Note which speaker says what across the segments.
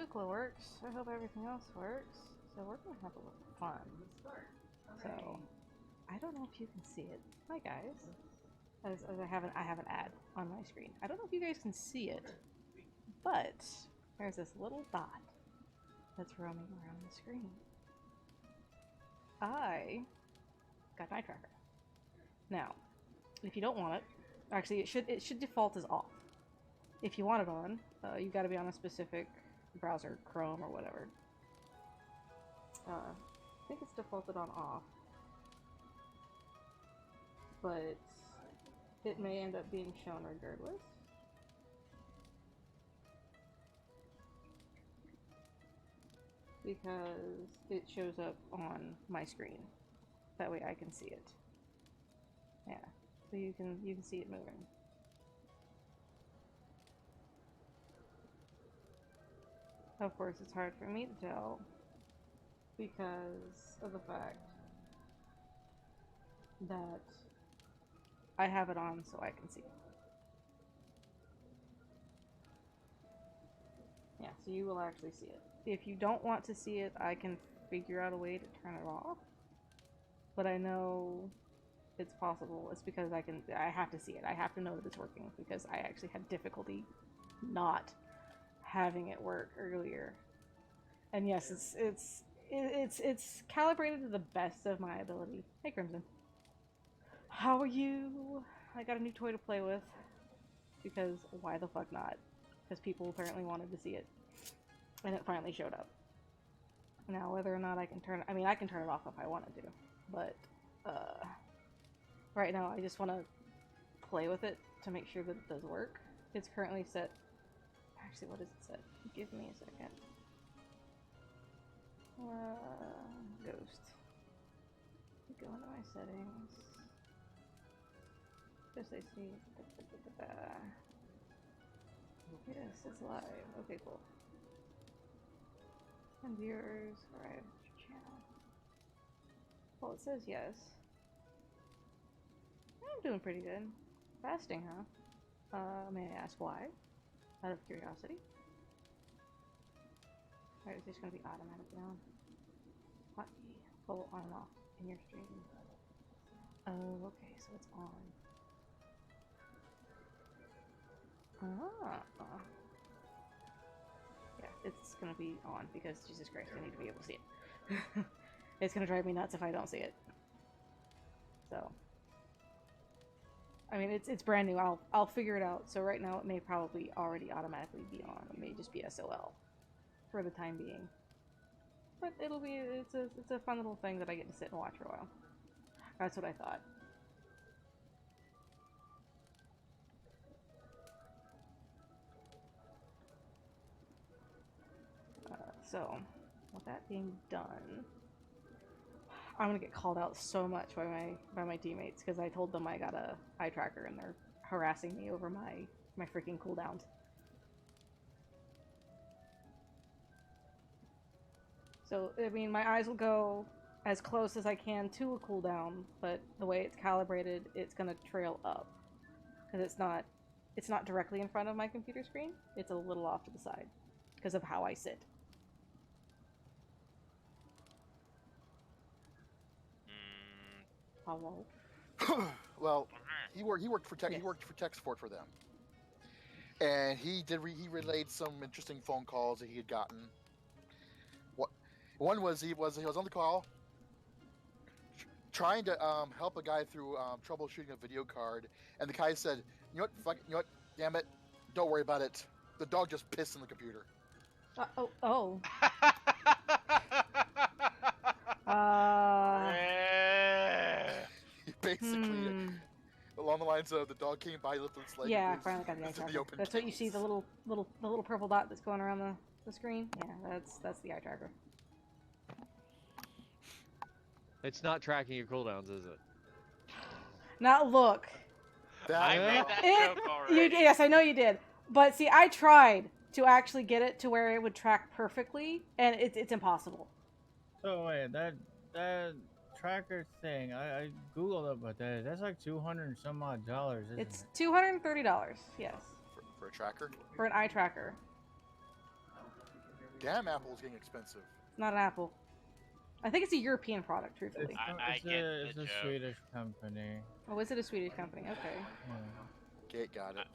Speaker 1: Hookla works. I hope everything else works. So we're gonna have a little fun. So I don't know if you can see it. Hi guys. As I have an ad on my screen. I don't know if you guys can see it, but there's this little dot that's roaming around the screen. I got an eye tracker. Now, if you don't want it, actually it should default as off. If you want it on, you've got to be on a specific browser, Chrome or whatever. I think it's defaulted on off, but it may end up being shown regardless. Because it shows up on my screen. That way I can see it. Yeah, so you can see it moving. Of course, it's hard for me to tell because of the fact that I have it on so I can see it. Yeah, so you will actually see it. If you don't want to see it, I can figure out a way to turn it off. But I know it's possible. It's because I have to see it. I have to know that it's working because I actually had difficulty not having it work earlier. And yes, it's calibrated to the best of my ability. Hey Crimson. How are you? I got a new toy to play with. Because why the fuck not? Because people apparently wanted to see it. And it finally showed up. Now whether or not I can turn I can turn it off if I wanted to. But right now I just want to play with it to make sure that it does work. It's currently set. Actually, what is it set? Give me a second. Ghost. Go into my settings. Just I see. Yes, it's live. Okay, cool. And viewers, alright, channel. Well, it says yes. I'm doing pretty good. Fasting, huh? May I ask why? Out of curiosity. Alright, is this gonna be automatically on? Hotkey. Pull on and off in your stream. Oh, okay, so it's on. Ah. Yeah, it's gonna be on because Jesus Christ, I need to be able to see it. It's gonna drive me nuts if I don't see it. So, I mean, it's brand new. I'll figure it out. So right now, it may probably already automatically be on. It may just be SOL for the time being. But it's a fun little thing that I get to sit and watch for a while. That's what I thought. So, with that being done, I'm gonna get called out so much by my teammates because I told them I got a eye tracker and they're harassing me over my freaking cooldowns. So, I mean, my eyes will go as close as I can to a cooldown, but the way it's calibrated, it's gonna trail up because it's not directly in front of my computer screen. It's a little off to the side because of how I sit. Hello.
Speaker 2: Well, he worked for tech. Yes. He worked for tech support for them, and he relayed some interesting phone calls that he had gotten. One was he was on the call trying to help a guy through troubleshooting a video card, and the guy said, "You know what? You know what? Damn it! Don't worry about it. The dog just pissed in the computer."
Speaker 1: Oh.
Speaker 2: Basically, along the lines of the dog came by, lifted its leg.
Speaker 1: Yeah, finally got the eye tracker. That's what you see, the little purple dot that's going around the screen. Yeah, that's the eye tracker.
Speaker 3: It's not tracking your cooldowns, is it?
Speaker 1: Now look.
Speaker 4: I made that joke already.
Speaker 1: Yes, I know you did. But see, I tried to actually get it to where it would track perfectly, and it's impossible.
Speaker 5: So wait, that tracker thing, I googled it, but that's like $200 and some odd dollars.
Speaker 1: It's $230. Yes.
Speaker 2: For a tracker.
Speaker 1: For an eye tracker.
Speaker 2: Damn, Apple's getting expensive.
Speaker 1: It's not an Apple. I think it's a European product, truthfully.
Speaker 4: I get the
Speaker 5: it's a
Speaker 4: joke.
Speaker 5: Swedish company.
Speaker 1: Oh, is it a Swedish company? Okay.
Speaker 5: Yeah.
Speaker 2: Gate got it.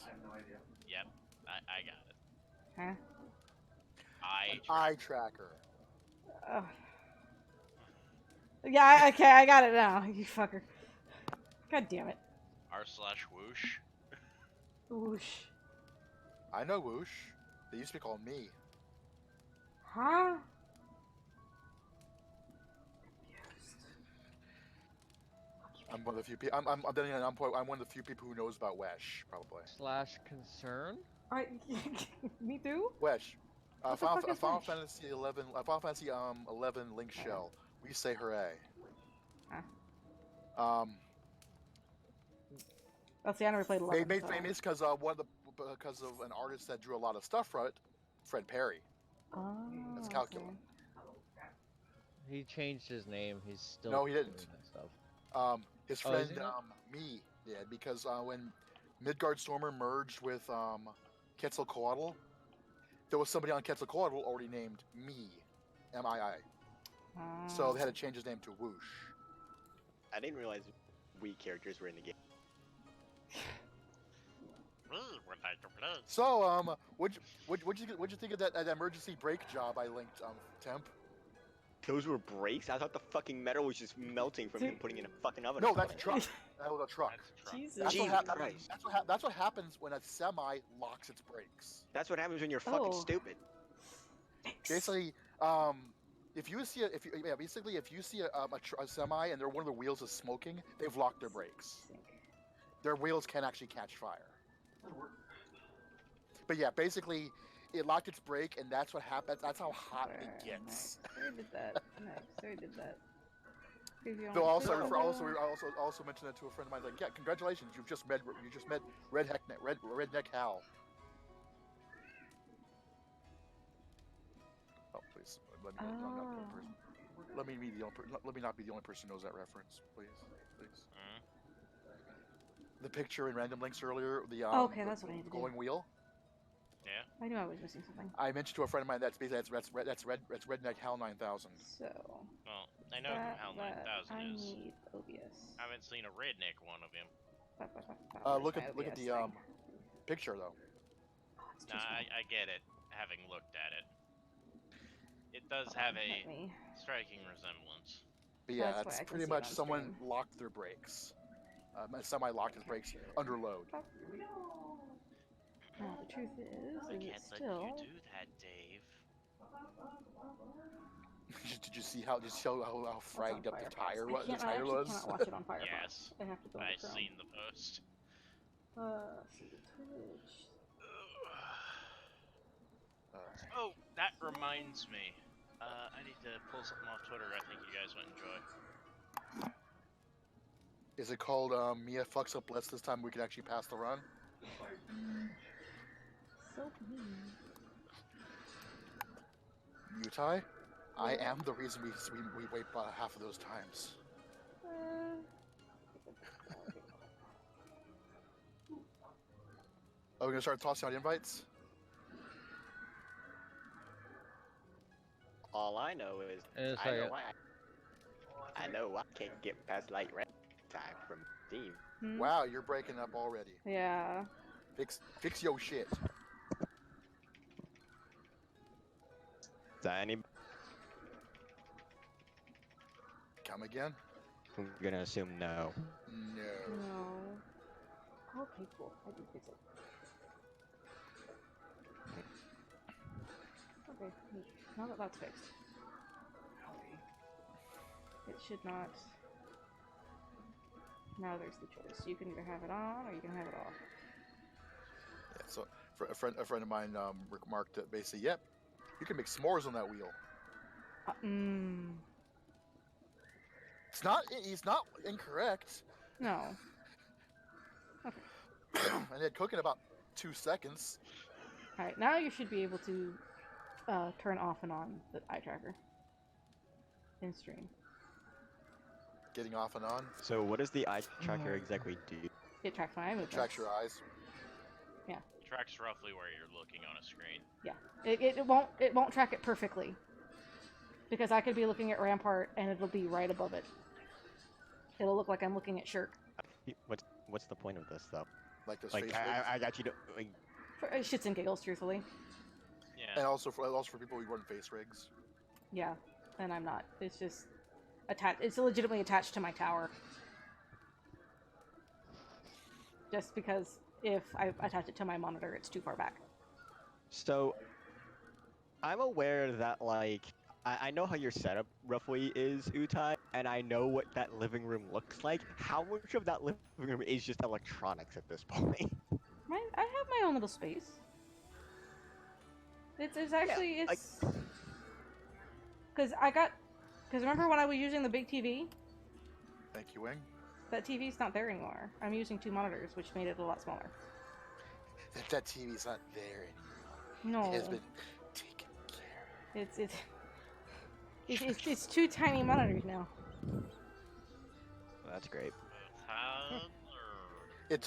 Speaker 4: Yep, I got it.
Speaker 1: Huh?
Speaker 2: An eye tracker.
Speaker 1: Oh. Yeah, okay, I got it now. You fucker. God damn it.
Speaker 4: r/whoosh.
Speaker 1: Whoosh.
Speaker 2: I know Whoosh. They used to be called me.
Speaker 1: Huh?
Speaker 2: I'm one of the few people. I'm one of the few people who knows about Wesh, probably.
Speaker 3: / concern?
Speaker 1: Me too?
Speaker 2: Wesh.
Speaker 1: What the fuck is
Speaker 2: Final
Speaker 1: Wesh?
Speaker 2: Fantasy 11. Final Fantasy 11 Link Shell. We say hooray.
Speaker 1: Huh. Let's see, I never played 11.
Speaker 2: Made
Speaker 1: so.
Speaker 2: famous because because of an artist that drew a lot of stuff from it, Fred Perry.
Speaker 1: Oh,
Speaker 2: That's calculus.
Speaker 1: okay.
Speaker 3: He changed his name. He's still
Speaker 2: No, he didn't.
Speaker 3: doing that stuff.
Speaker 2: His
Speaker 3: Oh,
Speaker 2: friend
Speaker 3: is he not?
Speaker 2: me did because when Midgard Stormer merged with Quetzalcoatl, there was somebody on Quetzalcoatl already named me, M-I-I. So they had to change his name to Whoosh.
Speaker 6: I didn't realize we characters were in the game.
Speaker 2: So what'd you think of that emergency brake job I linked, Temp?
Speaker 6: Those were brakes? I thought the fucking metal was just melting from him putting in a fucking oven.
Speaker 2: No, that's a truck. That was a truck.
Speaker 1: Jesus.
Speaker 2: That's what happens when a semi locks its brakes.
Speaker 6: That's what happens when you're fucking stupid.
Speaker 2: Basically, if you see a semi and one of the wheels is smoking, they've locked their brakes. Their wheels can actually catch fire. But yeah, basically, it locked its brake, and that's what happens. That's how hot it gets.
Speaker 1: Nice. Who did that? Nice. Who did that?
Speaker 2: Though I also mentioned that to a friend of mine. Like, yeah, congratulations, you just met Redneck Hal. Oh, please, let me not be the only person who knows that reference, please. The picture in Random Links earlier,
Speaker 1: okay, that's what I need to do.
Speaker 2: glowing wheel.
Speaker 4: Yeah.
Speaker 1: I knew I was missing something.
Speaker 2: I mentioned to a friend of mine that's Redneck Hal 9000.
Speaker 1: So.
Speaker 4: Well, I know who Hal 9000 is.
Speaker 1: I need OBS.
Speaker 4: I haven't seen a redneck one of him.
Speaker 2: Look at the picture though.
Speaker 1: Oh,
Speaker 4: Nah, I get it. Having looked at it, it does have a striking resemblance.
Speaker 2: But yeah, that's pretty much someone locked their brakes. Semi locked his brakes under load.
Speaker 1: Now, the truth is,
Speaker 4: I can't let you do that, Dave.
Speaker 2: Did you see how fragged up the tire was?
Speaker 1: I cannot watch it on Firefox.
Speaker 4: Yes.
Speaker 1: I have to go on
Speaker 4: I've
Speaker 1: Chrome.
Speaker 4: seen the post.
Speaker 1: See Twitch.
Speaker 4: Oh, that reminds me. I need to pull something off Twitter I think you guys would enjoy.
Speaker 2: Is it called Mia fucks up Blitz this time we can actually pass the run?
Speaker 1: So mean.
Speaker 2: Mutai? I am the reason we wait about half of those times. Are we gonna start tossing out invites?
Speaker 6: All I know is I know I can't get past light red time from Steam.
Speaker 2: Wow, you're breaking up already.
Speaker 1: Yeah.
Speaker 2: Fix your shit.
Speaker 6: Is that any?
Speaker 2: Come again?
Speaker 6: I'm gonna assume no.
Speaker 1: No. Okay, cool. I did fix it. Okay, neat. Now that that's fixed. It should not. Now there's the choice. You can either have it on or you can have it off.
Speaker 2: Yeah, so a friend of mine remarked that basically, yep, you can make s'mores on that wheel. He's not incorrect.
Speaker 1: No. Okay.
Speaker 2: And it'd cook in about 2 seconds.
Speaker 1: Alright, now you should be able to turn off and on the eye tracker in stream.
Speaker 2: Getting off and on.
Speaker 6: So what does the eye tracker exactly do?
Speaker 1: It tracks my eye movements.
Speaker 2: Tracks your eyes.
Speaker 1: Yeah.
Speaker 4: Tracks roughly where you're looking on a screen.
Speaker 1: Yeah, it won't track it perfectly because I could be looking at Rampart and it'll be right above it. It'll look like I'm looking at Shirk.
Speaker 6: What's the point of this though?
Speaker 2: Like this
Speaker 6: Like
Speaker 2: face
Speaker 6: I got you to like,
Speaker 1: For shits and giggles, truthfully.
Speaker 4: Yeah.
Speaker 2: and also for people who run face rigs.
Speaker 1: Yeah, and I'm not. It's just attached. It's legitimately attached to my tower. Just because if I attach it to my monitor, it's too far back.
Speaker 6: so I'm aware that like I know how your setup roughly is, Utai, and I know what that living room looks like. How much of that living room is just electronics at this point?
Speaker 1: I have my own little space. It's actually
Speaker 6: Yeah,
Speaker 1: it's because remember when I was using the big TV?
Speaker 2: Thank you, Wing.
Speaker 1: That TV's not there anymore. I'm using 2 monitors, which made it a lot smaller.
Speaker 2: That TV's not there anymore.
Speaker 1: No,
Speaker 2: It has been taken care of.
Speaker 1: it's 2 tiny monitors now.
Speaker 6: That's great.
Speaker 2: It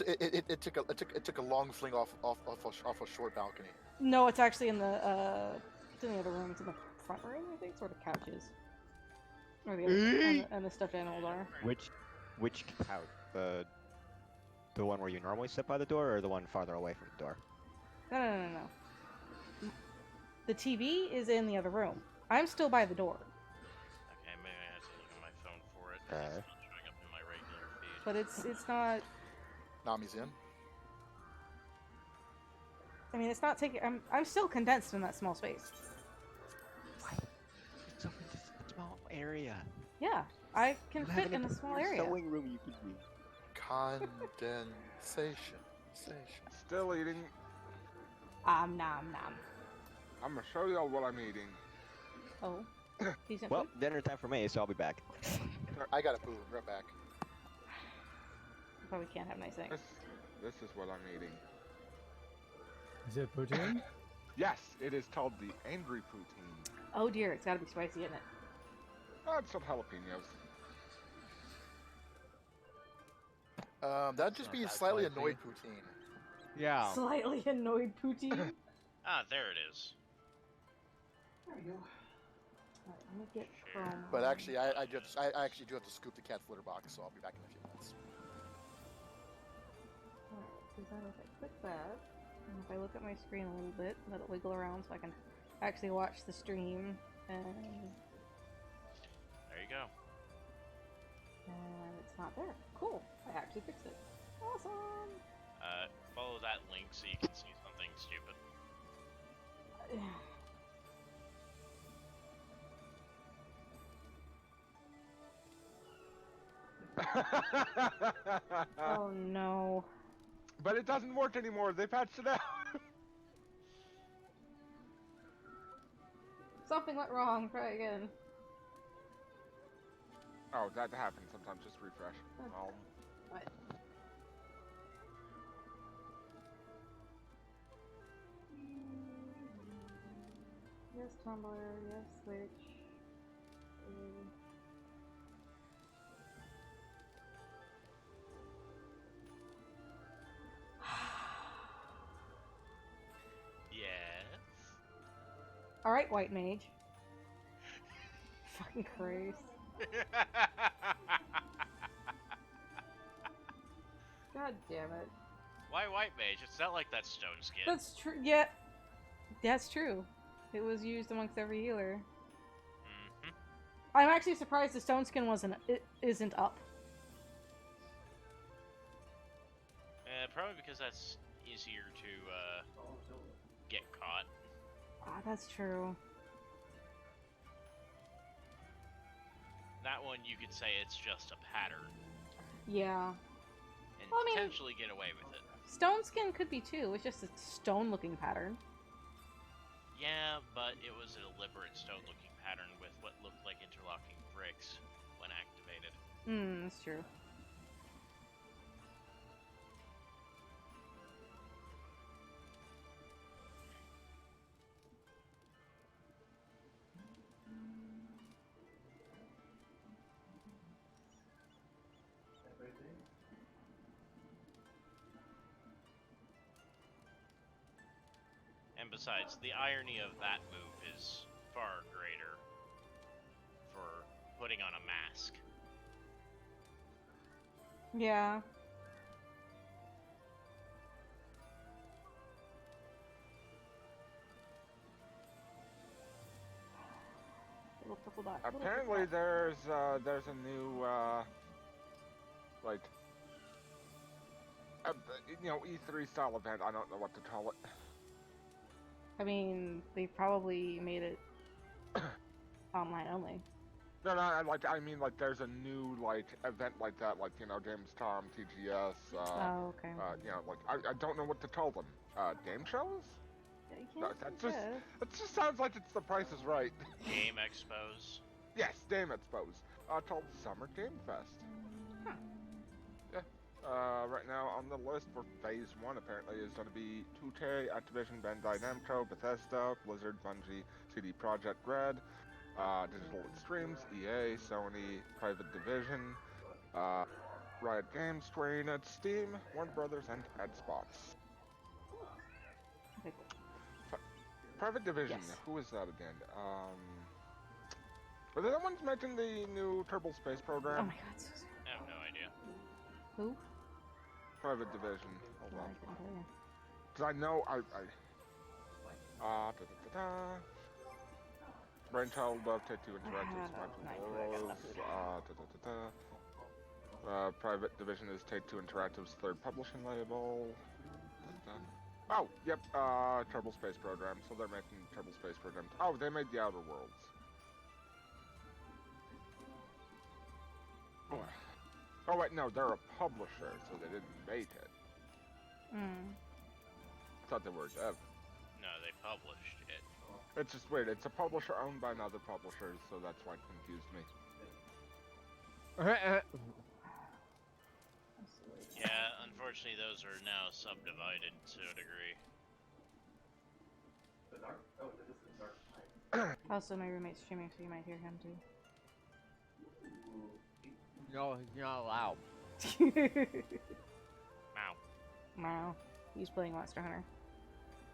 Speaker 2: took a long fling off a short balcony.
Speaker 1: No, it's actually in the other room. It's in the front room, I think. It's where the couch is. Or the other, and the stuffed animals are.
Speaker 6: Which couch? The one where you normally sit by the door, or the one farther away from the door?
Speaker 1: No. The TV is in the other room. I'm still by the door.
Speaker 4: Okay, maybe I have to look at my phone for it. It's not showing up in my regular feed.
Speaker 1: But it's not.
Speaker 2: Nami's in.
Speaker 1: I mean, it's not taking. I'm still condensed in that small space.
Speaker 6: It's over this small area.
Speaker 1: Yeah, I can fit in a small area.
Speaker 6: Sewing room you could use.
Speaker 2: Condensation.
Speaker 7: Still eating.
Speaker 1: Nom nom.
Speaker 7: I'm gonna show y'all what I'm eating.
Speaker 1: Oh, decent
Speaker 6: Well,
Speaker 1: food.
Speaker 6: dinner time for me, so I'll be back.
Speaker 2: I got a poo. Right back.
Speaker 1: Probably can't have nice things.
Speaker 7: This is what I'm eating.
Speaker 5: Is it poutine?
Speaker 7: Yes, it is called the angry poutine.
Speaker 1: Oh dear, it's gotta be spicy, isn't it?
Speaker 7: Add some jalapenos.
Speaker 2: That'd just
Speaker 3: Not
Speaker 2: be
Speaker 3: that
Speaker 2: slightly
Speaker 3: spicy.
Speaker 2: annoyed poutine.
Speaker 3: Yeah.
Speaker 1: Slightly annoyed poutine.
Speaker 4: Ah, there it is.
Speaker 1: There we go. Alright, let me get from.
Speaker 2: But actually, I actually do have to scoop the cat's litter box, so I'll be back in a few minutes.
Speaker 1: Alright, so then if I click that, and if I look at my screen a little bit, let it wiggle around so I can actually watch the stream, and
Speaker 4: There you go.
Speaker 1: it's not there. Cool. I actually fixed it. Awesome.
Speaker 4: Follow that link so you can see something stupid. Oh no.
Speaker 7: But it doesn't work anymore. They patched it out.
Speaker 1: Something went wrong. Try again.
Speaker 7: Oh, that happens sometimes. Just refresh.
Speaker 1: What? Yes, Tumblr. Yes, Switch.
Speaker 4: Yes.
Speaker 1: All right, White Mage. Fucking Christ. God damn it.
Speaker 4: Why white mage? It's not like that stone skin.
Speaker 1: That's true. Yeah, that's true. It was used amongst every healer.
Speaker 4: Mm-hmm.
Speaker 1: I'm actually surprised the stone skin isn't up.
Speaker 4: Probably because that's easier to get caught.
Speaker 1: Ah, that's true.
Speaker 4: That one you could say it's just a pattern
Speaker 1: Yeah.
Speaker 4: and
Speaker 1: Well, I mean-
Speaker 4: potentially get away with it.
Speaker 1: Stone skin could be too. It's just a stone-looking pattern.
Speaker 4: Yeah, but it was a deliberate stone-looking pattern with what looked like interlocking bricks when activated.
Speaker 1: That's true.
Speaker 4: And besides, the irony of that move is far greater for putting on a mask.
Speaker 1: Yeah. Little purple dot. little purple
Speaker 7: Apparently,
Speaker 1: dot.
Speaker 7: there's a new like E3 style event. I don't know what to call it.
Speaker 1: I mean, they probably made it online only.
Speaker 7: No, I mean like there's a new like event like that, like Gamescom, TGS.
Speaker 1: Oh, okay.
Speaker 7: I don't know what to call them. Game shows?
Speaker 1: Yes,
Speaker 7: That just sounds like it's The Price is Right.
Speaker 4: Game expos.
Speaker 7: Yes, Game Expos. Called Summer Game Fest.
Speaker 1: Huh.
Speaker 7: Yeah. Right now on the list for Phase 1 apparently is going to be 2K, Activision, Bandai Namco, Bethesda, Blizzard, Bungie, CD Projekt Red, Digital Extremes, EA, Sony, Private Division, Riot Games, Square Enix, Steam, Warner Brothers, and Xbox.
Speaker 1: Okay, cool.
Speaker 7: Private Division,
Speaker 1: Yes.
Speaker 7: who is that again? Were they the ones making the new Kerbal Space
Speaker 1: Oh
Speaker 7: program?
Speaker 1: my god, so sorry.
Speaker 4: I have no idea.
Speaker 1: Who?
Speaker 7: Private Division. Hold
Speaker 1: No,
Speaker 7: on.
Speaker 1: I couldn't tell you.
Speaker 7: Because I know Brainchild of Take-Two Interactive's Michael Burrows. Private Division is Take-Two Interactive's third publishing label. Oh, yep, Kerbal Space Program. So they're making Kerbal Space Program. Oh, they made The Outer Worlds. Oh wait, no, they're a publisher, so they didn't make it. I thought they were dev.
Speaker 4: No, they published it.
Speaker 7: It's just weird. It's a publisher owned by another publisher, so that's why it confused me.
Speaker 4: Yeah, unfortunately, those are now subdivided to a degree.
Speaker 1: Also, my roommate's streaming, so you might hear him too.
Speaker 3: No, you're not allowed.
Speaker 4: Wow.
Speaker 1: Wow. He's playing Monster Hunter.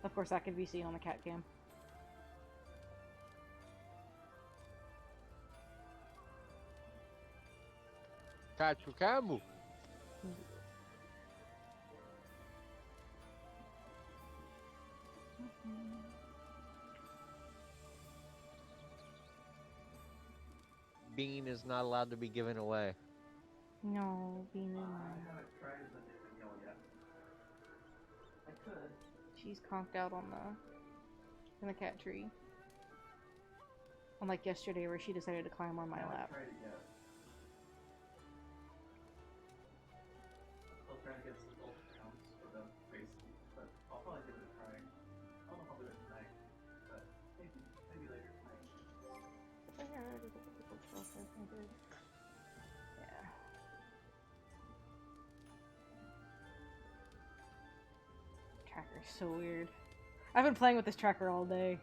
Speaker 1: Of course, that can be seen on the cat cam.
Speaker 3: Catch your camel. Bean is not allowed to be given away.
Speaker 1: No, being in mine. She's conked out on in the cat tree. Unlike yesterday where she decided to climb on my lap. Yeah. Tracker's so weird. I've been playing with this tracker all day.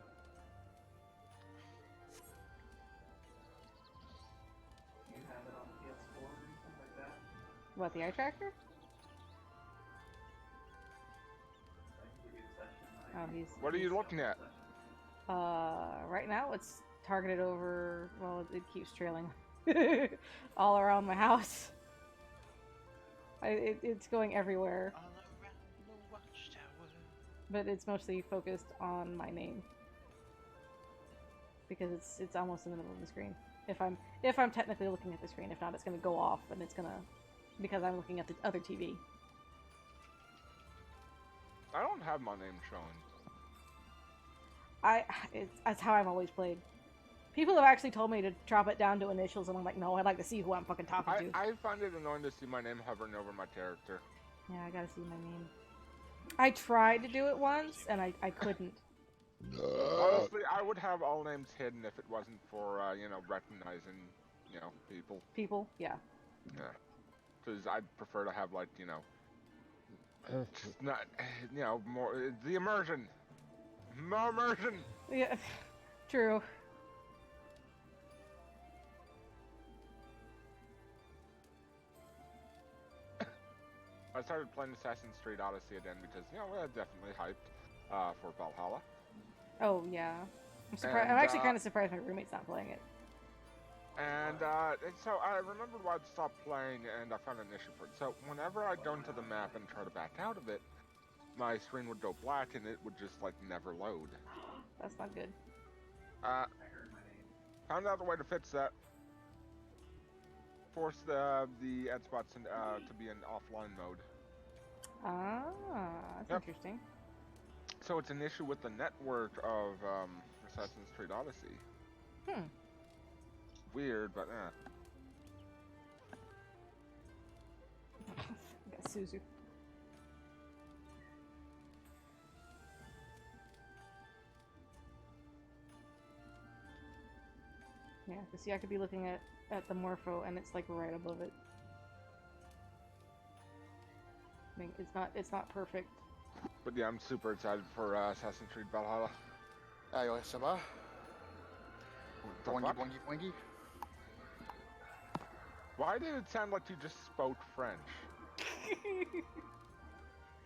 Speaker 1: What, the eye tracker? Oh,
Speaker 7: What are you looking at?
Speaker 1: Right now it's targeted over, well, it keeps trailing all around my house. It's going everywhere,
Speaker 4: All around the watchtower.
Speaker 1: but it's mostly focused on my name. Because it's almost in the middle of the screen. If I'm technically looking at the screen, if not, it's gonna go off and it's gonna, because I'm looking at the other TV.
Speaker 7: I don't have my name showing.
Speaker 1: That's how I've always played. People have actually told me to drop it down to initials, and I'm like, no, I'd like to see who I'm fucking talking to.
Speaker 7: I find it annoying to see my name hovering over my character.
Speaker 1: Yeah, I gotta see my name. I tried to do it once, and I couldn't.
Speaker 7: Honestly, I would have all names hidden if it wasn't for, recognizing, people.
Speaker 1: People? Yeah.
Speaker 7: Yeah. Because I'd prefer to have, like, just not, more, the immersion. More immersion!
Speaker 1: Yeah, true.
Speaker 7: I started playing Assassin's Creed Odyssey again because, we're definitely hyped for Valhalla.
Speaker 1: Oh yeah. I'm surprised. I'm
Speaker 7: And,
Speaker 1: actually kind of surprised my roommate's not playing it.
Speaker 7: And so I remembered why I'd stopped playing, and I found an issue for it. So whenever I'd go into the map and try to back out of it, my screen would go black and it would just like never load.
Speaker 1: That's not good.
Speaker 7: Found out a way to fix that. Force the ad spots to be in offline mode.
Speaker 1: Ah, that's
Speaker 7: Yep.
Speaker 1: interesting.
Speaker 7: So it's an issue with the network of Assassin's Creed Odyssey. Weird, but
Speaker 1: Got Suzu. Yeah, because see, I could be looking at the Morpho, and it's like right above it. I mean, it's not perfect.
Speaker 7: But yeah, I'm super excited for Assassin's Creed Valhalla.
Speaker 2: Ayo, ça va?
Speaker 7: The
Speaker 2: Boingy,
Speaker 7: fuck?
Speaker 2: boingy, boingy.
Speaker 7: Why did it sound like you just spoke French? It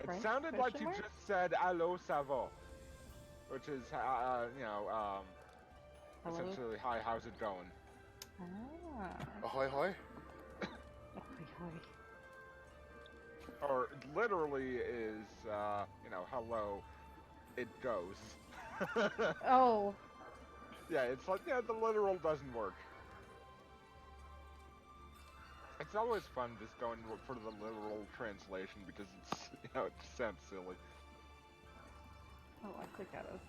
Speaker 1: French?
Speaker 7: sounded like
Speaker 1: Question
Speaker 7: you
Speaker 1: mark?
Speaker 7: just said "Allo, ça va," which is
Speaker 1: Hello?
Speaker 7: essentially "Hi, how's it going?"
Speaker 1: Ah.
Speaker 2: Ahoy, hoy.
Speaker 1: Oi, oi.
Speaker 7: Or literally is "Hello, it goes."
Speaker 1: Oh.
Speaker 7: Yeah, it's like the literal doesn't work. It's always fun just going for the literal translation because it's it sounds silly.
Speaker 1: Oh, I clicked out of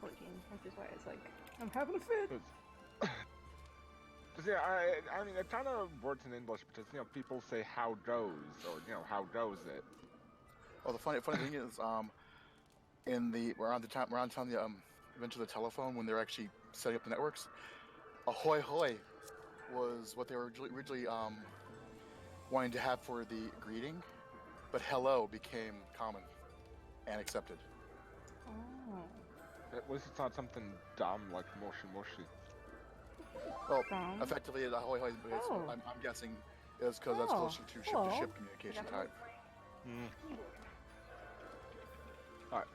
Speaker 1: 14, which is why it's like, I'm having a fit.
Speaker 7: Because yeah, I mean it kind of works in English because people say "how goes" or "how goes it."
Speaker 2: Oh, the funny thing is, around the time the event of the telephone when they're actually setting up the networks, ahoy hoy was what they were originally wanting to have for the greeting, but hello became common and accepted.
Speaker 1: Oh.
Speaker 7: At least it's not something dumb like "moshi moshi."
Speaker 2: Well,
Speaker 1: Dumb.
Speaker 2: effectively, the ahoy hoy,
Speaker 1: Oh.
Speaker 2: I'm guessing, is because that's
Speaker 1: Oh,
Speaker 2: closer to
Speaker 1: hello.
Speaker 2: ship-to-ship communication type.
Speaker 7: Alright.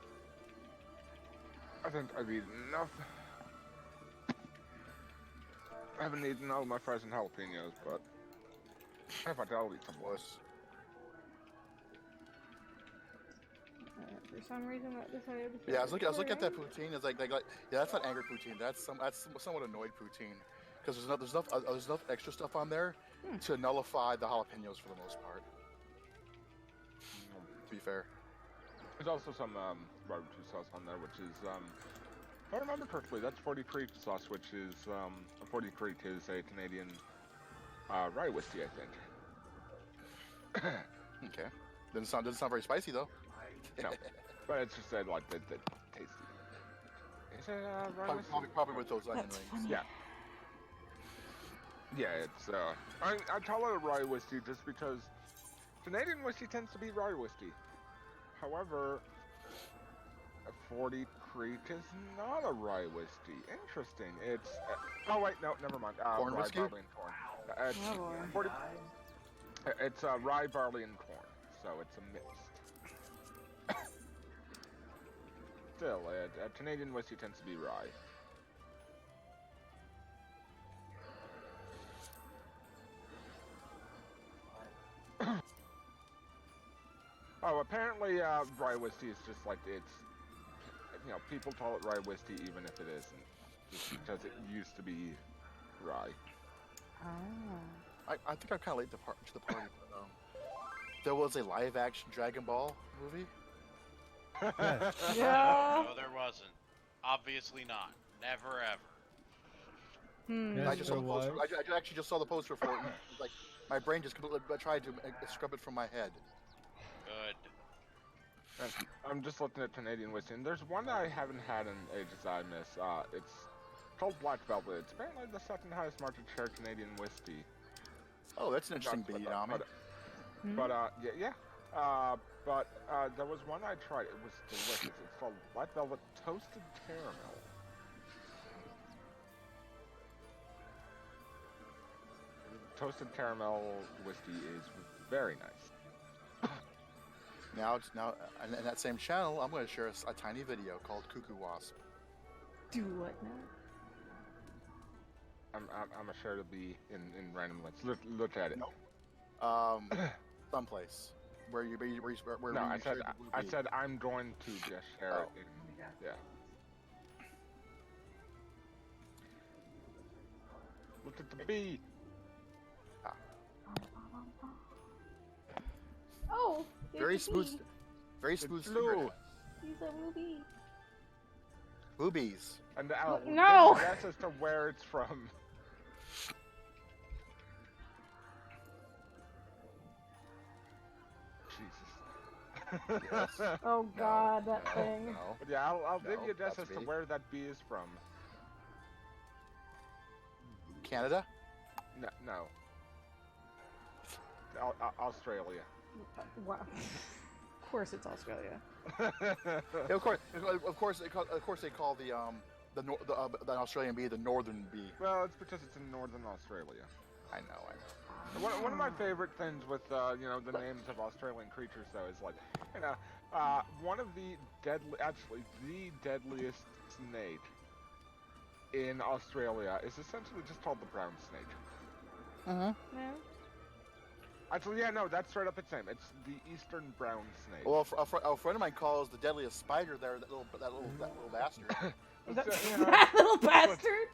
Speaker 7: I think I've eaten enough. I haven't eaten all my fries and jalapenos, but if I do, I'll eat some more.
Speaker 1: For some reason, that decided to
Speaker 2: Yeah, I was looking at that
Speaker 1: recording.
Speaker 2: poutine. It's like yeah, that's not angry poutine. That's somewhat annoyed poutine, because there's enough extra stuff on there to nullify the jalapenos for the most part. To be fair,
Speaker 7: There's also some barbecue sauce on there, which is if I remember correctly, that's 40 Creek sauce, which is 40 Creek is a Canadian rye whiskey, I think.
Speaker 2: okay. Doesn't sound very spicy though.
Speaker 7: No, but it's just like the tasty. Is it rye whiskey?
Speaker 2: Probably with those onion
Speaker 1: That's
Speaker 2: rings.
Speaker 1: funny.
Speaker 7: Yeah. Yeah, it's I call it a rye whiskey just because Canadian whiskey tends to be rye whiskey. However, 40 Creek is not a rye whiskey. Interesting. It's oh wait, no, never mind.
Speaker 2: Corn
Speaker 7: rye,
Speaker 2: whiskey?
Speaker 7: barley, and corn. It's
Speaker 1: Oh, boy.
Speaker 7: 40. It's rye, barley, and corn, so it's a mixed. Still, Canadian whiskey tends to be rye. Oh, apparently rye whiskey is just like it's, people call it rye whiskey even if it isn't, just because it used to be rye.
Speaker 1: Ah.
Speaker 2: I think I'm kind of late to the party. But, there was a live-action Dragon Ball movie.
Speaker 1: Yeah.
Speaker 4: No, there wasn't. Obviously not. Never ever.
Speaker 5: Yes,
Speaker 2: I just saw
Speaker 5: there
Speaker 2: the poster.
Speaker 5: was.
Speaker 2: I actually just saw the poster for it. And it was like my brain just completely tried to scrub it from my head.
Speaker 4: Good.
Speaker 7: And I'm just looking at Canadian whiskey, and there's one I haven't had in ages I miss. It's called Black Velvet. It's apparently the second highest market share Canadian whiskey.
Speaker 2: Oh, that's an interesting beat, Nami.
Speaker 7: But yeah. But there was one I tried. It was delicious. It's called Black Velvet Toasted Caramel. Toasted caramel whiskey is very nice.
Speaker 2: Now, in that same channel, I'm going to share a tiny video called Cuckoo Wasp.
Speaker 1: Do what now?
Speaker 7: I'm sure it'll be in random links. Look at it.
Speaker 2: Nope. Someplace where you where
Speaker 7: No,
Speaker 2: you
Speaker 7: I
Speaker 2: shared the blue
Speaker 7: I
Speaker 2: bee.
Speaker 7: said I'm going to just share it.
Speaker 2: Oh.
Speaker 7: Yeah. Look at the bee.
Speaker 1: Oh,
Speaker 2: Very
Speaker 1: it's a
Speaker 2: smooth,
Speaker 1: bee.
Speaker 2: very
Speaker 7: It's
Speaker 2: smooth.
Speaker 7: blue.
Speaker 1: He's a blue bee.
Speaker 2: Boobies.
Speaker 7: And
Speaker 1: No!
Speaker 7: guess as to where it's from. Jesus.
Speaker 2: Yes.
Speaker 1: Oh God, that
Speaker 2: No,
Speaker 1: thing.
Speaker 2: no.
Speaker 7: But yeah, I'll give
Speaker 2: No,
Speaker 7: you a guess
Speaker 2: that's
Speaker 7: as to
Speaker 2: me.
Speaker 7: where that bee is from.
Speaker 2: Canada.
Speaker 7: No. Australia.
Speaker 1: Wow. Of course, it's Australia.
Speaker 2: Yeah, of course, they call the Australian bee the northern bee.
Speaker 7: Well, it's because it's in northern Australia.
Speaker 2: I know.
Speaker 7: One of my favorite things with the names of Australian creatures though is like one of the the deadliest snake in Australia is essentially just called the brown snake.
Speaker 2: Uh-huh.
Speaker 1: No.
Speaker 7: Actually, yeah, no, that's straight up its name. It's the eastern brown snake.
Speaker 2: Well, a friend of mine calls the deadliest spider there that little bastard.
Speaker 1: That,
Speaker 7: you know,
Speaker 1: that little bastard.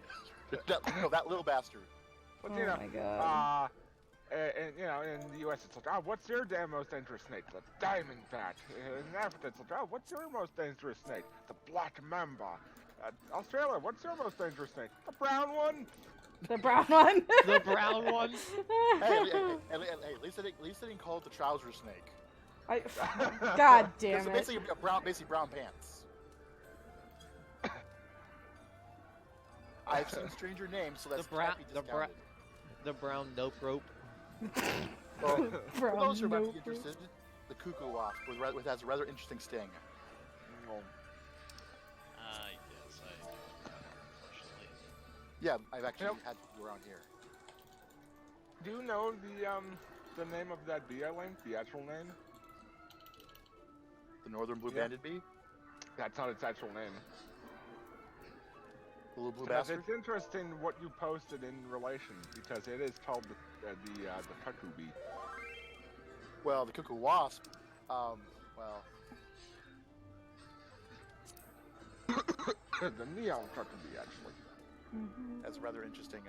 Speaker 2: that little bastard.
Speaker 7: but,
Speaker 1: Oh
Speaker 7: you know,
Speaker 1: my God.
Speaker 7: and in the U.S. it's like, what's your damn most dangerous snake? The diamondback. In Africa it's like, what's your most dangerous snake? The black mamba. Australia, what's your most dangerous snake? The brown one.
Speaker 1: The brown one.
Speaker 3: The brown one.
Speaker 2: Hey, at least they didn't call it the trouser snake.
Speaker 1: God damn
Speaker 2: It's
Speaker 1: it.
Speaker 2: basically brown pants. I've seen stranger names, so that's
Speaker 3: The brown nope rope.
Speaker 2: Well, for
Speaker 1: Brown
Speaker 2: those who might be
Speaker 1: nope.
Speaker 2: interested, the cuckoo wasp has a rather interesting sting.
Speaker 4: Yes, I do. Unfortunately.
Speaker 2: Yeah, I've actually had to around here.
Speaker 7: Do you know the name of that bee I linked? The actual name?
Speaker 2: The northern blue-banded bee,
Speaker 7: That's not its actual name.
Speaker 2: the little blue
Speaker 7: Because
Speaker 2: bastard.
Speaker 7: it's interesting what you posted in relation, because it is called the cuckoo bee.
Speaker 2: Well, the cuckoo wasp.
Speaker 7: The neon cuckoo bee, actually.
Speaker 1: Mhm.
Speaker 2: That's a rather interesting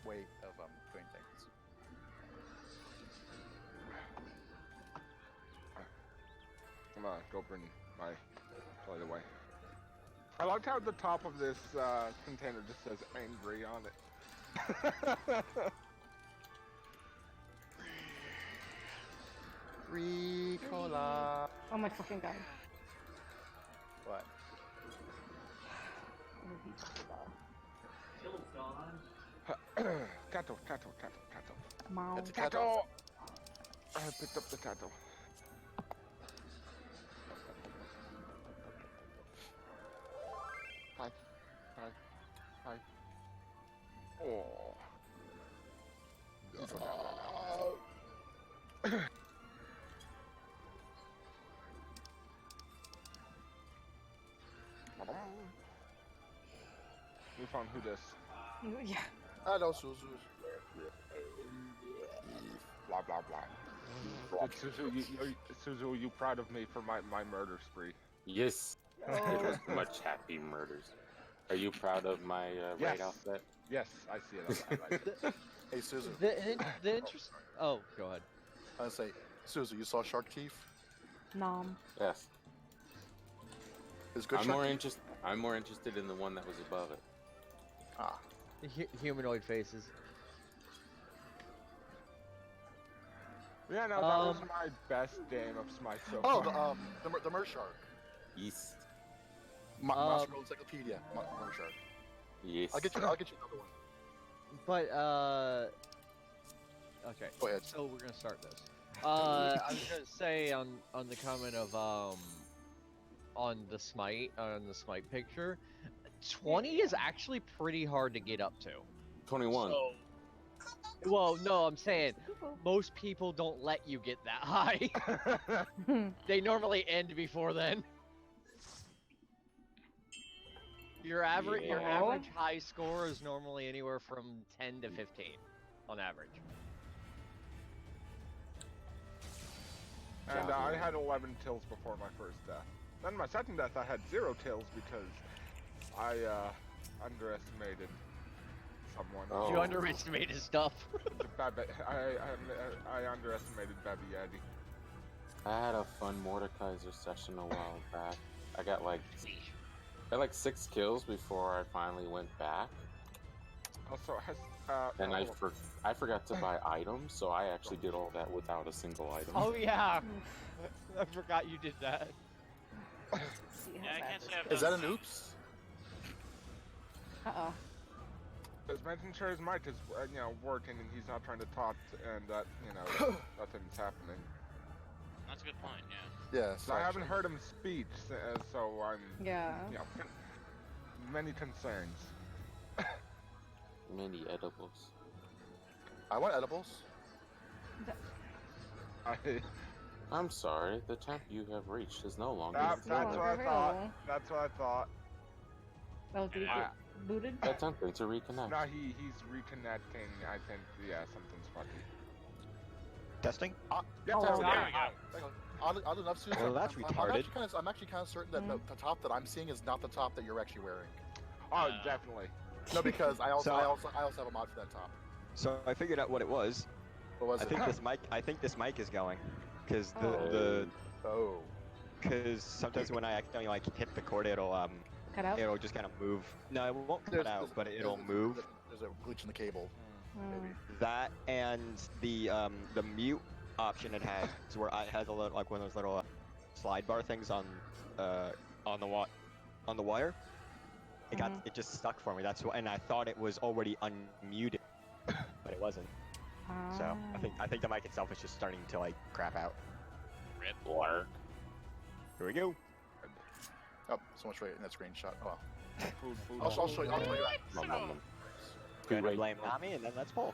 Speaker 2: way of doing things.
Speaker 7: I'm gonna go bring my plate away. I like how the top of this container just says angry on it.
Speaker 2: Ricola.
Speaker 1: Oh my fucking God.
Speaker 2: What?
Speaker 1: I'm gonna beat the dog.
Speaker 7: Cattle.
Speaker 1: Mom.
Speaker 2: That's a
Speaker 7: Cattle! I picked up the cattle. Hi. Oh. We found who this.
Speaker 1: Yeah.
Speaker 2: Hello, Suzu.
Speaker 7: Blah blah blah. Suzu, are you proud of me for my murder spree?
Speaker 8: Yes, it
Speaker 1: Oh.
Speaker 8: was much happy murders. Are you proud of my
Speaker 7: Yes.
Speaker 8: raid outfit?
Speaker 7: Yes, I see it. I like it.
Speaker 2: Hey, Suzu.
Speaker 3: The interest. Oh, go ahead.
Speaker 2: I was gonna say, Suzu, you saw Shark Teeth?
Speaker 1: Nom.
Speaker 8: Yes.
Speaker 2: It's good.
Speaker 8: I'm
Speaker 2: Shark Teeth?
Speaker 8: more interested in the one that was above it.
Speaker 2: Ah,
Speaker 3: Humanoid faces.
Speaker 7: Yeah, no, that was my best game of Smite so
Speaker 2: oh,
Speaker 7: far.
Speaker 2: the mer shark.
Speaker 8: Yes.
Speaker 2: Monster Encyclopedia. Mer shark.
Speaker 8: Yes.
Speaker 2: I'll get you another one.
Speaker 3: But okay.
Speaker 2: Go ahead.
Speaker 3: So we're gonna start this. I was gonna say on the comment of on the smite picture, 20 is actually pretty hard to get up to.
Speaker 8: 21.
Speaker 3: So Well, no, I'm saying most people don't let you get that high. They normally end before then. Your average
Speaker 1: Yeah.
Speaker 3: high score is normally anywhere from 10 to 15 on average.
Speaker 7: And I had 11 kills before my first death. Then my second death, I had 0 kills because I underestimated someone.
Speaker 8: Oh.
Speaker 3: You underestimated stuff.
Speaker 7: I underestimated Baby Yeti.
Speaker 8: I had a fun Mordekaiser session a while back. I got like 6 kills before I finally went back.
Speaker 7: Also, has
Speaker 8: And I forgot to buy items, so I actually did all that without a single item.
Speaker 3: Oh yeah, I forgot you did that.
Speaker 1: See how
Speaker 4: Yeah, I
Speaker 1: bad
Speaker 4: can't
Speaker 1: this
Speaker 4: say I've
Speaker 1: goes.
Speaker 2: Is that an oops?
Speaker 1: Uh-oh.
Speaker 7: Just making sure his mic is working and he's not trying to talk and that nothing's happening.
Speaker 4: That's a good point, yeah.
Speaker 2: Yeah.
Speaker 7: So I haven't heard him speak, so I'm
Speaker 1: Yeah.
Speaker 7: many concerns.
Speaker 8: Many edibles.
Speaker 2: I want edibles.
Speaker 8: I'm sorry, the temp you have reached is no longer.
Speaker 7: That's what I
Speaker 1: longer
Speaker 7: thought.
Speaker 1: available.
Speaker 7: That's what I thought.
Speaker 1: Oh, did he get booted?
Speaker 8: Attempting to reconnect.
Speaker 7: Now he's reconnecting. I think something's funky.
Speaker 6: Testing?
Speaker 2: Yeah,
Speaker 1: Oh,
Speaker 2: test it.
Speaker 4: there we go.
Speaker 2: Oddly enough, Susan,
Speaker 6: Well, that's retarded.
Speaker 2: I'm actually kind of certain that the top that I'm seeing is not the top that you're actually wearing.
Speaker 7: Oh, definitely.
Speaker 2: No, because I also
Speaker 6: So-
Speaker 2: I also have a mod for that top.
Speaker 6: So I figured out what it was.
Speaker 2: What was
Speaker 6: I
Speaker 2: it?
Speaker 6: think this mic is going, because
Speaker 2: Oh.
Speaker 6: because sometimes when I accidentally hit the cord, it'll
Speaker 1: Cut out?
Speaker 6: it'll just kind of move. No, it won't cut out, but it'll move.
Speaker 2: There's a glitch in the cable.
Speaker 1: Mm.
Speaker 6: That and the mute option it has, where it has a little one of those little slide bar things on the wire. It just stuck for me. That's why, and I thought it was already unmuted, but it wasn't. So I think the mic itself is just starting to crap out.
Speaker 4: Rip.
Speaker 8: Lark.
Speaker 6: Here we go.
Speaker 2: Oh, so much right in that screenshot. Oh well.
Speaker 7: Food.
Speaker 2: I'll show you. I'll show you.
Speaker 8: Nom, nom, nom.
Speaker 6: Gonna
Speaker 8: Wait.
Speaker 6: blame Nami, and then let's pull.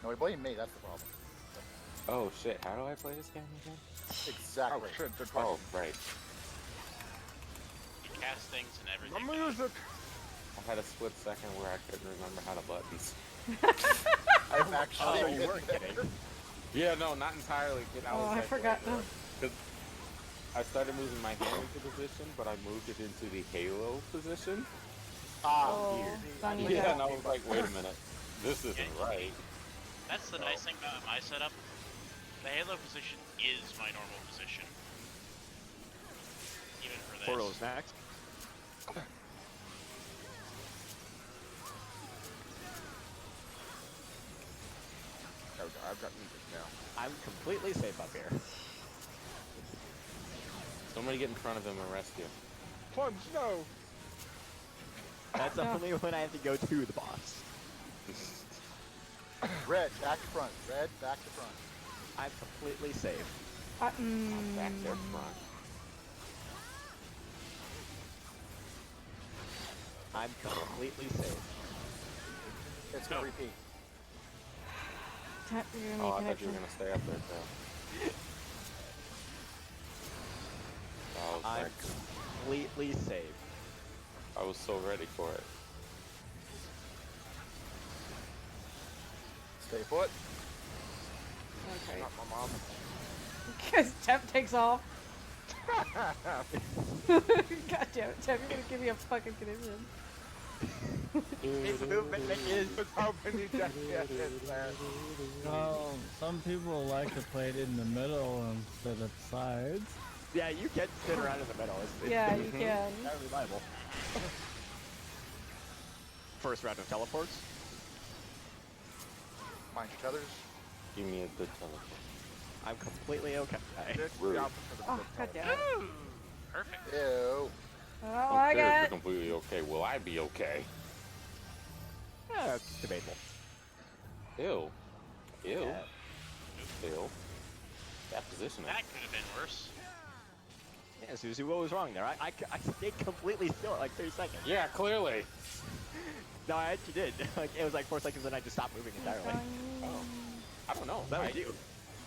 Speaker 2: No, we blame me. That's the problem.
Speaker 8: Oh shit, how do I play this game again?
Speaker 2: Exactly.
Speaker 7: Oh shit, good question.
Speaker 8: Oh, right.
Speaker 4: You cast things and everything.
Speaker 7: The music.
Speaker 8: I had a split second where I couldn't remember how to buttons.
Speaker 2: I'm actually.
Speaker 6: Oh, you weren't kidding.
Speaker 8: Yeah, no, not entirely.
Speaker 1: I forgot.
Speaker 8: Because I started moving my hand into position, but I moved it into the halo position.
Speaker 1: Oh,
Speaker 8: Weird.
Speaker 1: funny.
Speaker 8: Yeah, and I was like, wait a minute, this isn't right.
Speaker 4: That's the nice thing about my setup. The Halo position is my normal position. Even for this.
Speaker 6: Portal's next.
Speaker 7: I've got music now.
Speaker 6: I'm completely safe up here.
Speaker 8: Somebody get in front of him and rescue.
Speaker 7: Plunge, no.
Speaker 6: That's only when I have to go to the boss.
Speaker 2: Red, back to front. Red, back to front.
Speaker 6: I'm completely safe.
Speaker 8: Back there front.
Speaker 6: I'm completely safe.
Speaker 2: It's gonna repeat.
Speaker 8: Oh, I thought you were gonna stay up there, too. Oh,
Speaker 6: I'm
Speaker 8: thanks.
Speaker 6: completely safe.
Speaker 8: I was so ready for it.
Speaker 2: Stay put.
Speaker 1: Okay.
Speaker 7: Not my mom.
Speaker 1: Because Temp takes off. God damn it, Temp, you're gonna give me a fucking condition.
Speaker 6: His movement is.
Speaker 7: How many death is there?
Speaker 5: Well, some people like to play it in the middle instead of sides.
Speaker 6: Yeah, you can sit around in the middle. It's
Speaker 1: Yeah, you can.
Speaker 6: very reliable. First round of teleports.
Speaker 2: Mind your tethers.
Speaker 8: Give me a good teleport.
Speaker 6: I'm completely okay.
Speaker 7: It's
Speaker 8: Rude.
Speaker 7: the opposite of
Speaker 1: Oh,
Speaker 7: good
Speaker 1: god
Speaker 7: teleport.
Speaker 1: damn it.
Speaker 4: Perfect.
Speaker 2: Ew.
Speaker 1: Oh,
Speaker 8: I'm
Speaker 1: I
Speaker 8: sure if you're
Speaker 1: got.
Speaker 8: completely okay. Will I be okay?
Speaker 6: Yeah, that's debatable.
Speaker 8: Ew. Ew.
Speaker 6: Yeah.
Speaker 8: Ew. That positioning.
Speaker 4: That could have been worse.
Speaker 6: Yeah, Susie, what was wrong there? I stayed completely still at like 30 seconds.
Speaker 8: Yeah, clearly.
Speaker 6: No, I actually did. Like, it was like 4 seconds, and I just stopped moving entirely.
Speaker 8: Oh, I don't know.
Speaker 6: That was you.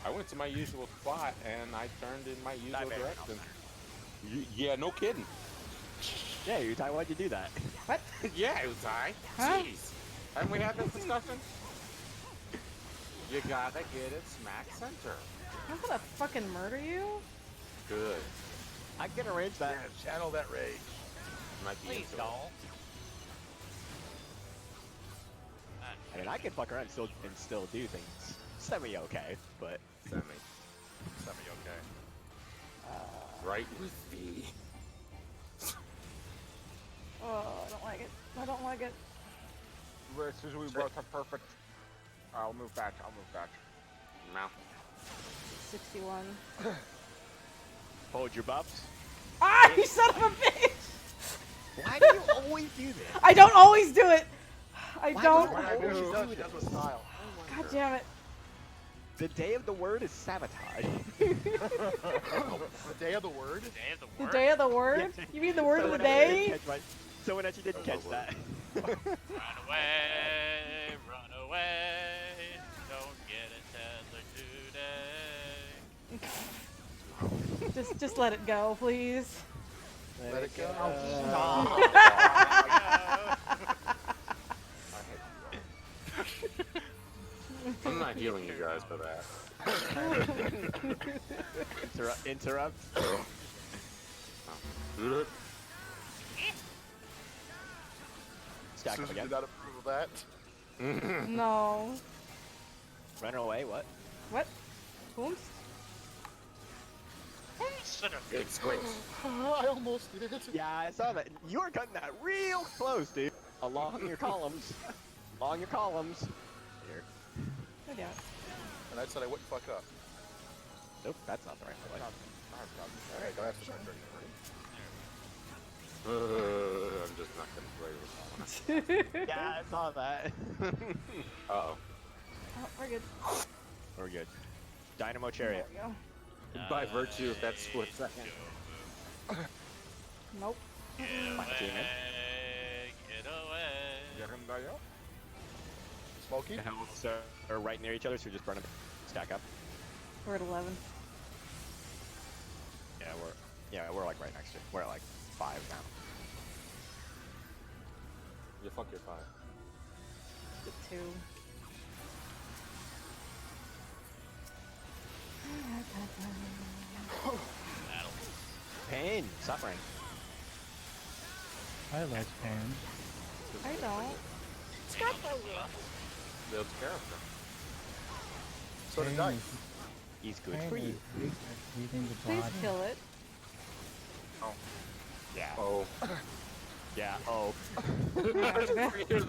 Speaker 8: I went to my usual spot and I turned in my usual
Speaker 6: Dive in,
Speaker 8: direction. Yeah, no kidding.
Speaker 6: Yeah, Utai, why'd you do that?
Speaker 1: What?
Speaker 8: Yeah, Utai.
Speaker 1: Huh?
Speaker 8: Jeez. Haven't we had this discussion? You gotta get it smack center.
Speaker 1: I'm gonna fucking murder you.
Speaker 8: Good.
Speaker 6: I can arrange that.
Speaker 2: Yeah, channel that rage.
Speaker 8: Might be
Speaker 3: Please,
Speaker 8: into it.
Speaker 3: doll.
Speaker 6: I mean, I can fuck around and still do things semi-okay, but...
Speaker 2: Semi-okay.
Speaker 8: Right with thee.
Speaker 1: Oh, I don't like it. I don't like it.
Speaker 7: As soon as we both have perfect. I'll move back.
Speaker 8: Mouth.
Speaker 1: 61.
Speaker 6: Hold your buffs.
Speaker 1: Ah, you son of a bitch!
Speaker 6: Why do you always do this?
Speaker 1: I don't always do it. I
Speaker 6: Why
Speaker 1: don't.
Speaker 6: don't
Speaker 2: I know she does with style.
Speaker 1: God damn it.
Speaker 6: The day of the word is sabotage.
Speaker 2: The day of the word?
Speaker 4: Day of the
Speaker 1: The
Speaker 4: word?
Speaker 1: day of the word? You mean the word of the day?
Speaker 6: Someone actually didn't catch that.
Speaker 4: Run away, run away. Don't get a tether today.
Speaker 1: Just let it go, please.
Speaker 2: Let it go.
Speaker 8: I'm not healing you guys for that.
Speaker 6: Interrupt. Stack up
Speaker 2: Susan
Speaker 6: again.
Speaker 2: did not approve of that.
Speaker 1: No.
Speaker 6: Run away, what?
Speaker 1: What? Oops.
Speaker 4: Son of
Speaker 8: Big squeaks.
Speaker 2: I almost did it.
Speaker 6: Yeah, I saw that. You were cutting that real close, dude. Along your columns. Along your columns. Here.
Speaker 1: I doubt.
Speaker 2: And I said I wouldn't fuck up.
Speaker 6: Nope, that's not the right way.
Speaker 2: Alright, go after Sunday.
Speaker 8: I'm just not gonna play with that
Speaker 6: Yeah, I saw that.
Speaker 8: one. Uh-oh.
Speaker 1: Oh, we're good.
Speaker 6: We're good. Dynamo Chariot.
Speaker 1: There we go.
Speaker 8: By virtue of that split second.
Speaker 1: Nope.
Speaker 4: Get
Speaker 6: Fine,
Speaker 4: away,
Speaker 6: team,
Speaker 4: get away.
Speaker 7: Get him there, yo.
Speaker 2: Smokey?
Speaker 6: The hells are right near each other, so just burn them. Stack up.
Speaker 1: We're at 11.
Speaker 6: Yeah, we're like right next to it. We're at like 5 now.
Speaker 8: You fuck your five.
Speaker 1: Get 2.
Speaker 6: Pain, suffering.
Speaker 5: I like pain.
Speaker 1: I don't.
Speaker 8: Builds character.
Speaker 2: So did
Speaker 5: Pain
Speaker 2: Dice.
Speaker 5: is-
Speaker 6: He's good
Speaker 5: pain
Speaker 6: for you.
Speaker 5: is weak at leaving the
Speaker 1: Please
Speaker 5: body.
Speaker 1: kill it.
Speaker 6: Yeah.
Speaker 8: Oh.
Speaker 6: Yeah. Oh.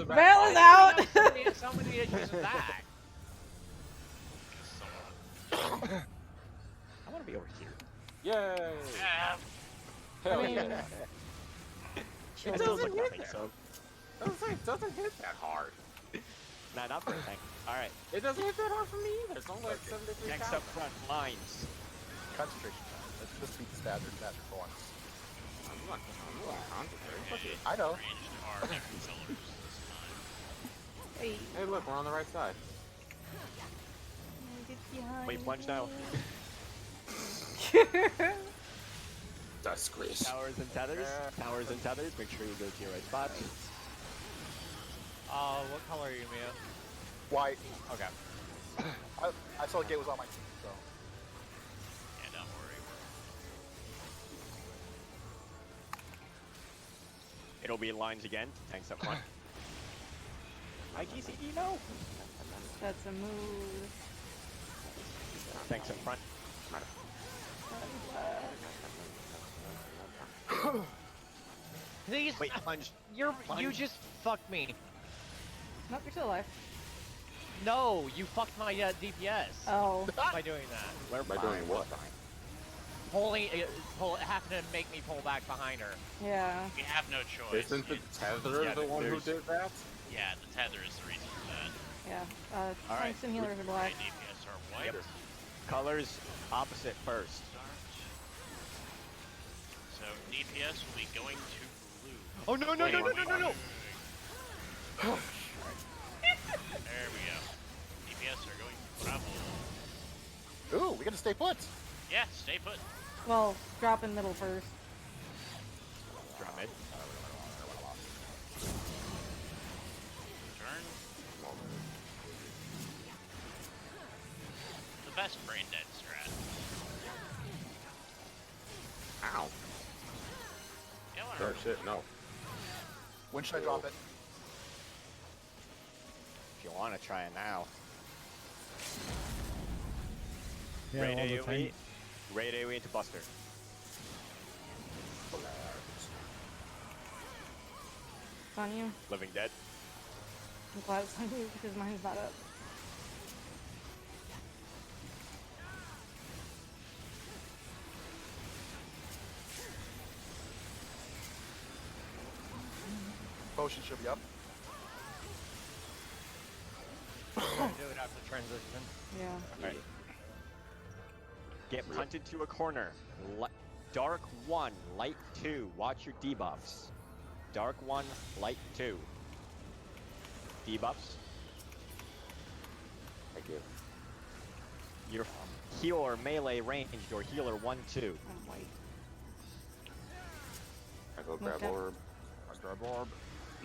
Speaker 1: Val is out!
Speaker 3: Somebody issues with that.
Speaker 6: I want to be over here.
Speaker 8: Yay!
Speaker 4: Ah,
Speaker 8: Hell
Speaker 1: I mean-
Speaker 8: yeah.
Speaker 6: It feels like nothing, so.
Speaker 8: It doesn't hit that hard.
Speaker 6: Nah, not for a tank. Alright.
Speaker 8: It doesn't hit that hard for me either. It's only like 73
Speaker 6: Next up front, lines.
Speaker 2: Concentration time. Let's just beat the standard match for once.
Speaker 8: I'm not concentrating.
Speaker 2: I know.
Speaker 4: ranged are different colors this time.
Speaker 1: Hey,
Speaker 8: Hey, look, we're on the right side.
Speaker 1: get behind
Speaker 6: Wait, plunge now.
Speaker 8: Disgrace.
Speaker 6: Towers and tethers. Towers and tethers. Make sure you go to your right spot.
Speaker 3: What color are you, Mia?
Speaker 2: White.
Speaker 3: Okay.
Speaker 2: I saw the gate was on my team, so.
Speaker 4: Yeah, don't worry.
Speaker 6: It'll be lines again. Tanks up front. IGCD, no.
Speaker 1: That's a move.
Speaker 6: Tanks up front.
Speaker 3: Please,
Speaker 6: Wait, plunge.
Speaker 3: you
Speaker 6: Plunge.
Speaker 3: just fucked me.
Speaker 1: Nope, you're still alive.
Speaker 3: No, you fucked my DPS
Speaker 1: Oh.
Speaker 3: by doing that.
Speaker 6: We're
Speaker 8: By
Speaker 6: fine,
Speaker 8: doing
Speaker 6: we're
Speaker 8: what?
Speaker 6: fine.
Speaker 3: Having to make me pull back behind her.
Speaker 1: Yeah.
Speaker 4: We have no choice.
Speaker 8: Isn't the tether
Speaker 6: Yeah,
Speaker 8: the one who
Speaker 6: there's-
Speaker 8: did that?
Speaker 4: Yeah, the tether is the reason for that.
Speaker 1: Yeah.
Speaker 6: All right.
Speaker 1: Tungsten healers are black.
Speaker 4: My DPS are white.
Speaker 6: Yep. Colors opposite first.
Speaker 4: So DPS will be going to blue.
Speaker 3: Oh no no no no no no no!
Speaker 4: There we go. DPS are going to travel.
Speaker 2: Ooh, we got to stay put.
Speaker 4: Yeah, stay put.
Speaker 1: Well, drop in middle first.
Speaker 6: Drop it.
Speaker 4: Turn. The best brain dead strat.
Speaker 8: Ow.
Speaker 4: Yeah,
Speaker 8: Oh
Speaker 4: whatever.
Speaker 8: shit, no.
Speaker 2: When should I drop it?
Speaker 6: If you want to try it now.
Speaker 5: Yeah,
Speaker 6: Raid
Speaker 5: all the
Speaker 6: AoE.
Speaker 5: time.
Speaker 6: Raid AoE into Buster.
Speaker 1: It's on you.
Speaker 6: Living Dead.
Speaker 1: I'm glad it's on you because mine's not up.
Speaker 2: Potion should be up.
Speaker 3: Do it after transition.
Speaker 1: Yeah.
Speaker 6: Alright. Get punted to a corner. Dark 1, light 2. Watch your debuffs. Dark 1, light 2. Debuffs.
Speaker 8: I give.
Speaker 6: Your healer melee ranged or healer 1, 2.
Speaker 1: I'm white.
Speaker 8: I go grab
Speaker 1: Okay.
Speaker 8: orb.
Speaker 7: I grab orb.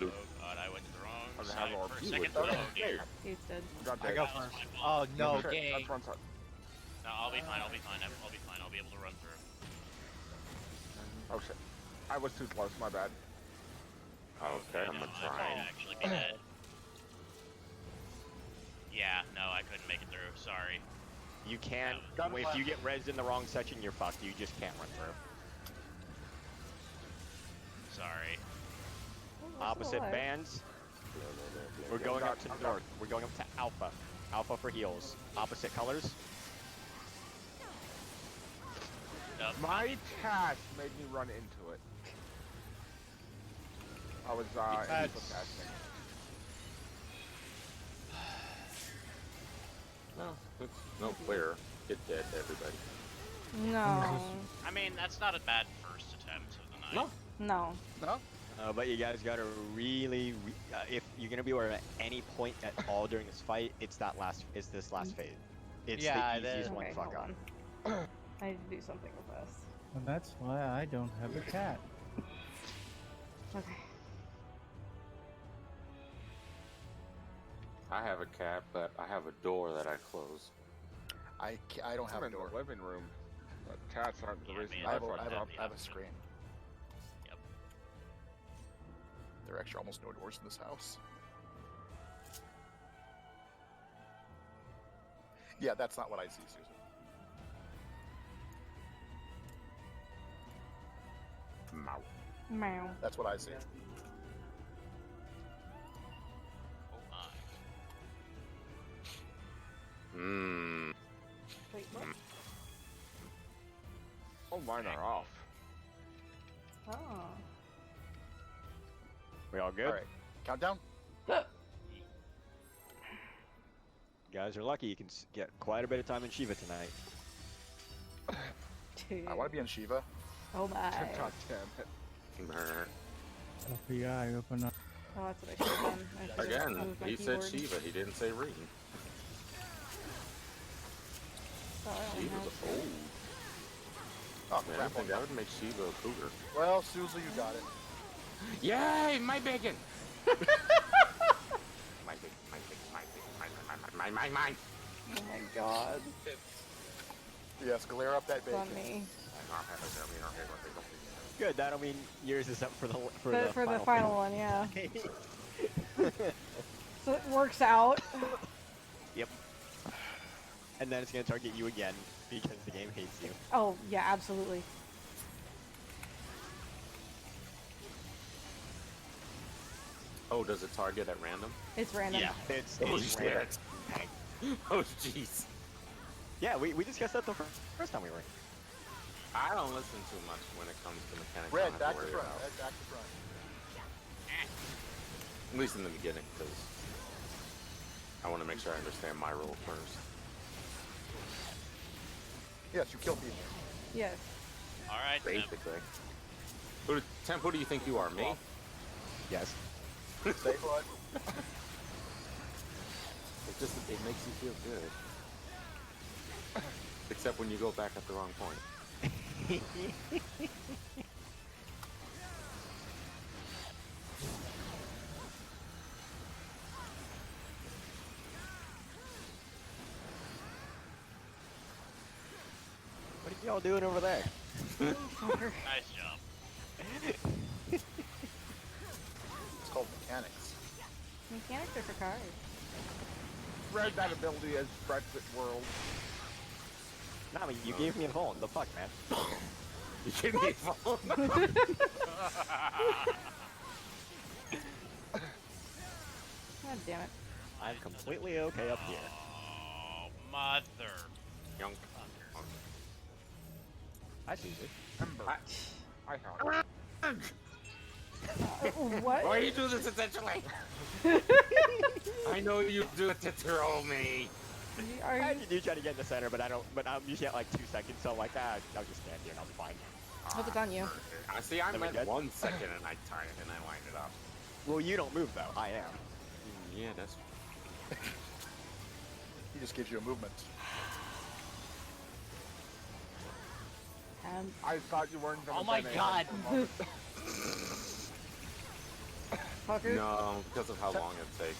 Speaker 4: Oh god, I went to the wrong
Speaker 7: I
Speaker 4: side
Speaker 7: have orb.
Speaker 4: for a
Speaker 8: You
Speaker 4: second.
Speaker 8: would
Speaker 4: Oh
Speaker 8: die.
Speaker 4: dear.
Speaker 1: It's dead.
Speaker 7: Got
Speaker 3: I
Speaker 7: dead.
Speaker 3: go
Speaker 4: That was
Speaker 3: first.
Speaker 4: my fault.
Speaker 3: Oh no,
Speaker 7: Shit,
Speaker 3: gang.
Speaker 7: that's one side.
Speaker 4: No, I'll be fine. I'll be fine. I'll be fine. I'll be able to run through.
Speaker 7: Oh shit. I was too close, my bad.
Speaker 8: Okay, I'm
Speaker 4: No,
Speaker 8: gonna
Speaker 4: I
Speaker 8: try.
Speaker 4: might actually be dead. Yeah, no, I couldn't make it through. Sorry.
Speaker 6: You can.
Speaker 7: Got
Speaker 6: If
Speaker 7: left.
Speaker 6: you get rezzed in the wrong section, you're fucked. You just can't run through.
Speaker 4: Sorry.
Speaker 6: Opposite
Speaker 1: alive.
Speaker 6: bands. We're going up to the north. We're going up to Alpha. Alpha for heals. Opposite colors.
Speaker 4: Nope.
Speaker 7: My task made me run into it. I was
Speaker 3: That's-
Speaker 7: casting.
Speaker 8: No, it's no clear. Get dead, everybody.
Speaker 1: No.
Speaker 4: I mean, that's not a bad first attempt of the night.
Speaker 8: No.
Speaker 1: No.
Speaker 2: No?
Speaker 6: But you guys gotta really, if you're gonna be aware at any point at all during this fight, it's this last phase. It's
Speaker 3: Yeah,
Speaker 6: the easiest
Speaker 3: it
Speaker 6: one
Speaker 1: Okay,
Speaker 6: to fuck
Speaker 1: hold
Speaker 6: up.
Speaker 1: on. I need to do something real fast.
Speaker 5: Well, that's why I don't have a cat.
Speaker 1: Okay.
Speaker 8: I have a cat, but I have a door that I close.
Speaker 2: I don't have
Speaker 7: I'm
Speaker 2: a
Speaker 7: in
Speaker 2: door.
Speaker 7: the living room. But cats aren't the
Speaker 4: Yeah,
Speaker 7: reason
Speaker 4: man,
Speaker 2: I
Speaker 7: I
Speaker 2: have
Speaker 7: fucked up.
Speaker 2: I have a screen.
Speaker 4: Yep.
Speaker 2: There are actually almost no doors in this house. Yeah, that's not what I see, Susan.
Speaker 8: Mow.
Speaker 1: Meow.
Speaker 2: That's what I see.
Speaker 4: Oh my.
Speaker 8: Mmm.
Speaker 1: Wait, what?
Speaker 7: Oh, mine are off.
Speaker 1: Oh.
Speaker 6: We all good?
Speaker 2: All right, countdown.
Speaker 6: You guys are lucky. You can get quite a bit of time in Shiva tonight.
Speaker 1: Dude.
Speaker 2: I want to be in Shiva.
Speaker 1: Oh my.
Speaker 7: God damn it.
Speaker 5: FBI, open up.
Speaker 1: Oh, that's what I should have done. I should've
Speaker 8: Again,
Speaker 1: moved my
Speaker 8: he said
Speaker 1: keyboard.
Speaker 8: Shiva. He didn't say Reed.
Speaker 1: So I don't
Speaker 8: Shiva's
Speaker 1: have-
Speaker 8: old.
Speaker 2: Oh,
Speaker 8: Man, I
Speaker 2: crap.
Speaker 8: think that would make Shiva a cougar.
Speaker 2: Well, Susan, you got it.
Speaker 8: Yay! My bacon! my bacon, my bacon, mine.
Speaker 1: Oh my god.
Speaker 2: Yes, glare up that
Speaker 1: It's
Speaker 2: bacon.
Speaker 1: on me.
Speaker 6: Good. That'll mean yours is up for the
Speaker 1: For the final one, yeah.
Speaker 6: one.
Speaker 1: So it works out.
Speaker 6: Yep. And then it's gonna target you again because the game hates you.
Speaker 1: Oh, yeah, absolutely.
Speaker 8: Oh, does it target at random?
Speaker 1: It's random.
Speaker 6: It's
Speaker 8: Oh,
Speaker 6: random.
Speaker 8: shit. Oh, jeez.
Speaker 6: Yeah, we discussed that the first time we were.
Speaker 8: I don't listen too much when it comes to mechanics. I
Speaker 2: Red,
Speaker 8: don't
Speaker 2: back
Speaker 8: have
Speaker 2: to
Speaker 8: worry
Speaker 2: front.
Speaker 8: about.
Speaker 2: Red, back to front.
Speaker 8: At least in the beginning, because I want to make sure I understand my role first.
Speaker 2: Yes, you kill people.
Speaker 1: Yes.
Speaker 4: Alright,
Speaker 8: Basically. Temp, who do you think you are? Me?
Speaker 6: Yes.
Speaker 2: Stay put.
Speaker 8: It makes you feel good. Except when you go back at the wrong point.
Speaker 6: What are y'all doing over there?
Speaker 4: Nice job.
Speaker 2: It's called mechanics.
Speaker 1: Mechanics are for cars.
Speaker 7: Read that ability as Brexit World.
Speaker 6: Nami, you gave me a phone. The fuck, man?
Speaker 8: You gave me a phone.
Speaker 1: God damn it.
Speaker 6: I'm completely okay up here.
Speaker 4: Oh, mother.
Speaker 8: Young.
Speaker 6: I see you.
Speaker 7: Ember. I found it.
Speaker 1: What?
Speaker 8: Why you do this intentionally? I know you do it to troll me.
Speaker 1: Are
Speaker 6: I
Speaker 1: you...
Speaker 6: do try to get in the center, but I don't. But I'm usually at like 2 seconds, so I'm like, I'll just stand here and I'll be fine.
Speaker 1: Hope it's on you.
Speaker 8: I see. I'm
Speaker 6: Am I
Speaker 8: at
Speaker 6: good?
Speaker 8: 1 second and I turn it and I wind it up.
Speaker 6: Well, you don't move though. I am.
Speaker 8: Yeah, that's.
Speaker 2: He just gives you a movement.
Speaker 7: I thought you weren't gonna
Speaker 3: Oh my
Speaker 7: donate
Speaker 3: god.
Speaker 7: for a moment.
Speaker 1: Fucker.
Speaker 8: No, because of how long it takes.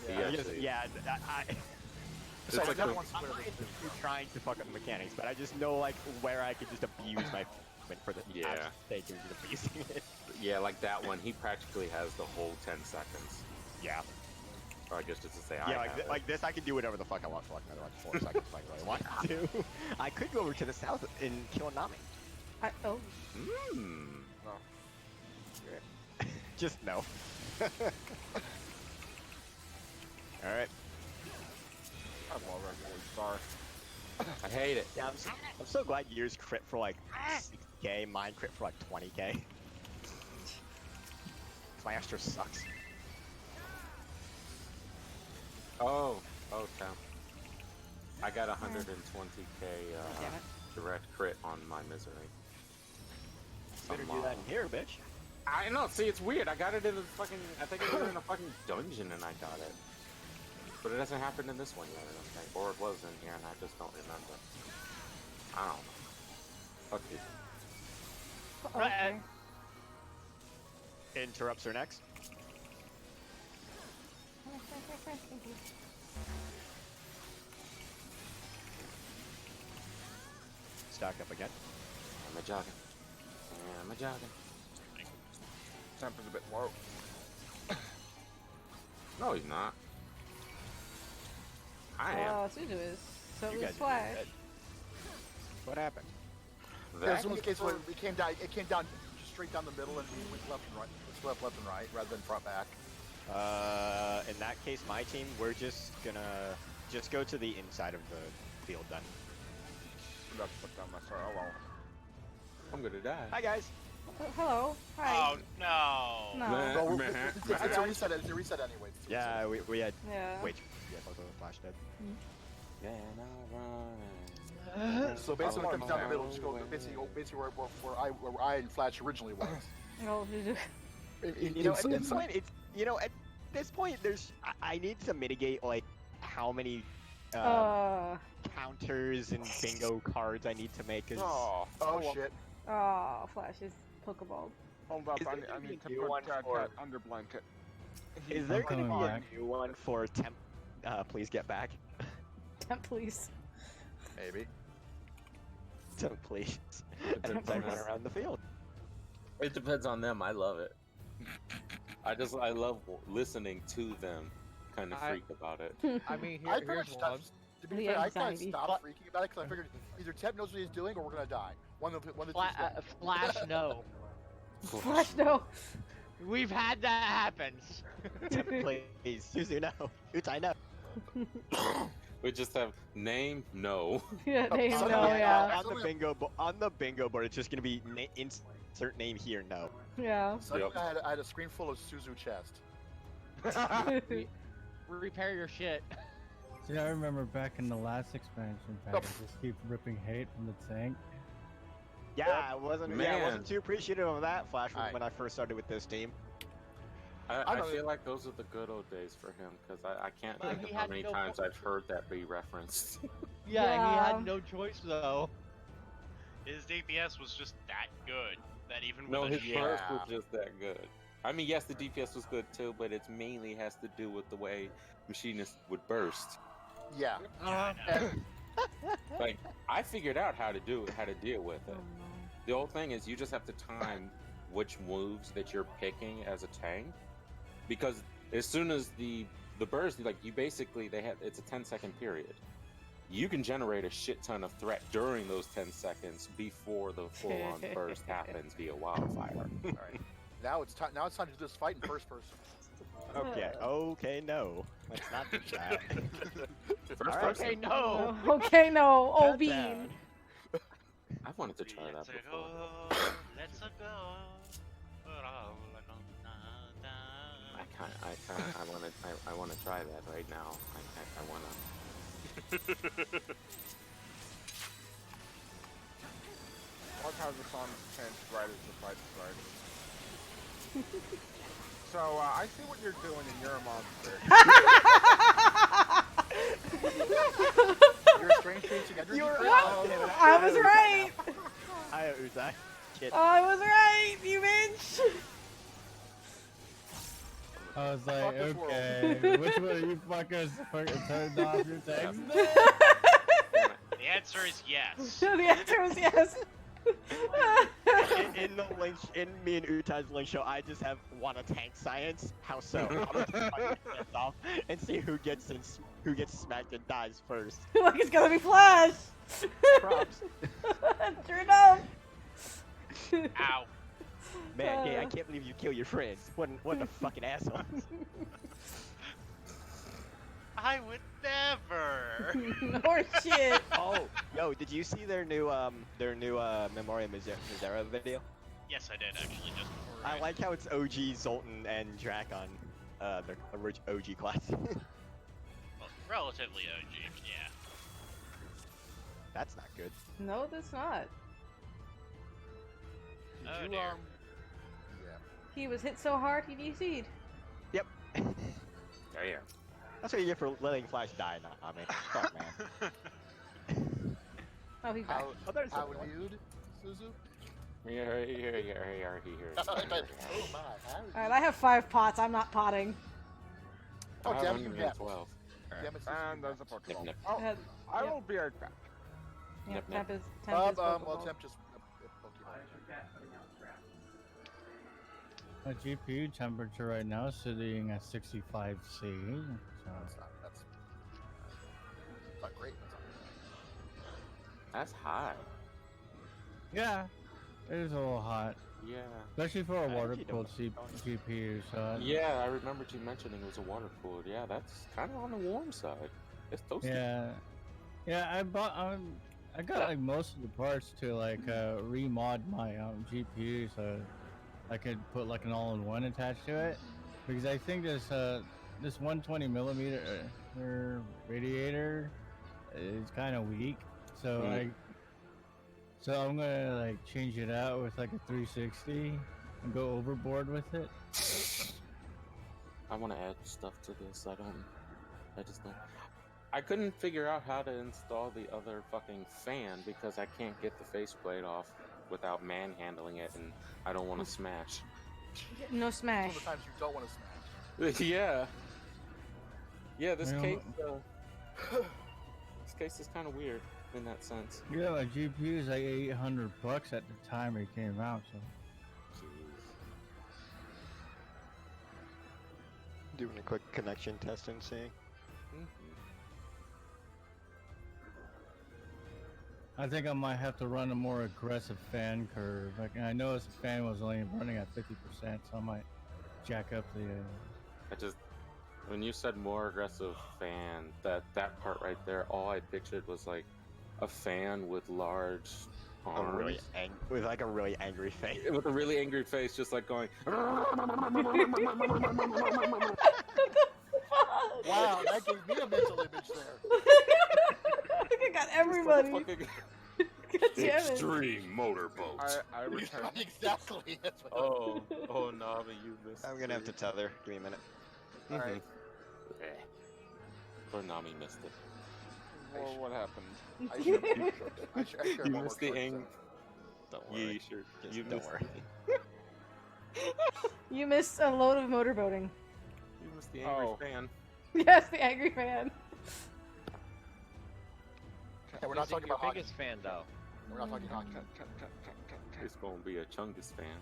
Speaker 8: He actually-
Speaker 6: It's
Speaker 2: So
Speaker 6: like
Speaker 2: that
Speaker 6: I'm
Speaker 2: one's
Speaker 6: not
Speaker 2: clearly-
Speaker 6: trying to fuck up the mechanics, but I just know like where I could just abuse my movement for the
Speaker 8: Yeah.
Speaker 6: absolute sake of just abusing it.
Speaker 8: Yeah, like that one, he practically has the whole 10 seconds.
Speaker 6: Yeah.
Speaker 8: Or I guess just to say
Speaker 6: Yeah,
Speaker 8: I
Speaker 6: like,
Speaker 8: have it.
Speaker 6: like this, I could do whatever the fuck I want for like another like 4 seconds if I really want to. I could go over to the south and kill Nami.
Speaker 1: Oh.
Speaker 8: Hmm.
Speaker 6: Just no. Alright.
Speaker 7: I love Regular Star.
Speaker 8: I hate it.
Speaker 6: Yeah, I'm so glad yours crit for like 60k, mine crit for like 20k. My Astro sucks.
Speaker 8: Oh, damn. I got 120k
Speaker 1: Damn it.
Speaker 8: direct crit on my misery.
Speaker 6: Better
Speaker 8: Some,
Speaker 6: do that in here, bitch.
Speaker 8: I know, see, it's weird. I got it in the fucking, I think it was in a fucking dungeon and I got it. But it hasn't happened in this one yet, I don't think. Or it was in here and I just don't remember. I don't know. Fuck you.
Speaker 1: Okay.
Speaker 6: Interrupts are next.
Speaker 1: Thank you.
Speaker 6: Stock up again.
Speaker 8: Am I jogging? Am I jogging?
Speaker 7: Temp is a bit low.
Speaker 8: No, he's not. I am.
Speaker 1: Suzu is. So
Speaker 6: You
Speaker 1: is
Speaker 6: guys are
Speaker 1: Flash.
Speaker 6: dead. What happened?
Speaker 2: There's one case where it came down just straight down the middle and we went left and right. It's left and right rather than front back.
Speaker 6: In that case, my team, we're just gonna go to the inside of the field then.
Speaker 7: Let's put down my star. Oh well.
Speaker 8: I'm gonna die.
Speaker 6: Hi guys.
Speaker 1: Hello. Hi.
Speaker 4: Oh no.
Speaker 1: No.
Speaker 2: Well, it's a reset. It's a reset anyway. It's a
Speaker 6: Yeah,
Speaker 2: reset.
Speaker 6: we had.
Speaker 1: Yeah.
Speaker 6: Wait. Yeah, both of the Flash dead.
Speaker 2: So basically, when it comes down the middle, just go basically where I and Flash originally was.
Speaker 1: Oh, Suzu.
Speaker 6: You know, at this point, it's at this point, there's I need to mitigate like how many counters and bingo cards I need to make. Cause
Speaker 2: Oh shit.
Speaker 1: Flash is Pokeball.
Speaker 7: Hold up,
Speaker 6: Is
Speaker 7: I
Speaker 6: there
Speaker 7: need to
Speaker 6: a new
Speaker 7: put
Speaker 6: one
Speaker 7: Cat
Speaker 6: for-
Speaker 7: under blanket.
Speaker 6: is there gonna
Speaker 5: coming
Speaker 6: be
Speaker 5: back.
Speaker 6: a new one for temp? Please get back.
Speaker 1: Temp, please.
Speaker 2: Maybe.
Speaker 6: Temp, please.
Speaker 8: Depends
Speaker 6: I
Speaker 8: on
Speaker 6: run
Speaker 8: them.
Speaker 6: around the field.
Speaker 8: It depends on them. I love it. I love listening to them kind of freak about it.
Speaker 3: I mean,
Speaker 2: I pretty
Speaker 3: here's
Speaker 2: much
Speaker 3: one.
Speaker 2: stopped. To be
Speaker 1: The
Speaker 2: fair, I kind of
Speaker 1: anxiety.
Speaker 2: stopped freaking about it because I figured either Ted knows what he's doing or we're gonna die. One of the two's going.
Speaker 3: Flash, no.
Speaker 1: Flash, no.
Speaker 3: We've had that happen.
Speaker 6: Temp, please. Suzu, no. Utai, no.
Speaker 8: We just have name no.
Speaker 1: Yeah, they
Speaker 2: Oh,
Speaker 1: know, yeah.
Speaker 6: On the bingo board, it's just gonna be insert name here. No.
Speaker 1: Yeah.
Speaker 2: Suddenly I had a screen full of Suzu chest.
Speaker 3: Repair your shit.
Speaker 5: See, I remember back in the last expansion pack, I just keep ripping hate from the tank.
Speaker 6: Yeah, I wasn't
Speaker 8: Man.
Speaker 6: too appreciative of that Flash
Speaker 2: Alright.
Speaker 6: when I first started with this team.
Speaker 8: I I feel like those are the good old days for him because I can't
Speaker 3: But
Speaker 8: think
Speaker 3: he
Speaker 8: of how
Speaker 3: had
Speaker 8: many
Speaker 3: no
Speaker 8: times I've
Speaker 3: choice.
Speaker 8: heard that be referenced.
Speaker 3: Yeah, he had no choice though.
Speaker 4: His DPS was just that good that even with
Speaker 8: No,
Speaker 4: a
Speaker 8: his
Speaker 4: shield,
Speaker 8: burst was just that good. I mean, yes, the DPS was good too, but it mainly has to do with the way machinists would burst.
Speaker 2: Yeah.
Speaker 8: Like, I figured out how to deal with
Speaker 1: Oh,
Speaker 8: it.
Speaker 1: no.
Speaker 8: The whole thing is you just have to time which moves that you're picking as a tank, because as soon as the burst, like you basically it's a 10-second period. You can generate a shit ton of threat during those 10 seconds before the full-on burst happens via wildfire.
Speaker 2: All right. Now it's time. Now it's time to do this fight in first person.
Speaker 6: Okay, no. Let's not do that.
Speaker 8: First
Speaker 6: Alright.
Speaker 8: person.
Speaker 3: Okay, no.
Speaker 1: Okay, no. Oh,
Speaker 6: Cut
Speaker 1: Bean.
Speaker 6: down.
Speaker 8: I wanted to try that
Speaker 4: let's
Speaker 8: before.
Speaker 4: go, let's go.
Speaker 8: I want to try that right now. I want to.
Speaker 7: What how the song changed right as the fight started. So, I see what you're doing and you're a monster.
Speaker 2: You're a strange creature.
Speaker 1: I was right.
Speaker 6: I Uzai. Kid.
Speaker 1: I was right, you bitch.
Speaker 5: I was like,
Speaker 2: Fuck this world.
Speaker 5: okay, which one of you fuckers fucking turned off your text?
Speaker 4: The answer is yes.
Speaker 1: The answer was yes.
Speaker 6: In the link, in me and Utai's link show, I just have wanna tank science. How so? I'm gonna fucking get off and see who gets smacked and dies first.
Speaker 1: Look, it's gonna be Flash.
Speaker 6: Props.
Speaker 1: Sure enough.
Speaker 4: Ow.
Speaker 6: Man, hey, I can't believe you kill your friends. What a fucking asshole.
Speaker 4: I would never.
Speaker 1: Or shit.
Speaker 6: Oh, yo, did you see their new Memoria Misera video?
Speaker 4: Yes, I did actually just before.
Speaker 6: I like how it's OG Zoltan and Drakon, their OG class.
Speaker 4: Well, relatively OG, yeah.
Speaker 6: That's not good.
Speaker 1: No, that's not.
Speaker 4: Oh
Speaker 2: you,
Speaker 4: dear.
Speaker 2: Yeah.
Speaker 1: He was hit so hard he DC'd.
Speaker 6: Yep.
Speaker 8: Damn.
Speaker 6: That's what you get for letting Flash die now. I mean, fuck, man.
Speaker 1: Oh, he's back.
Speaker 6: Oh, there's
Speaker 2: How
Speaker 6: another one.
Speaker 2: nude, Suzu?
Speaker 8: Here.
Speaker 2: Oh my, how
Speaker 1: Alright, I have 5 pots. I'm not potting.
Speaker 2: Oh, damn you, yeah.
Speaker 8: 12.
Speaker 2: Damn it,
Speaker 7: And there's a
Speaker 8: Nip,
Speaker 7: Pokeball.
Speaker 8: nip.
Speaker 7: Oh,
Speaker 1: Ahead.
Speaker 7: I
Speaker 1: Yep.
Speaker 7: will be right back.
Speaker 1: Yeah,
Speaker 8: Nip,
Speaker 1: temp
Speaker 8: nip.
Speaker 1: is Pokeball.
Speaker 2: Well, temp just Pokemon.
Speaker 5: My GPU temperature right now is sitting at 65 C. So
Speaker 2: That's not great.
Speaker 8: That's high.
Speaker 5: yeah, it is a little hot,
Speaker 8: Yeah.
Speaker 5: especially for a
Speaker 6: I
Speaker 5: water
Speaker 6: actually
Speaker 5: cooled GPU. So
Speaker 8: Yeah, I remember you mentioning it was a water cooled. Yeah, that's kind of on the warm side. It's toasty.
Speaker 5: yeah, I got like most of the parts to like remod my GPU so I could put like an all-in-one attached to it, because I think this 120 millimeter radiator is kind of weak, so I'm gonna like change it out with like a 360 and go overboard with it.
Speaker 8: I want to add stuff to this. I just don't. I couldn't figure out how to install the other fucking fan because I can't get the faceplate off without manhandling it, and I don't want to smash.
Speaker 1: No
Speaker 2: It's
Speaker 1: smash.
Speaker 2: one of the times you don't want to smash.
Speaker 8: Yeah, this
Speaker 5: Well,
Speaker 8: case this case is kind of weird in that sense.
Speaker 5: Yeah, my GPU is like $800 at the time it came out, so.
Speaker 6: Doing a quick connection test and seeing.
Speaker 5: I think I might have to run a more aggressive fan curve. Like, I noticed the fan was only running at 50%, so I might jack up the.
Speaker 8: When you said more aggressive fan, that part right there, all I pictured was like a fan with large arms.
Speaker 6: With like a really angry face.
Speaker 8: With a really angry face, just like going.
Speaker 2: Wow, that gave me a mental image there.
Speaker 1: I think I got everybody. God damn it.
Speaker 8: Extreme motorboat.
Speaker 7: I returned.
Speaker 2: Exactly. That's what
Speaker 8: Oh, Nami, you missed.
Speaker 6: I'm gonna have to tether. Give me a minute.
Speaker 7: Alright.
Speaker 8: Poor Nami missed it.
Speaker 7: Well, what happened?
Speaker 2: I share
Speaker 8: You
Speaker 2: one more
Speaker 8: missed the
Speaker 2: short
Speaker 8: ang.
Speaker 2: stuff.
Speaker 6: Don't
Speaker 8: Yeah,
Speaker 6: worry.
Speaker 8: sure.
Speaker 6: Just
Speaker 8: You
Speaker 6: don't
Speaker 8: missed
Speaker 6: worry.
Speaker 1: You missed a load of motorboating.
Speaker 8: You missed the angry
Speaker 7: Oh.
Speaker 8: fan.
Speaker 1: Yes, the angry fan.
Speaker 2: And we're not
Speaker 3: Who's
Speaker 2: talking
Speaker 3: your
Speaker 2: about hockey.
Speaker 3: biggest fan, though?
Speaker 2: We're not talking hockey.
Speaker 8: It's gonna be a Chungus fan.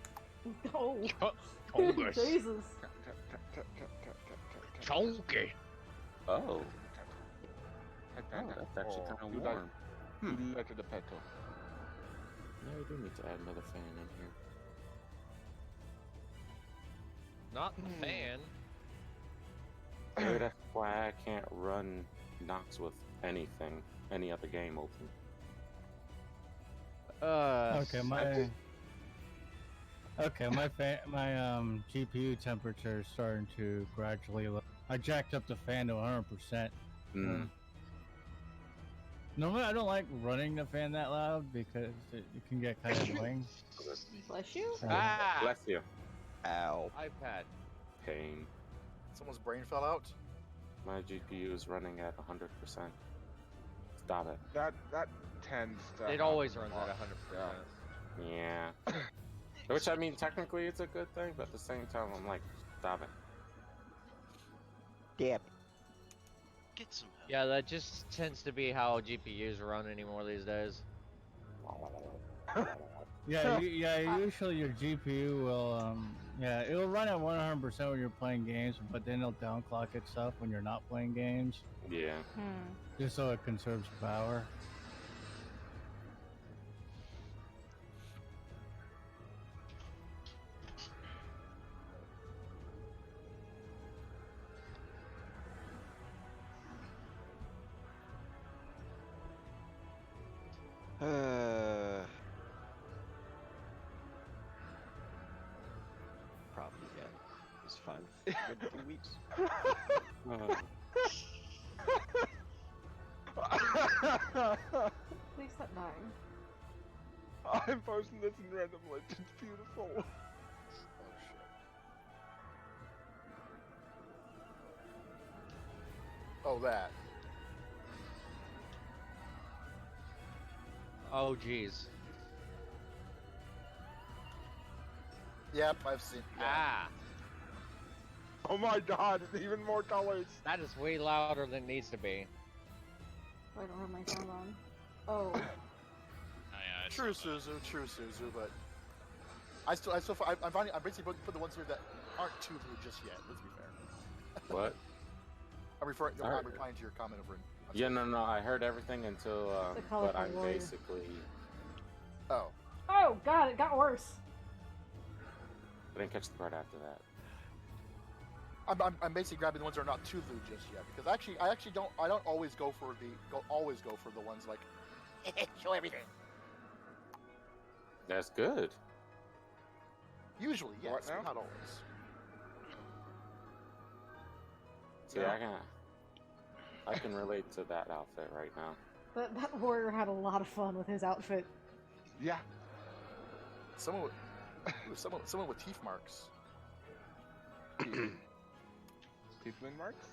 Speaker 1: Oh,
Speaker 3: Chungus.
Speaker 1: Jesus.
Speaker 3: Chunky.
Speaker 8: Oh. That's actually kind of warm.
Speaker 7: You like the petal.
Speaker 8: Yeah, we do need to add another fan in here.
Speaker 3: Not the fan.
Speaker 8: Maybe that's why I can't run Nox with anything, any other game open.
Speaker 5: Okay, my GPU temperature is starting to gradually low. I jacked up the fan to 100%. Normally, I don't like running the fan that loud because it can get kind of annoying.
Speaker 1: Bless you.
Speaker 3: Ah!
Speaker 8: Bless you.
Speaker 6: Ow.
Speaker 3: iPad.
Speaker 8: Pain.
Speaker 2: Someone's brain fell out.
Speaker 8: My GPU is running at 100%. Stop it.
Speaker 7: That tends to.
Speaker 3: It always runs
Speaker 7: happen a
Speaker 3: at
Speaker 7: lot.
Speaker 3: 100%.
Speaker 8: Yeah. Which, I mean, technically it's a good thing, but at the same time, I'm like, stop it.
Speaker 6: Damn.
Speaker 4: Get some help.
Speaker 3: Yeah, that just tends to be how GPUs run anymore these days.
Speaker 5: Yeah, usually your GPU will, it'll run at 100% when you're playing games, but then it'll downclock itself when you're not playing games,
Speaker 8: Yeah.
Speaker 5: just so it conserves power.
Speaker 6: Probably, yeah. It's fun. Good 2 weeks.
Speaker 1: Please stop dying.
Speaker 7: I'm posting this in random legends. It's beautiful.
Speaker 2: Oh shit. Oh, that.
Speaker 3: Oh, jeez.
Speaker 2: Yep, I've seen. Yeah.
Speaker 3: Ah!
Speaker 7: Oh my god, it's even more colors.
Speaker 3: That is way louder than it needs to be.
Speaker 1: Oh, I don't have my sound on. Oh.
Speaker 4: Oh, yeah,
Speaker 2: True, Suzu, but I'm basically put the ones here that aren't too blue just yet. Let's be fair.
Speaker 8: What?
Speaker 2: I'm replying to your comment over.
Speaker 8: Yeah, no, I heard everything until,
Speaker 1: The
Speaker 8: but
Speaker 1: colorful
Speaker 8: I'm
Speaker 1: warrior.
Speaker 8: basically,
Speaker 2: Oh,
Speaker 1: Oh God, it got worse.
Speaker 8: I didn't catch the part after that.
Speaker 2: I'm basically grabbing the ones that are not too blue just yet because I don't always go for the ones like show everything.
Speaker 8: That's good.
Speaker 2: Usually, yes,
Speaker 7: What now?
Speaker 2: but not always.
Speaker 8: See, I can relate to that outfit right now.
Speaker 1: That warrior had a lot of fun with his outfit.
Speaker 7: Yeah.
Speaker 2: Someone with teeth marks.
Speaker 7: Tiefling marks?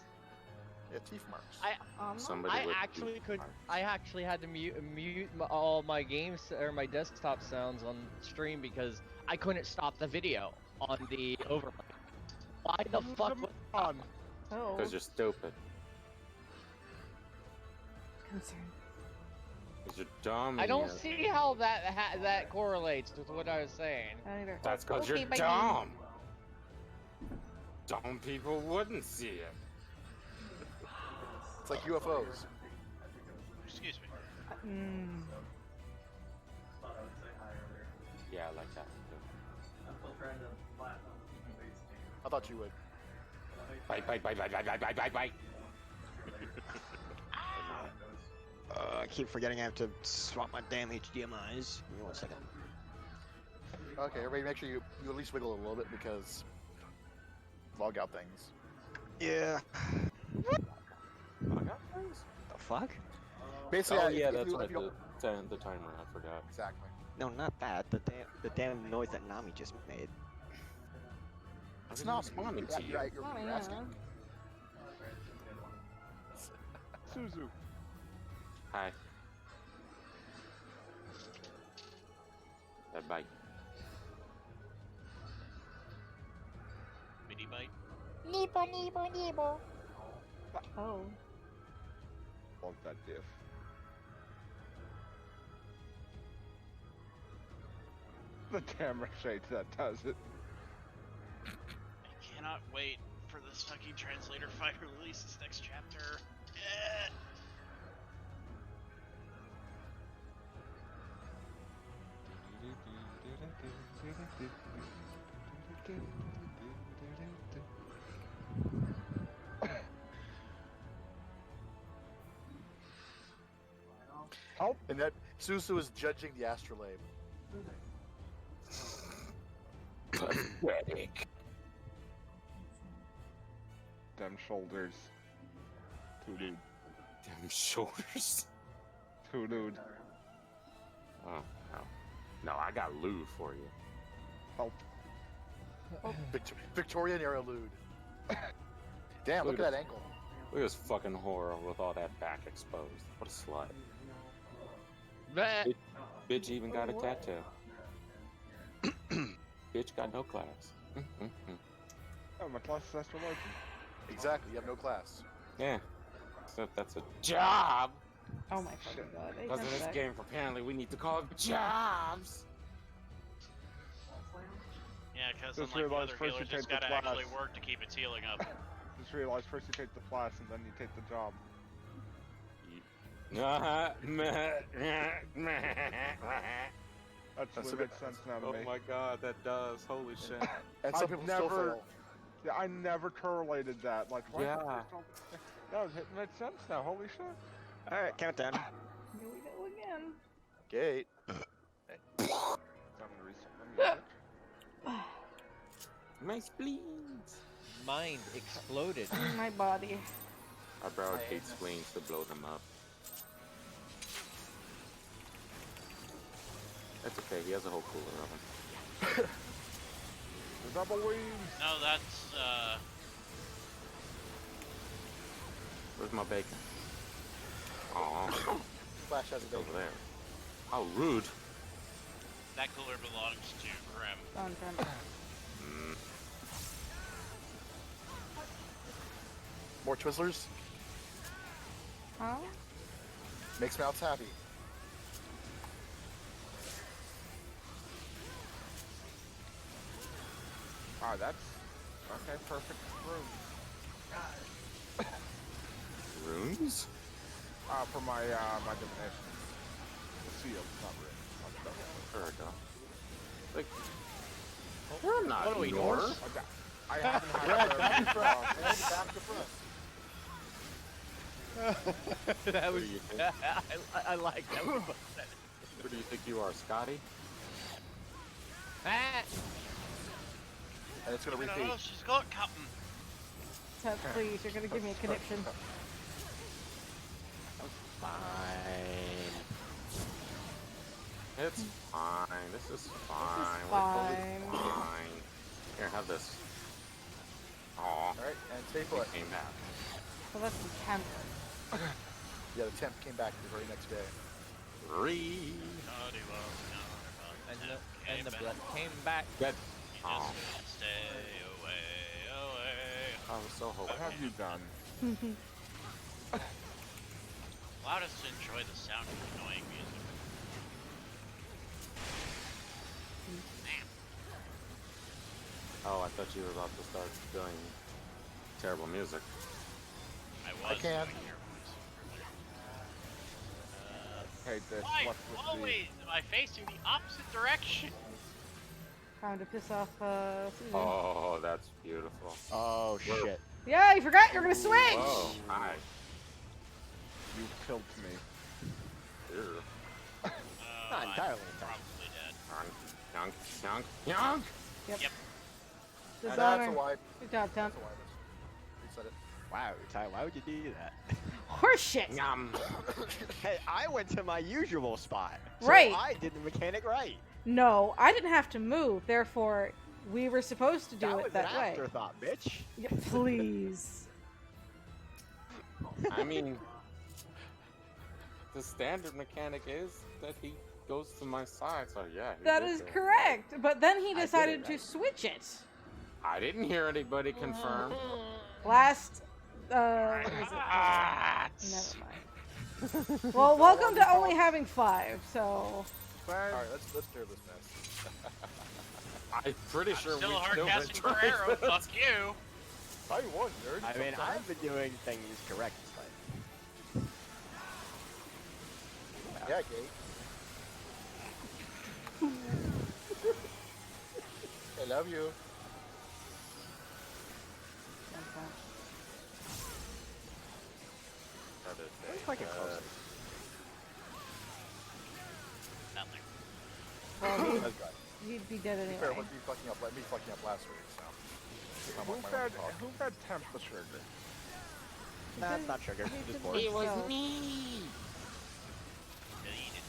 Speaker 2: Yeah, teeth marks.
Speaker 8: Somebody
Speaker 3: I
Speaker 8: with
Speaker 3: actually
Speaker 8: teeth
Speaker 3: could.
Speaker 8: marks.
Speaker 3: I actually had to mute all my games or my desktop sounds on stream because I couldn't stop the video on the overlay. Why the fuck?
Speaker 7: Come on.
Speaker 1: Oh.
Speaker 8: Because you're stupid.
Speaker 1: Concern.
Speaker 8: Because you're dumb.
Speaker 3: I
Speaker 8: and
Speaker 3: don't
Speaker 8: you're-
Speaker 3: see how that correlates with what I was saying.
Speaker 1: I don't either.
Speaker 8: That's because
Speaker 1: Okay,
Speaker 8: you're
Speaker 1: bye.
Speaker 8: dumb. Dumb people wouldn't see it.
Speaker 2: It's like UFOs.
Speaker 4: Excuse me.
Speaker 8: Yeah, I like that one too.
Speaker 2: I thought you would.
Speaker 8: Bite.
Speaker 6: I keep forgetting I have to swap my damn HDMIs. Give me 1 second.
Speaker 2: Okay, everybody, make sure you at least wiggle a little bit because log out things.
Speaker 6: Yeah.
Speaker 8: I got things.
Speaker 6: The fuck?
Speaker 2: Basically,
Speaker 8: Oh
Speaker 2: if
Speaker 8: yeah,
Speaker 2: you-
Speaker 8: that's
Speaker 2: if
Speaker 8: what
Speaker 2: you
Speaker 8: the
Speaker 2: don't-
Speaker 8: the timer. I forgot.
Speaker 2: Exactly.
Speaker 6: No, not that. The damn noise that Nami just made.
Speaker 2: It's
Speaker 8: I'm
Speaker 2: not
Speaker 8: responding
Speaker 2: yeah,
Speaker 8: to you.
Speaker 1: Oh,
Speaker 2: you're
Speaker 1: yeah.
Speaker 2: asking.
Speaker 7: Suzu.
Speaker 8: Hi. Bye.
Speaker 4: Mini bite.
Speaker 1: Oh.
Speaker 7: Love that diff. The camera shades that does it.
Speaker 4: I cannot wait for this fucking translator fight to release this next chapter. Eh.
Speaker 7: Help!
Speaker 2: And that Susu is judging the astrolabe.
Speaker 8: Pathetic.
Speaker 7: Them shoulders. Too dude.
Speaker 8: Damn shoulders.
Speaker 7: Too dude.
Speaker 8: Oh no. No, I got lewd for you.
Speaker 7: Help.
Speaker 2: Victorian era lewd. Damn, look at that ankle.
Speaker 8: Look at this fucking horror with all that back exposed. What a slut.
Speaker 3: Bleh.
Speaker 8: Bitch even got a
Speaker 1: What?
Speaker 8: tattoo. Bitch got no class.
Speaker 7: Oh, my class is astrology.
Speaker 2: Exactly, you have no class.
Speaker 8: Yeah. So that's a job.
Speaker 1: Oh my fucking god. They
Speaker 8: Because in
Speaker 1: sent
Speaker 8: this
Speaker 1: that.
Speaker 8: game, apparently, we need to call it jobs.
Speaker 4: Yeah, because
Speaker 7: Just
Speaker 4: unlike the
Speaker 7: realized
Speaker 4: other
Speaker 7: first you
Speaker 4: healers, it's
Speaker 7: take the
Speaker 4: gotta actually
Speaker 7: class.
Speaker 4: work to keep its healing up.
Speaker 7: Just realized first you take the class and then you take the job. That's
Speaker 2: That's
Speaker 7: what
Speaker 2: a
Speaker 7: makes sense now to
Speaker 8: Oh
Speaker 7: me.
Speaker 8: my god, that does. Holy shit.
Speaker 2: And some
Speaker 7: I've
Speaker 2: people still
Speaker 7: never-
Speaker 2: fail.
Speaker 7: Yeah, I never correlated that. Like, what?
Speaker 8: Yeah.
Speaker 7: That makes sense now. Holy shit.
Speaker 6: Alright, countdown.
Speaker 1: Here we go again.
Speaker 2: Gate.
Speaker 7: Time to reset my music.
Speaker 8: My spleens.
Speaker 3: Mind exploded.
Speaker 1: My body.
Speaker 8: Our bro hates spleens to blow them up. That's okay, he has a whole cooler of them.
Speaker 7: The double wings.
Speaker 4: No, that's
Speaker 8: Where's my bacon? Aw,
Speaker 2: Flash has a
Speaker 8: it's over
Speaker 2: bacon.
Speaker 8: there. How rude.
Speaker 4: that cooler belongs to Grim.
Speaker 1: Done, done.
Speaker 8: Mm.
Speaker 2: More Twizzlers?
Speaker 1: Huh?
Speaker 2: Makes mouths happy.
Speaker 7: Ah, that's okay. Perfect room.
Speaker 8: Runes?
Speaker 7: For my my divination. The seal, not room. Not double.
Speaker 8: There we go. Like, we're not
Speaker 3: What are we,
Speaker 8: yours.
Speaker 3: Norse?
Speaker 7: I haven't had
Speaker 2: Red,
Speaker 7: a
Speaker 2: back to front. Red, back to front.
Speaker 3: That
Speaker 8: What
Speaker 3: was.
Speaker 8: do you think?
Speaker 3: I like that. We both said it.
Speaker 8: Who do you think you are, Scotty?
Speaker 3: Ah!
Speaker 2: And it's gonna
Speaker 4: No,
Speaker 2: repeat.
Speaker 4: no, she's got Captain.
Speaker 1: Ted, please, you're gonna give me a conniption.
Speaker 8: Fine. It's fine. This is fine. We're
Speaker 1: fine.
Speaker 8: totally fine. Here, have this. Aw,
Speaker 2: Alright, and stay put.
Speaker 8: it came back.
Speaker 1: So that's the 10th.
Speaker 2: Yeah, the temp came back the very next day.
Speaker 8: Three.
Speaker 3: And the blood came back.
Speaker 8: Good.
Speaker 4: You
Speaker 8: Aw,
Speaker 4: just gotta stay away, away.
Speaker 8: I was so
Speaker 7: What
Speaker 8: hoping.
Speaker 7: have you done?
Speaker 4: Allow us to enjoy the sound of annoying music. Man,
Speaker 8: Oh, I thought you were about to start doing terrible music.
Speaker 4: I was
Speaker 2: can.
Speaker 4: doing your voice.
Speaker 7: Hate this.
Speaker 4: Why
Speaker 7: What's with
Speaker 4: always am I facing the opposite direction?
Speaker 1: Trying to piss off, Susan.
Speaker 8: Oh, that's beautiful.
Speaker 6: Oh shit.
Speaker 1: Yeah, you forgot you're gonna switch!
Speaker 8: Whoa, hi.
Speaker 7: You killed me.
Speaker 8: Ew.
Speaker 6: Not entirely.
Speaker 4: I'm probably dead.
Speaker 8: Yonk, yonk, yonk!
Speaker 1: Yep.
Speaker 4: Yep.
Speaker 2: And that's a
Speaker 1: Dishonor.
Speaker 2: wipe.
Speaker 1: Good job, Temp.
Speaker 2: That's a wipe. Reset it.
Speaker 6: Wow, Ty, why would you do that?
Speaker 1: Horseshit.
Speaker 8: Yum.
Speaker 6: Hey, I went to my usual spot. So
Speaker 1: Right.
Speaker 6: I did the mechanic right.
Speaker 1: No, I didn't have to move. Therefore, we were supposed to do
Speaker 6: That
Speaker 1: it
Speaker 6: was
Speaker 1: that
Speaker 6: an
Speaker 1: way.
Speaker 6: afterthought, bitch.
Speaker 1: Yeah, please.
Speaker 8: I mean, the standard mechanic is that he goes to my side, so yeah. he
Speaker 1: That
Speaker 8: did
Speaker 1: is
Speaker 8: that.
Speaker 1: correct. But then he
Speaker 6: I did
Speaker 1: decided
Speaker 6: it
Speaker 1: to
Speaker 6: right.
Speaker 1: switch it.
Speaker 8: I didn't hear anybody confirm.
Speaker 1: Last. What was it?
Speaker 4: Ah,
Speaker 1: Never mind. Well, welcome to only having 5. So.
Speaker 2: All right, let's clear this mess.
Speaker 8: I'm pretty sure
Speaker 4: still
Speaker 8: we
Speaker 4: hard
Speaker 8: still
Speaker 4: casting
Speaker 8: been trying
Speaker 4: Ferrero.
Speaker 8: to-
Speaker 4: Fuck you.
Speaker 2: I won, nerd.
Speaker 6: I mean, I've been doing things correct, but
Speaker 2: Yeah, Kate. I love you.
Speaker 8: Other
Speaker 6: I'm
Speaker 8: thing,
Speaker 6: fucking close.
Speaker 4: Nothing.
Speaker 1: Well,
Speaker 2: That's good.
Speaker 1: he'd be dead
Speaker 2: Fair,
Speaker 1: anyway.
Speaker 2: was me fucking up last week, so. I'm
Speaker 7: Who
Speaker 2: on my own
Speaker 7: fed,
Speaker 2: talk.
Speaker 7: who fed Temp the sugar?
Speaker 6: That's not sugar. Just bored.
Speaker 1: It was
Speaker 8: me.
Speaker 4: Deleted.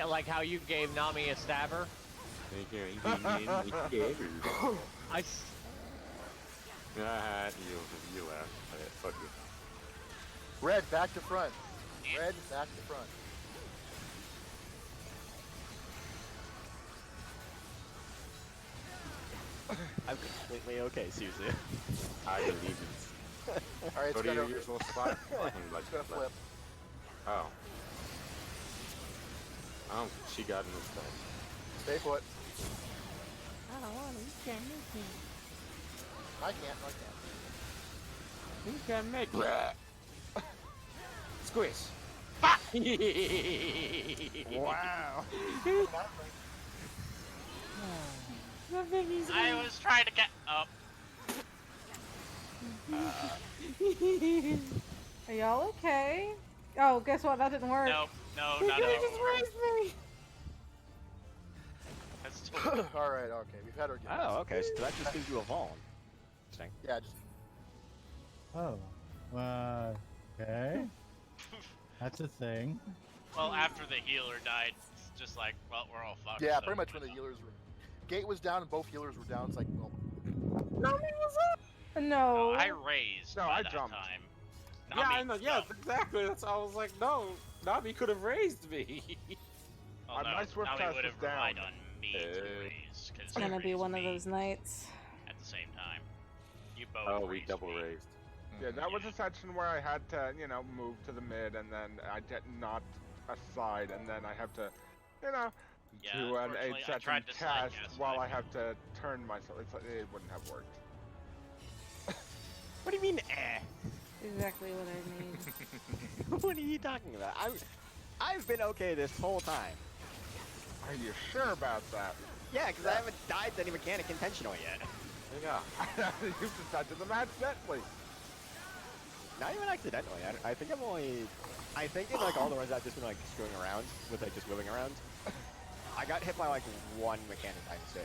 Speaker 3: Like how you gave Nami a stabber. I s-
Speaker 8: You left. Fuck you.
Speaker 2: Red, back to front. Red, back to front.
Speaker 6: I'm completely okay, Susie.
Speaker 8: I believe it.
Speaker 2: All right,
Speaker 8: Go
Speaker 2: it's
Speaker 8: to
Speaker 2: gonna,
Speaker 8: your usual spot.
Speaker 2: it's gonna flip.
Speaker 8: Oh. Oh, she got in this thing.
Speaker 2: Stay put.
Speaker 1: I don't want to. You can't make me.
Speaker 2: I can't.
Speaker 8: You can make Squish.
Speaker 7: Wow.
Speaker 4: I was trying to get up.
Speaker 1: Are y'all okay? Oh, guess what? That didn't work.
Speaker 4: No, not at all. That's totally
Speaker 2: All right, okay. We've had our guess.
Speaker 6: Oh, okay. So that just gives you a Vaughn. Interesting.
Speaker 2: Yeah, just
Speaker 5: Oh. Okay. That's a thing.
Speaker 4: well after the healer died. It's just like, well, we're all fucked.
Speaker 2: yeah,
Speaker 4: so
Speaker 2: pretty much when the
Speaker 4: might as
Speaker 2: healers were. Gate was down and both healers were down. It's like, well,
Speaker 1: No.
Speaker 4: well. I raised.
Speaker 7: No,
Speaker 4: by
Speaker 7: I
Speaker 4: that
Speaker 7: jumped.
Speaker 4: Time.
Speaker 8: Yeah,
Speaker 4: Nami
Speaker 8: I know. Yeah,
Speaker 4: jumped.
Speaker 8: exactly. That's. I was like, no, Nami could have raised me.
Speaker 4: Well, no,
Speaker 7: My swift
Speaker 4: Nami
Speaker 7: cast
Speaker 4: would
Speaker 7: is
Speaker 4: have relied
Speaker 7: down.
Speaker 4: on me to raise.
Speaker 1: It's gonna be one of those nights.
Speaker 4: At the same time. You both
Speaker 8: Oh, we
Speaker 4: raised
Speaker 8: double
Speaker 4: me.
Speaker 8: raised.
Speaker 7: Yeah, that was a section where I had to, move to the mid, and then I get knocked aside, and then I have to,
Speaker 4: Yeah,
Speaker 7: do an
Speaker 4: unfortunately, I
Speaker 7: 8-second
Speaker 4: tried to side
Speaker 7: cast
Speaker 4: cast,
Speaker 7: while
Speaker 4: but
Speaker 7: I have to turn myself. It wouldn't have worked.
Speaker 6: What do you mean, eh?
Speaker 1: Exactly what I need.
Speaker 6: What are you talking about? I've been okay this whole time.
Speaker 7: Are you sure about that?
Speaker 6: Yeah, because I haven't died to any mechanic intentionally yet.
Speaker 8: Yeah.
Speaker 7: You've just died to them accidentally.
Speaker 6: Not even accidentally. I think I'm only. I think in like all the ones I've just been like screwing around with like just wheeling around. I got hit by like one mechanic by mistake.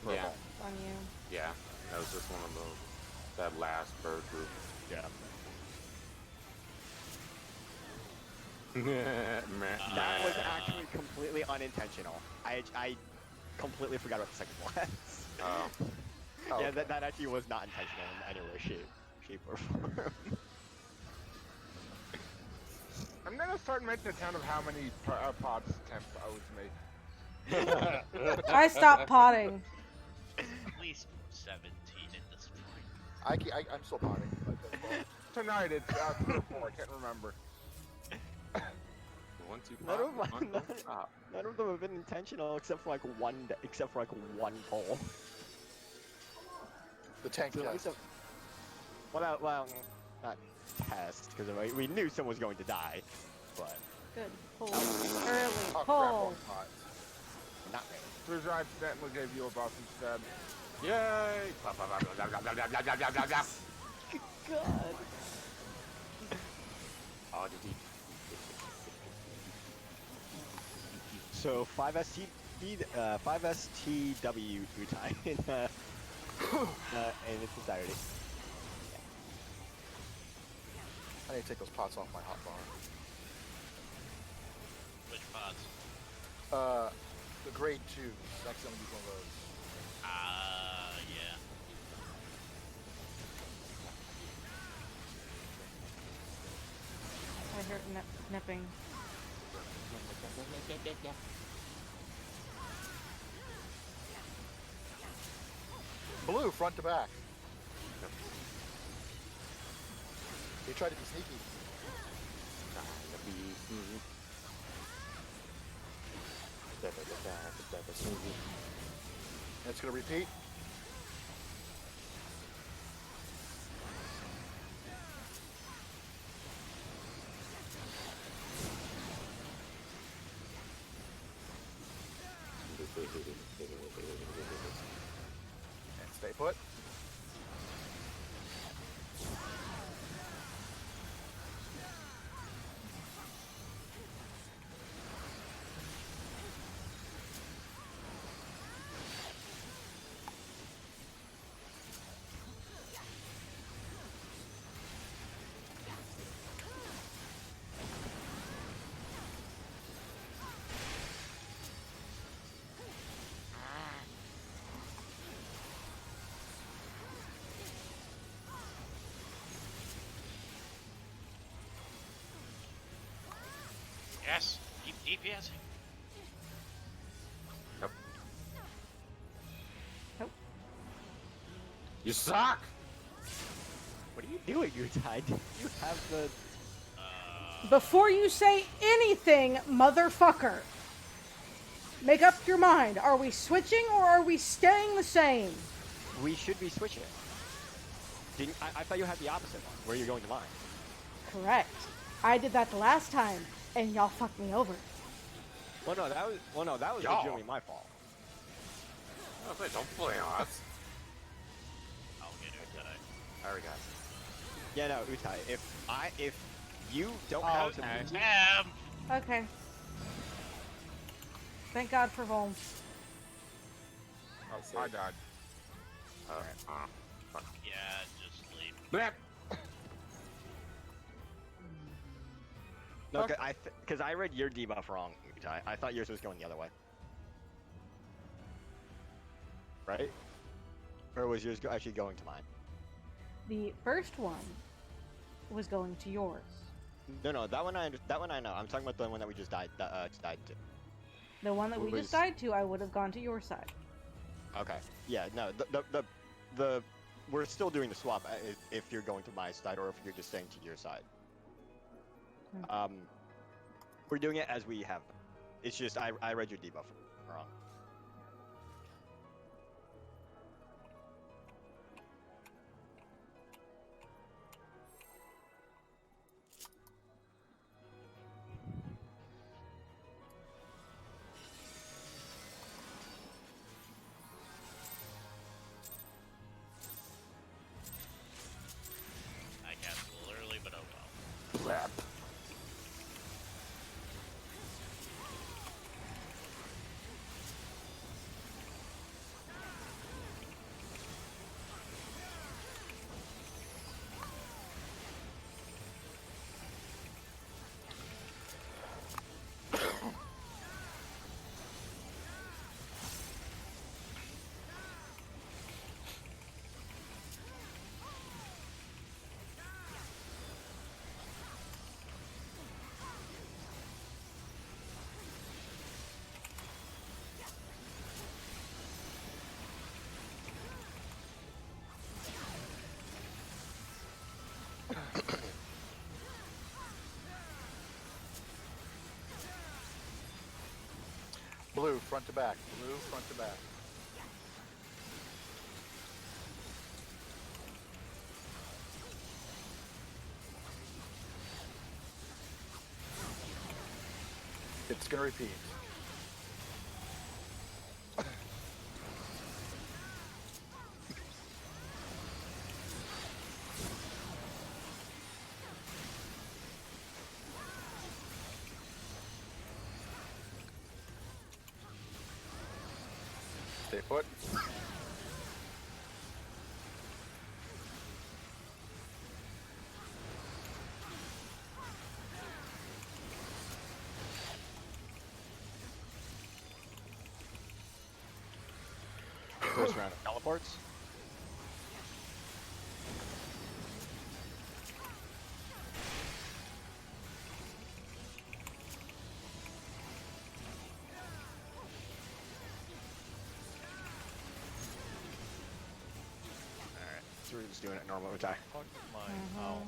Speaker 6: For a
Speaker 8: Yeah.
Speaker 6: ball.
Speaker 1: On you.
Speaker 8: Yeah. That was just one of those. That last bird group.
Speaker 6: Yeah. That was actually completely unintentional. I completely forgot about the second one.
Speaker 8: Oh.
Speaker 2: oh,
Speaker 6: Yeah,
Speaker 2: okay.
Speaker 6: that actually was not intentional in any way, shape or form.
Speaker 7: I'm gonna start making a count of how many pots Temp owes me.
Speaker 1: I stopped potting.
Speaker 4: At least 17 at this point.
Speaker 2: I'm still potting. But that's fine.
Speaker 7: Tonight it's 3 or 4. I can't remember.
Speaker 8: Once you
Speaker 6: None
Speaker 8: pop,
Speaker 6: of my-
Speaker 8: one don't stop.
Speaker 6: None of them have been intentional except for like one poll.
Speaker 2: The tank
Speaker 6: So at
Speaker 2: test.
Speaker 6: least well, not test because we knew someone was going to die, but
Speaker 1: Good. Pull. Early.
Speaker 2: Oh, crap,
Speaker 1: Pull.
Speaker 2: wrong pot.
Speaker 6: not really.
Speaker 7: Susan, I accidentally gave you a buff instead.
Speaker 8: Yay!
Speaker 1: God.
Speaker 8: Oh, did he?
Speaker 6: So 5STW Utai in its entirety.
Speaker 2: I need to take those pots off my hot bar.
Speaker 4: Which pods?
Speaker 2: The grade 2. I accidentally used one of those.
Speaker 4: Yeah.
Speaker 1: I heard nipping.
Speaker 2: Blue, front to back. They tried to be sneaky. It's gonna repeat. And stay put.
Speaker 4: Yes. Keep DPSing.
Speaker 8: Yep.
Speaker 1: Nope.
Speaker 8: You suck!
Speaker 6: What are you doing, Utai? You have the...
Speaker 9: Before you say anything, motherfucker, make up your mind. Are we switching or are we staying the same?
Speaker 6: We should be switching. I thought you had the opposite one, where you're going to mine.
Speaker 9: Correct. I did that the last time, and y'all fucked me over.
Speaker 6: Well, no, that was
Speaker 8: Y'all.
Speaker 6: legitimately my fault.
Speaker 8: Oh, wait, don't blame us.
Speaker 4: I'll get Utai.
Speaker 8: Alright, guys.
Speaker 6: Yeah, no, Utai. If you don't have to move,
Speaker 4: Damn!
Speaker 1: Okay. Thank God for Volm.
Speaker 7: Oh, I died.
Speaker 8: Fuck.
Speaker 4: Yeah, just leave.
Speaker 8: Blep.
Speaker 6: no, because I read your debuff wrong, Utai. I thought yours was going the other way. Right? Or was yours actually going to mine?
Speaker 1: The first one was going to yours.
Speaker 6: No, that one I know. I'm talking about the one that we just died to.
Speaker 1: The one that we
Speaker 6: Was-
Speaker 1: just died to, I would have gone to your side.
Speaker 6: Okay. Yeah, no, the we're still doing the swap if you're going to my side or if you're just staying to your side. We're doing it as we have. It's just I read your debuff wrong.
Speaker 4: I cast a little early, but oh well.
Speaker 2: Blap. Blue, front to back. Blue, front to back. It's gonna repeat. Stay put.
Speaker 6: first round of teleports. Alright, so we're just doing it normal attack.
Speaker 3: Fuck my. Oh.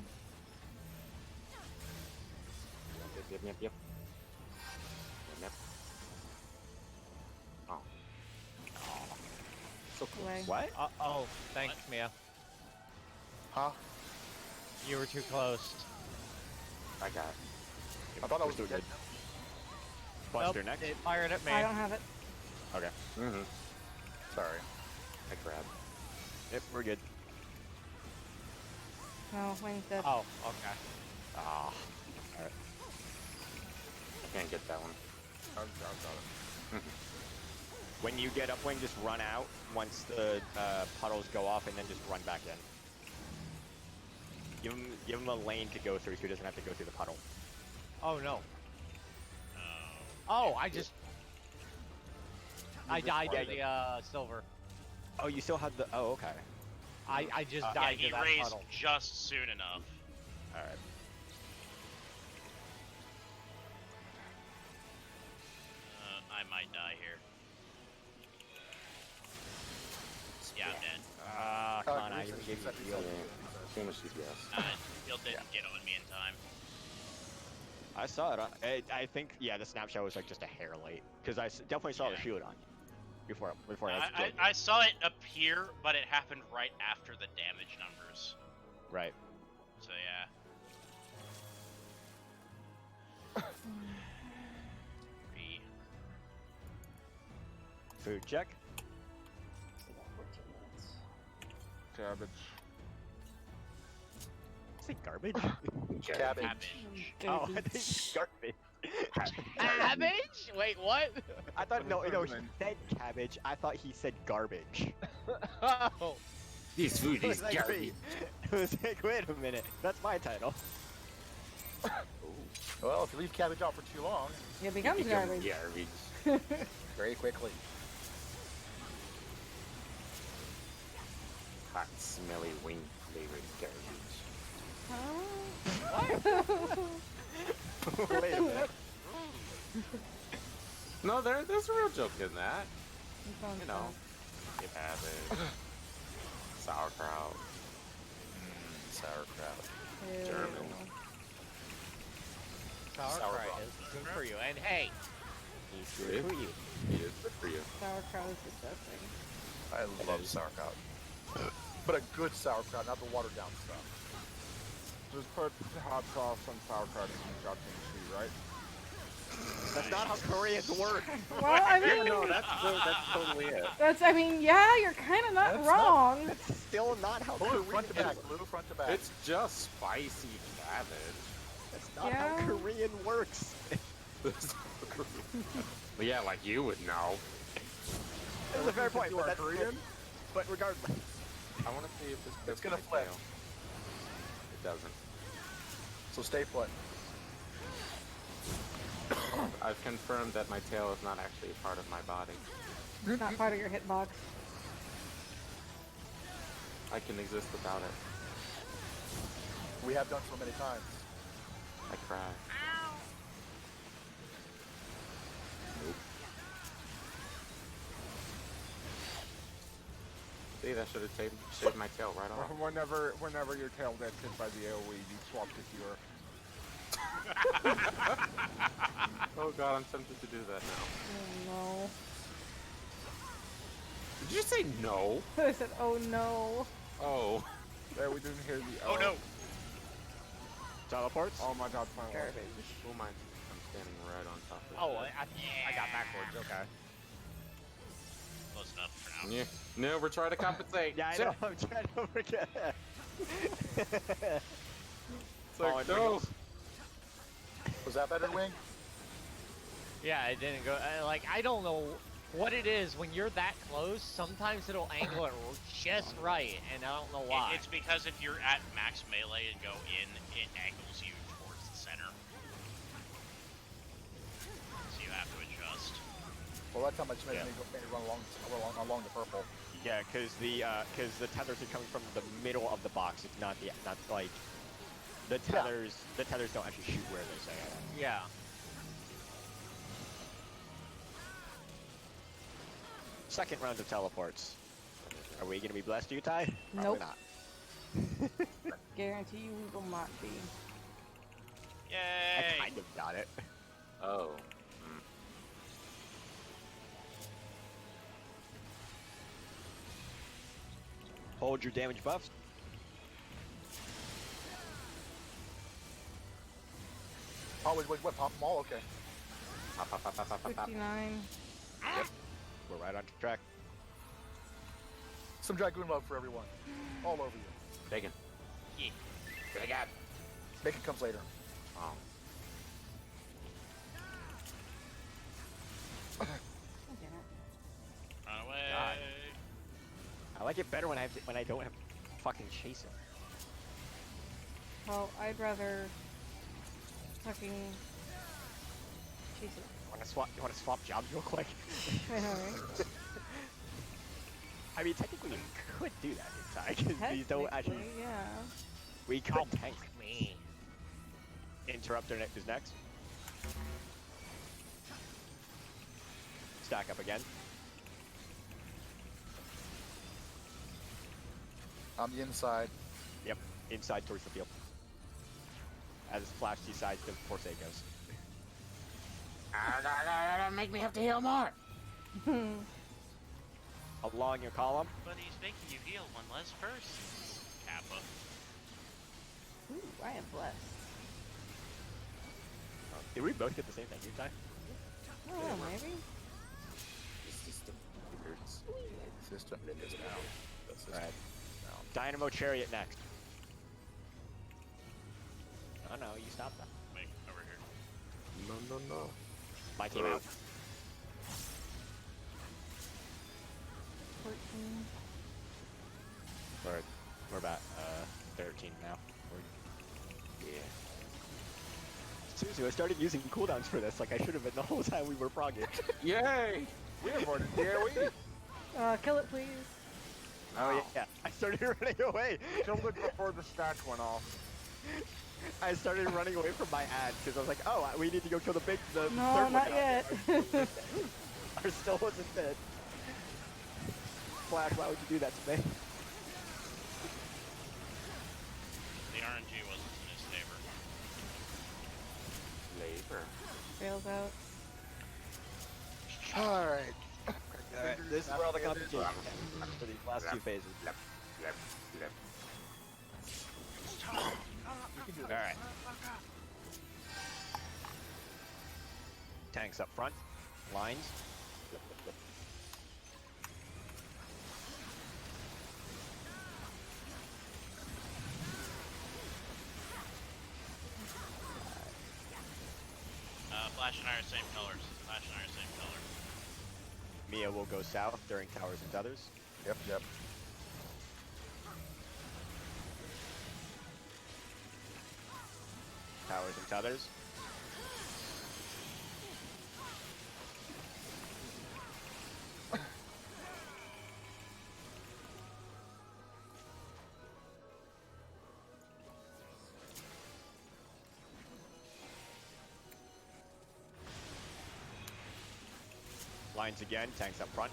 Speaker 8: Yep. Yep. Oh. So close.
Speaker 1: Away.
Speaker 6: What?
Speaker 3: Oh, thanks, Mia.
Speaker 2: Huh?
Speaker 3: You were too close.
Speaker 8: I got it.
Speaker 2: I thought I was
Speaker 6: We're
Speaker 2: doing
Speaker 6: still good. Buster
Speaker 3: Nope,
Speaker 6: next.
Speaker 3: it fired at me.
Speaker 1: I don't have it.
Speaker 6: Okay.
Speaker 8: Mm-hmm.
Speaker 2: Sorry.
Speaker 8: I grabbed.
Speaker 6: Yep, we're good.
Speaker 1: No, Wayne's dead.
Speaker 3: Oh, okay.
Speaker 6: Ah. Alright.
Speaker 8: I can't get that one.
Speaker 7: I've got it.
Speaker 6: When you get upwing, just run out once the puddles go off, and then just run back in. Give him a lane to go through, so he doesn't have to go through the puddle.
Speaker 3: Oh no. Oh, I just. I died to the silver.
Speaker 6: Oh, you still had the. Oh, okay.
Speaker 3: I just
Speaker 4: Yeah,
Speaker 3: died
Speaker 4: he
Speaker 3: to that
Speaker 4: raised
Speaker 3: puddle.
Speaker 4: just soon enough.
Speaker 6: All right.
Speaker 4: I might die here. Yeah, I'm dead.
Speaker 6: Ah, come on, I even gave you
Speaker 2: Reset,
Speaker 6: the
Speaker 2: reset,
Speaker 6: deal.
Speaker 2: reset.
Speaker 8: Famous GPS.
Speaker 4: He'll didn't get on me in time.
Speaker 6: I saw it. I think, yeah, the snapshot was like just a hair late, because I definitely saw the
Speaker 4: Yeah.
Speaker 6: shield on you before
Speaker 4: I saw it appear, but it happened right after the damage numbers.
Speaker 6: Right.
Speaker 4: So yeah. Three.
Speaker 6: Food check.
Speaker 1: I got 14 minutes.
Speaker 7: Cabbage.
Speaker 6: Say garbage.
Speaker 2: Cabbage.
Speaker 4: Cabbage.
Speaker 6: Oh, I think garbage.
Speaker 3: Cabbage? Wait, what?
Speaker 6: I thought no,
Speaker 7: What
Speaker 6: no,
Speaker 7: does
Speaker 6: he
Speaker 7: it mean?
Speaker 6: said cabbage. I thought he said garbage.
Speaker 3: Oh.
Speaker 8: This food
Speaker 6: I
Speaker 8: is
Speaker 6: was like,
Speaker 8: garbage.
Speaker 6: I was like, wait a minute, that's my title.
Speaker 2: Well, if you leave cabbage out for too long,
Speaker 1: It becomes garbage.
Speaker 8: Garbage.
Speaker 2: very quickly.
Speaker 8: Hot, smelly, wing flavored garbage.
Speaker 6: Wait a minute.
Speaker 8: No, there's a real joke in that. You know, cabbage, sauerkraut, sauerkraut. German.
Speaker 3: Sauerkraut is good for you. And hey,
Speaker 6: He's good for you.
Speaker 8: It is good for you.
Speaker 1: Sauerkraut is disgusting.
Speaker 2: I love sauerkraut. But a good sauerkraut, not the watered down stuff.
Speaker 7: Just put hot sauce on sauerkraut and you got kimchi, right?
Speaker 6: That's not how Koreans work.
Speaker 1: Well, I
Speaker 8: Yeah,
Speaker 1: mean,
Speaker 8: no, that's totally it.
Speaker 1: I mean, yeah, you're kind of not wrong.
Speaker 6: That's still not how
Speaker 2: Blue
Speaker 6: Koreans
Speaker 2: front to back,
Speaker 6: work.
Speaker 2: blue front to back.
Speaker 8: It's just spicy cabbage.
Speaker 6: That's not
Speaker 1: Yeah.
Speaker 6: how Korean works.
Speaker 8: Well, yeah, like you would know.
Speaker 6: That's a fair point,
Speaker 2: You
Speaker 6: but
Speaker 2: are
Speaker 6: that's
Speaker 2: Korean?
Speaker 6: But regardless.
Speaker 8: I want to see if this
Speaker 2: It's
Speaker 8: fits
Speaker 2: gonna
Speaker 8: my
Speaker 2: flip.
Speaker 8: tail. It doesn't.
Speaker 2: So stay put.
Speaker 8: I've confirmed that my tail is not actually a part of my body.
Speaker 1: It's not part of your hitbox.
Speaker 8: I can exist without it.
Speaker 2: We have done so many times.
Speaker 8: I cry. Nope. See, that should have shaved my tail right off.
Speaker 7: Whenever your tail gets hit by the AoE, you swap to cure.
Speaker 8: Oh god, I'm tempted to do that now.
Speaker 1: Oh
Speaker 8: Did you say no?
Speaker 1: no. I said, oh no.
Speaker 8: Oh.
Speaker 7: There, we didn't hear the
Speaker 4: Oh no!
Speaker 6: Teleports?
Speaker 7: Oh my god, my life.
Speaker 1: Garbage.
Speaker 8: Who am I? I'm standing right on top of
Speaker 3: oh,
Speaker 8: it.
Speaker 3: I got backwards. Okay.
Speaker 4: Close enough for now.
Speaker 8: Yeah. No, we're trying to compensate.
Speaker 6: Yeah, I
Speaker 8: Shit.
Speaker 6: know, I'm trying to forget.
Speaker 8: It's like, no.
Speaker 2: Was that better, Wing?
Speaker 3: Yeah, it didn't go. Like, I don't know what it is when you're that close. Sometimes it'll angle it just right, and I don't know why.
Speaker 4: It's because if you're at max melee and go in, it angles you towards the center. So you have to adjust.
Speaker 2: Well, that time I just made me run along the purple.
Speaker 6: Yeah, because the tethers are coming from the middle of the box. It's not like the tethers. The tethers don't actually shoot where they say it.
Speaker 3: Yeah.
Speaker 6: Second round of teleports. Are we gonna be blessed, Utah? Probably
Speaker 9: Nope.
Speaker 6: not.
Speaker 9: Guarantee you we will not be.
Speaker 6: I
Speaker 4: Yay!
Speaker 6: kind of got it.
Speaker 8: Oh.
Speaker 6: Hold your damage buffs.
Speaker 2: Oh, wait, what? Pop them all? Okay.
Speaker 8: Pop, pop, pop, pop, pop, pop, pop.
Speaker 9: 59.
Speaker 6: Yep. We're right on track.
Speaker 2: Some Dragoon love for everyone. All over you.
Speaker 8: Bacon.
Speaker 4: Yeah.
Speaker 8: Bacon.
Speaker 2: Bacon comes later.
Speaker 8: Oh.
Speaker 9: I get it.
Speaker 4: Run away.
Speaker 6: God. I like it better when I don't have to fucking chase him.
Speaker 9: Well, I'd rather fucking Jesus.
Speaker 6: You wanna swap jobs real quick?
Speaker 9: I know, right?
Speaker 6: I mean, technically we could do that inside because these don't actually.
Speaker 9: Technically, yeah.
Speaker 6: We could tank.
Speaker 3: Me.
Speaker 6: Interrupter is next. Stack up again.
Speaker 2: On the inside.
Speaker 6: Yep, inside towards the field. As Flash decides to forsake us.
Speaker 8: Make me have to heal more.
Speaker 6: Along your column.
Speaker 4: But he's making you heal one less person. Kappa.
Speaker 9: Ooh, I am blessed.
Speaker 6: Did we both get the same thing, Utah?
Speaker 9: I don't know, maybe.
Speaker 8: The system figures.
Speaker 2: System is down. The system
Speaker 6: Alright.
Speaker 2: is down.
Speaker 6: Dynamo Chariot next. Oh no, you stopped that.
Speaker 4: Wait, over here.
Speaker 8: No.
Speaker 6: My team out.
Speaker 9: 14.
Speaker 6: We're about 13 now.
Speaker 8: Yeah.
Speaker 6: Seriously, I started using cooldowns for this like I should have been the whole time we were progging.
Speaker 8: Yay!
Speaker 7: We avoided DOE.
Speaker 9: Kill it, please.
Speaker 6: Oh yeah, I started running away.
Speaker 7: Killed it before the stats went off.
Speaker 6: I started running away from my ad because I was like, oh, we need to go kill the
Speaker 9: No,
Speaker 6: third
Speaker 9: not
Speaker 6: one.
Speaker 9: yet.
Speaker 6: Our still wasn't dead. Flash, why would you do that to me?
Speaker 4: The RNG wasn't in his favor.
Speaker 8: Labor.
Speaker 9: Fails out.
Speaker 2: Alright.
Speaker 6: Alright, this is where all the competition comes for these last two phases. Alright. Tanks up front. Lines.
Speaker 4: Flash and I are same colors. Flash and I are same color.
Speaker 6: Mia will go south during towers and tethers.
Speaker 2: Yep.
Speaker 6: Towers and tethers. Lines again, tanks up front.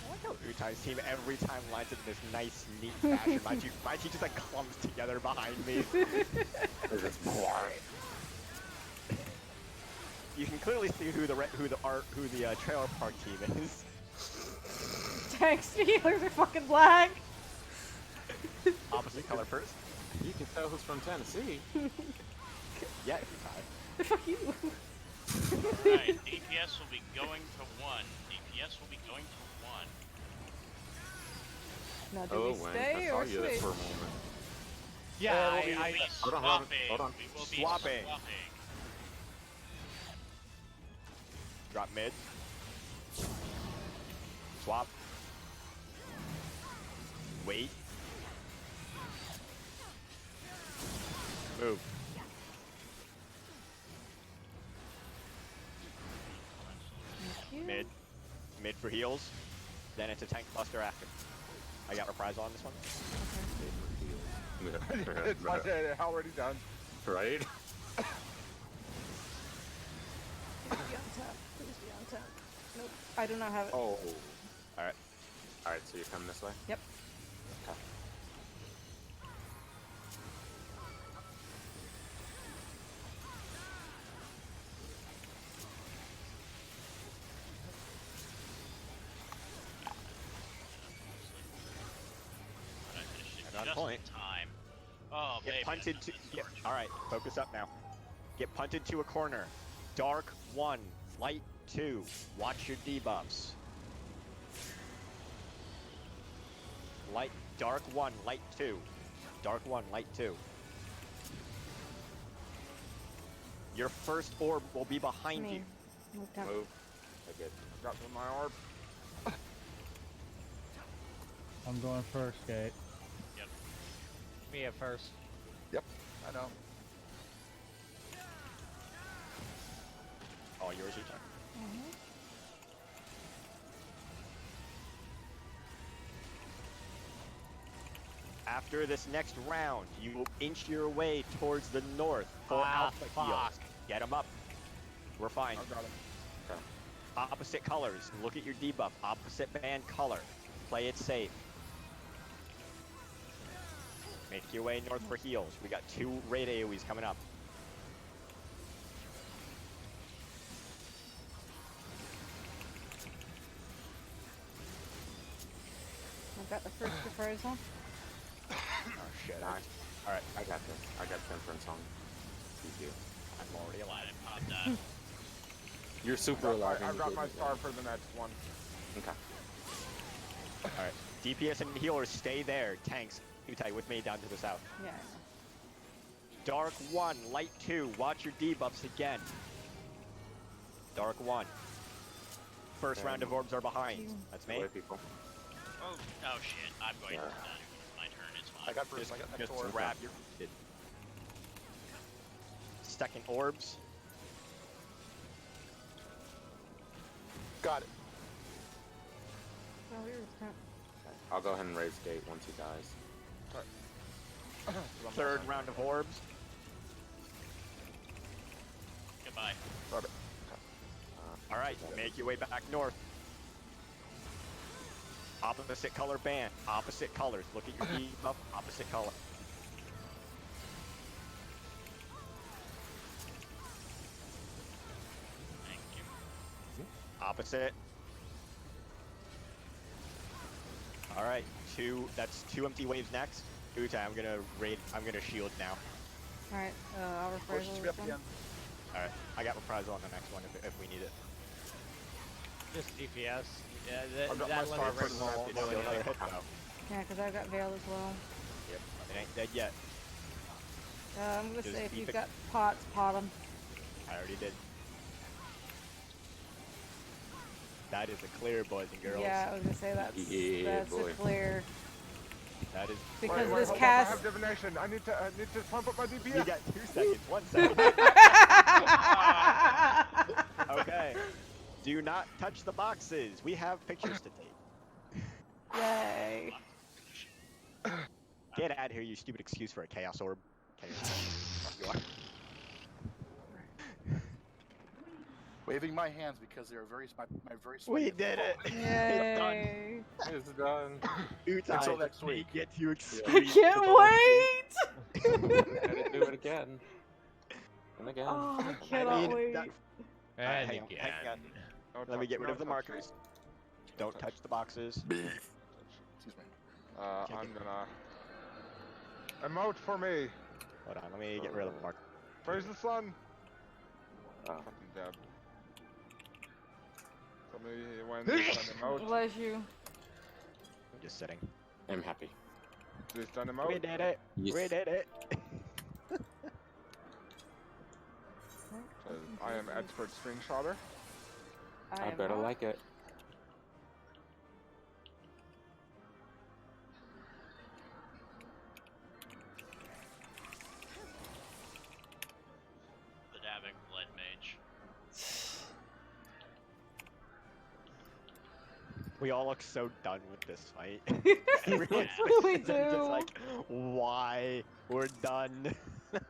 Speaker 6: I like how Utai's team every time lines up in this nice, neat fashion. My team just like clumps together behind me. You can clearly see who the trailer park team is.
Speaker 9: Tanks and healers are fucking black.
Speaker 6: Opposite color first.
Speaker 8: You can tell who's from Tennessee.
Speaker 6: Yeah, Utai.
Speaker 9: Fuck you.
Speaker 4: Alright, DPS will be going to 1. DPS will be going to 1.
Speaker 9: Now, do we
Speaker 8: Wayne,
Speaker 9: stay
Speaker 8: I saw
Speaker 9: or
Speaker 8: you there
Speaker 9: switch?
Speaker 8: for a moment.
Speaker 3: Yeah,
Speaker 4: We will be
Speaker 8: Hold on,
Speaker 4: swapping.
Speaker 8: hold on.
Speaker 4: We will be
Speaker 6: Swapping.
Speaker 4: swapping.
Speaker 6: Drop mid. Swap. Wait. Move.
Speaker 1: Thank you.
Speaker 6: Mid for heals. Then it's a tank buster after. I got reprisal on this one.
Speaker 7: It's already done.
Speaker 8: Right?
Speaker 1: Please be on top. Please be on top. Nope. I do not have it.
Speaker 8: Oh.
Speaker 6: Alright.
Speaker 8: Alright, so you're coming this way?
Speaker 1: Yep.
Speaker 8: Okay.
Speaker 4: But I finished it
Speaker 6: Right on
Speaker 4: just
Speaker 6: point.
Speaker 4: in time. Oh,
Speaker 6: Get
Speaker 4: baby.
Speaker 6: punted to. Alright, focus up now. Get punted to a corner. Dark 1, light 2. Watch your debuffs. Dark 1, light 2. Dark 1, light 2. Your first orb will be behind
Speaker 1: Me.
Speaker 6: you.
Speaker 1: Okay.
Speaker 8: Move. Okay.
Speaker 7: Got to my orb.
Speaker 5: I'm going first, Gate.
Speaker 3: Me at first.
Speaker 2: Yep, I know.
Speaker 6: All yours, your turn. After this next round, you will inch your way towards the north for alpha heals. Get them up. We're fine.
Speaker 7: I got him.
Speaker 6: Opposite colors. Look at your debuff. Opposite band color. Play it safe. Make your way north for heals. We got 2 raid AoEs coming up.
Speaker 1: I've got the first reprisal.
Speaker 6: Oh shit.
Speaker 8: Alright, I got this. I got Temperance on. You do.
Speaker 6: I'm already
Speaker 4: Why
Speaker 6: alive.
Speaker 4: did pop that?
Speaker 8: You're super alive. and
Speaker 7: I've
Speaker 8: you
Speaker 7: got
Speaker 8: gave
Speaker 7: my
Speaker 8: me
Speaker 7: star
Speaker 8: that.
Speaker 7: for the next one.
Speaker 8: Okay.
Speaker 6: Alright. DPS and healers, stay there. Tanks, Utai with me down to the south.
Speaker 1: Yeah. I know.
Speaker 6: Dark 1, light 2. Watch your debuffs again. Dark 1. First round of orbs are behind. That's me.
Speaker 8: Away, people.
Speaker 4: Oh shit. I'm going to die. It's my turn. It's fine.
Speaker 2: I got first. I got next
Speaker 6: Just
Speaker 2: orb.
Speaker 6: grab your second orbs.
Speaker 2: Got it.
Speaker 1: Oh, here's that.
Speaker 8: I'll go ahead and raise Gate once he dies.
Speaker 6: Third round of orbs.
Speaker 4: Goodbye.
Speaker 2: Got it.
Speaker 6: All right, make your way back north. Opposite color band. Opposite colors. Look at your debuff. Opposite color.
Speaker 4: Thank you.
Speaker 6: Opposite. All right, that's 2 empty waves next. Utai, I'm gonna shield now.
Speaker 1: Alright, I'll
Speaker 2: Oh,
Speaker 1: reprisal
Speaker 2: should be
Speaker 1: this
Speaker 2: up
Speaker 1: one.
Speaker 2: again.
Speaker 6: All right, I got reprisal on the next one if we need it.
Speaker 3: Just DPS. Yeah,
Speaker 7: I've got
Speaker 3: that
Speaker 7: my
Speaker 3: limits
Speaker 7: star for the
Speaker 3: small.
Speaker 6: It's still another hit though.
Speaker 1: Yeah, because I've got Veil as well.
Speaker 6: Yep, it ain't dead yet.
Speaker 1: I'm gonna
Speaker 6: Just
Speaker 1: say if
Speaker 6: keep
Speaker 1: you've
Speaker 6: it-
Speaker 1: got pots, pot them.
Speaker 6: I already did. That is a clear, boys and girls.
Speaker 1: Yeah, I was gonna say that's
Speaker 8: Yeah,
Speaker 1: a
Speaker 8: boy.
Speaker 1: clear.
Speaker 6: That is.
Speaker 1: Because
Speaker 7: wait,
Speaker 1: this
Speaker 7: hold
Speaker 1: cast.
Speaker 7: up, I have divination. I need to pump up my DPS.
Speaker 6: You got 2 seconds. 1 second. Okay. Do not touch the boxes. We have pictures to take.
Speaker 1: Yay.
Speaker 6: Get out of here, you stupid excuse for a chaos orb. You are.
Speaker 2: Waving my hands because they are my very sweaty.
Speaker 6: We did it.
Speaker 1: Yay.
Speaker 8: It's done.
Speaker 6: Utai,
Speaker 2: Until next week.
Speaker 6: Get you excused.
Speaker 1: I can't wait!
Speaker 8: Gotta do it again. And again.
Speaker 1: Oh, I
Speaker 8: and
Speaker 1: cannot
Speaker 8: again.
Speaker 1: wait.
Speaker 3: And
Speaker 6: hang on,
Speaker 3: again.
Speaker 6: hang on.
Speaker 7: Don't
Speaker 6: Let me
Speaker 7: touch-
Speaker 6: get rid of the
Speaker 7: don't touch.
Speaker 6: markers. Don't touch the boxes.
Speaker 2: Excuse me.
Speaker 7: I'm gonna emote for me.
Speaker 6: Hold on, let me get rid of the marker.
Speaker 7: Praise the sun.
Speaker 8: Oh.
Speaker 7: Fucking dead. Tell me when he's done emote.
Speaker 1: Bless you.
Speaker 6: I'm just sitting.
Speaker 8: I'm happy.
Speaker 7: He's done
Speaker 6: We
Speaker 7: emote.
Speaker 6: did it.
Speaker 8: Yes.
Speaker 6: We did it.
Speaker 7: I am expert screenshotter.
Speaker 8: I
Speaker 1: am
Speaker 8: better
Speaker 1: not.
Speaker 8: like it.
Speaker 6: We all look so done with this fight. Everyone's
Speaker 9: We
Speaker 6: just
Speaker 9: do.
Speaker 6: like, why? We're done. Alright,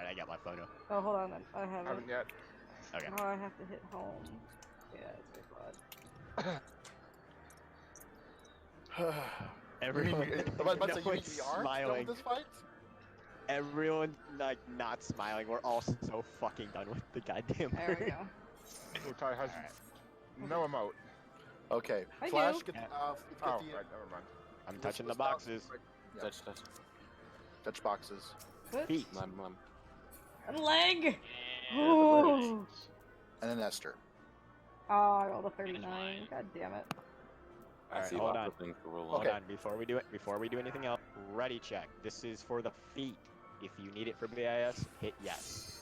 Speaker 6: I got my photo.
Speaker 1: Oh, hold on. I haven't.
Speaker 7: Haven't yet.
Speaker 6: Okay.
Speaker 1: Oh, I have to hit home. Yeah, it's very odd.
Speaker 6: Everyone,
Speaker 2: But
Speaker 6: no
Speaker 2: so you mean
Speaker 6: one's
Speaker 2: we aren't done
Speaker 6: smiling.
Speaker 2: with this fight?
Speaker 6: Everyone like not smiling. We're all so fucking done with the goddamn.
Speaker 1: There we go.
Speaker 7: Utai has no emote.
Speaker 2: Okay,
Speaker 1: I
Speaker 2: Flash,
Speaker 1: do.
Speaker 2: get,
Speaker 7: Oh,
Speaker 2: get
Speaker 7: right,
Speaker 2: the
Speaker 7: never mind.
Speaker 6: I'm touching the
Speaker 2: this box-
Speaker 6: boxes.
Speaker 2: Yeah,
Speaker 8: Touch.
Speaker 2: touch boxes.
Speaker 1: What?
Speaker 6: Feet.
Speaker 1: Leg!
Speaker 4: And
Speaker 1: Oh.
Speaker 2: And then Esther.
Speaker 1: Oh, I rolled a 39.
Speaker 4: mine.
Speaker 1: God damn it.
Speaker 8: I
Speaker 6: Alright,
Speaker 8: see
Speaker 6: hold
Speaker 8: lots
Speaker 6: on.
Speaker 8: of things to roll
Speaker 6: Hold
Speaker 2: Okay.
Speaker 6: on, before we do anything else, ready check. This is for the feet. If you need it for BIS, hit yes.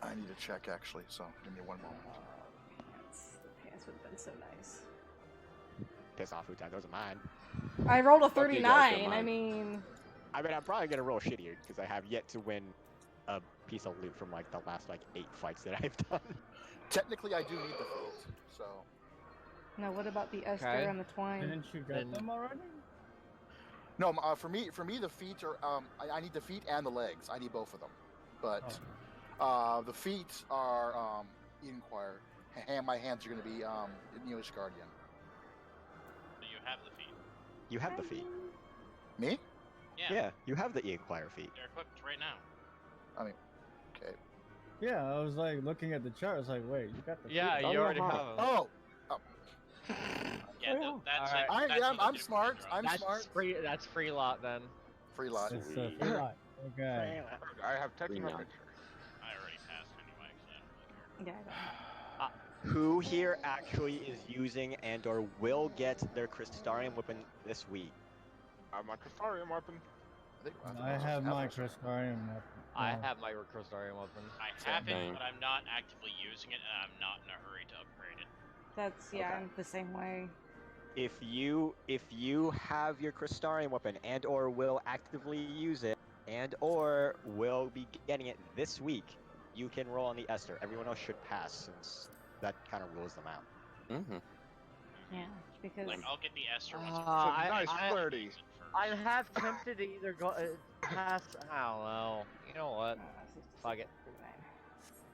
Speaker 2: I need to check actually, so give me one moment.
Speaker 1: The pants would have been so nice.
Speaker 6: Piss off, Utai. Those are mine.
Speaker 1: I rolled a
Speaker 8: Fuck you guys,
Speaker 1: 39.
Speaker 8: they're
Speaker 1: I
Speaker 8: mine.
Speaker 1: mean,
Speaker 6: I mean, I'm probably gonna roll shittier because I have yet to win a piece of loot from like the last like 8 fights that I've done.
Speaker 2: Technically, I do need the feet, so
Speaker 1: no. What about the Esther
Speaker 3: Okay.
Speaker 1: and the twine?
Speaker 5: Didn't you get
Speaker 3: And-
Speaker 5: them already?
Speaker 2: no. For me, the feet are. I need the feet and the legs. I need both of them, but the feet are Inquire. My hands are going to be Newish Guardian.
Speaker 4: So you have the feet.
Speaker 6: You have the feet.
Speaker 2: Me?
Speaker 4: Yeah.
Speaker 6: You have the E-Inquire feet.
Speaker 4: They're equipped right now.
Speaker 2: Okay.
Speaker 5: Yeah, I was like looking at the chart. I was like, wait, you got the
Speaker 3: Yeah,
Speaker 5: feet?
Speaker 3: you already have them.
Speaker 2: Oh,
Speaker 4: Yeah,
Speaker 5: Oh.
Speaker 4: that's
Speaker 3: Alright.
Speaker 4: like, that's what the
Speaker 2: I'm
Speaker 4: difference
Speaker 2: smart.
Speaker 4: is,
Speaker 2: I'm
Speaker 4: right?
Speaker 2: smart.
Speaker 3: That's free lot then.
Speaker 2: Free lot.
Speaker 5: It's
Speaker 8: Sweet.
Speaker 5: a free lot. Okay.
Speaker 7: I have taken a
Speaker 8: Green
Speaker 7: picture.
Speaker 4: I already passed anyway, so I don't really care.
Speaker 1: Yeah, I don't.
Speaker 6: Who here actually is using and or will get their Crystarium weapon this week?
Speaker 7: My Crystarium weapon.
Speaker 5: I have my Crystarium weapon.
Speaker 3: I
Speaker 5: Oh.
Speaker 3: have my Crystarium weapon.
Speaker 4: I
Speaker 2: Same
Speaker 4: have it,
Speaker 8: thing.
Speaker 4: but I'm not actively using it, and I'm not in a hurry to upgrade it.
Speaker 1: That's yeah,
Speaker 6: Okay.
Speaker 1: I'm the same way.
Speaker 6: If you have your Crystarium weapon and or will actively use it and or will be getting it this week, you can roll on the Esther. Everyone else should pass since that kind of rules them out.
Speaker 8: Mm-hmm.
Speaker 1: Yeah, because
Speaker 4: Like, I'll get the Esther once it
Speaker 3: Uh,
Speaker 7: So nice
Speaker 3: I-
Speaker 7: flirty.
Speaker 4: use it first.
Speaker 3: I'm half tempted to either go pass. I don't know. You know what? Fuck it.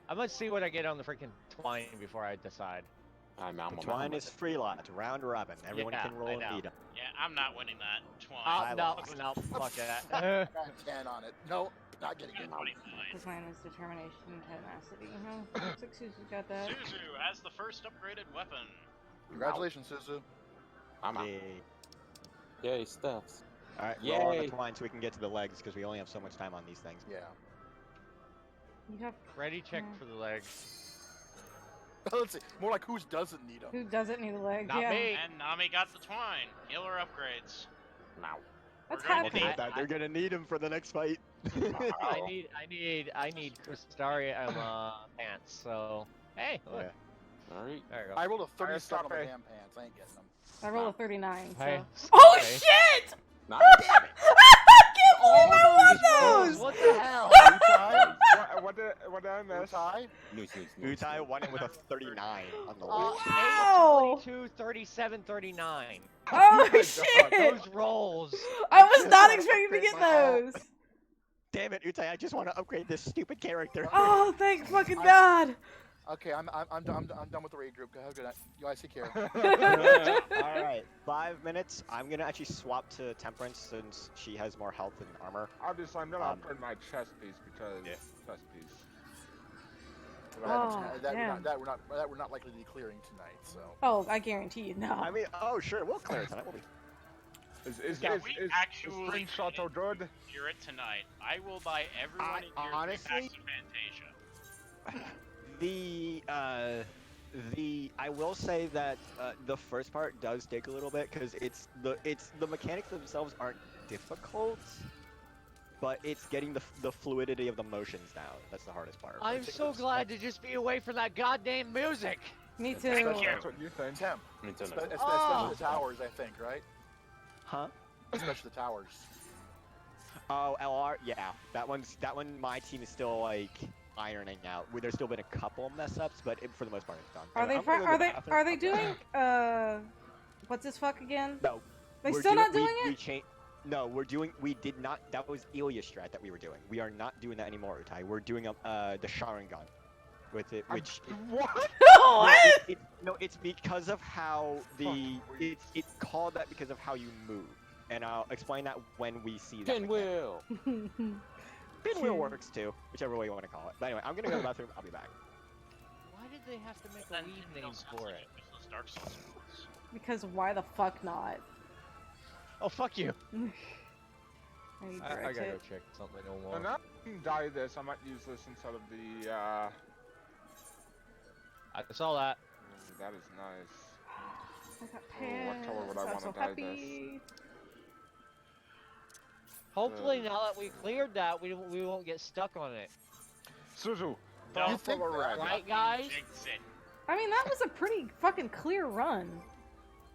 Speaker 3: I'm gonna see what I get on the freaking twine before I decide.
Speaker 8: I'm
Speaker 6: The
Speaker 8: on
Speaker 6: twine is free lot, round robin. Everyone
Speaker 3: Yeah,
Speaker 6: can roll
Speaker 3: I
Speaker 6: and
Speaker 3: know.
Speaker 6: beat 'em.
Speaker 4: Yeah, I'm not winning that. Twine.
Speaker 6: I
Speaker 3: no,
Speaker 6: lost.
Speaker 3: no, fuck that.
Speaker 2: I got 10 on it. No, not getting it.
Speaker 4: 29.
Speaker 1: because mine is determination and tenacity. Huh? Suzu's got that.
Speaker 4: Suzu has the first upgraded weapon.
Speaker 2: Congratulations, Suzu.
Speaker 8: I'm out.
Speaker 6: Yay.
Speaker 8: Yay, Stephs.
Speaker 6: Alright, roll on the
Speaker 8: Yay.
Speaker 6: twine so we can get to the legs because we only have so much time on these things.
Speaker 2: Yeah.
Speaker 1: You have
Speaker 3: Ready check
Speaker 1: Yeah.
Speaker 3: for the legs.
Speaker 2: Let's see. More like whose doesn't need them.
Speaker 1: who doesn't need a leg?
Speaker 3: Not
Speaker 1: yeah.
Speaker 3: me.
Speaker 4: And Nami got the twine. Healer upgrades.
Speaker 8: Now.
Speaker 1: What's
Speaker 4: We're going
Speaker 1: happening?
Speaker 4: with
Speaker 6: They're gonna need him for the next fight.
Speaker 3: I need Crystarium pants. So hey, look.
Speaker 6: Yeah.
Speaker 8: Alright.
Speaker 3: There you go.
Speaker 2: I rolled a 37 on my
Speaker 7: Aristotle.
Speaker 2: damn pants. I ain't getting them.
Speaker 1: I rolled a 39. So.
Speaker 3: Hey.
Speaker 1: Oh
Speaker 3: Okay.
Speaker 1: shit!
Speaker 8: Not
Speaker 1: I can't believe I won those!
Speaker 3: What the hell?
Speaker 7: What did I miss?
Speaker 2: Utai?
Speaker 6: Utai won it with a 39 on the
Speaker 3: Uh,
Speaker 6: list.
Speaker 1: Wow!
Speaker 3: 22, 37, 39.
Speaker 1: Oh
Speaker 7: God.
Speaker 1: shit!
Speaker 3: Those rolls.
Speaker 1: I was not
Speaker 6: wanna
Speaker 1: expecting to
Speaker 6: upgrade
Speaker 1: get
Speaker 6: my hat.
Speaker 1: those.
Speaker 6: Damn it, Utai, I just want to upgrade this stupid character.
Speaker 1: Oh, thank fucking God!
Speaker 2: Okay, I'm done with the raid group. Have a good night. You guys take care.
Speaker 6: Alright, 5 minutes. I'm gonna actually swap to Temperance since she has more health and armor.
Speaker 7: Obviously, I'm gonna
Speaker 6: Um,
Speaker 7: upgrade my chest piece because
Speaker 6: yeah.
Speaker 7: chest piece.
Speaker 1: Oh,
Speaker 2: that
Speaker 1: damn.
Speaker 2: we're not likely to be clearing tonight. So
Speaker 1: Oh, I guarantee you, no.
Speaker 6: I mean, oh sure, we'll clear it tonight. We'll be...
Speaker 4: We actually
Speaker 7: screenshot so good?
Speaker 4: Clear it tonight. I will buy everyone in here
Speaker 6: honestly-
Speaker 4: 3 packs of Fantasia.
Speaker 6: I will say that the first part does take a little bit because the mechanics themselves aren't difficult, but it's getting the fluidity of the motions down. That's the hardest part.
Speaker 3: I'm so glad to just be away from that goddamn music.
Speaker 1: Me
Speaker 4: Thank
Speaker 1: too.
Speaker 4: you.
Speaker 7: That's what you think.
Speaker 2: Temp,
Speaker 8: Nintendo.
Speaker 2: especially the towers, I think, right?
Speaker 6: Huh?
Speaker 2: Especially the towers.
Speaker 6: Oh, LR, yeah. That one. My team is still like ironing out. There's still been a couple mess ups, but for the most part, it's done.
Speaker 9: Are they?
Speaker 6: I'm gonna go to the bathroom,
Speaker 9: Are they
Speaker 6: I'll be
Speaker 9: doing?
Speaker 6: back.
Speaker 9: What's this fuck again?
Speaker 6: No.
Speaker 9: They
Speaker 6: we're
Speaker 9: still not doing
Speaker 6: we
Speaker 9: it?
Speaker 6: changed. No, we're doing. We did not. That was Ilya strat that we were doing. We are not doing that anymore, Utai. We're doing the Sharingan with it, which.
Speaker 7: What?
Speaker 9: What?
Speaker 6: No, it's because of how it's called that because of how you move, and I'll explain that when we see that.
Speaker 8: Pinwheel.
Speaker 6: Pinwheel works too, whichever way you want to call it. But anyway, I'm gonna go to the bathroom. I'll be back.
Speaker 3: Why did they have to make a
Speaker 4: Then
Speaker 3: leave
Speaker 4: it
Speaker 3: name
Speaker 4: also sounds
Speaker 3: for
Speaker 4: like
Speaker 3: it?
Speaker 4: those Dark Souls ones.
Speaker 9: Because why the fuck not?
Speaker 3: Oh, fuck you.
Speaker 9: I need
Speaker 3: I gotta
Speaker 9: direct
Speaker 3: go
Speaker 9: hit.
Speaker 3: check something no more.
Speaker 7: When I can dye this, I might use this instead of the,
Speaker 3: I saw that.
Speaker 7: that is nice.
Speaker 9: I got
Speaker 7: Oh, what color would I
Speaker 9: pants. I'm
Speaker 7: wanna
Speaker 9: so
Speaker 7: dye
Speaker 9: happy.
Speaker 3: Hopefully, now that we cleared that, we won't get stuck on it.
Speaker 7: Suzu,
Speaker 4: Don't
Speaker 7: purple or red?
Speaker 3: Right, guys?
Speaker 4: Jinx it.
Speaker 9: I mean, that was a pretty fucking clear run.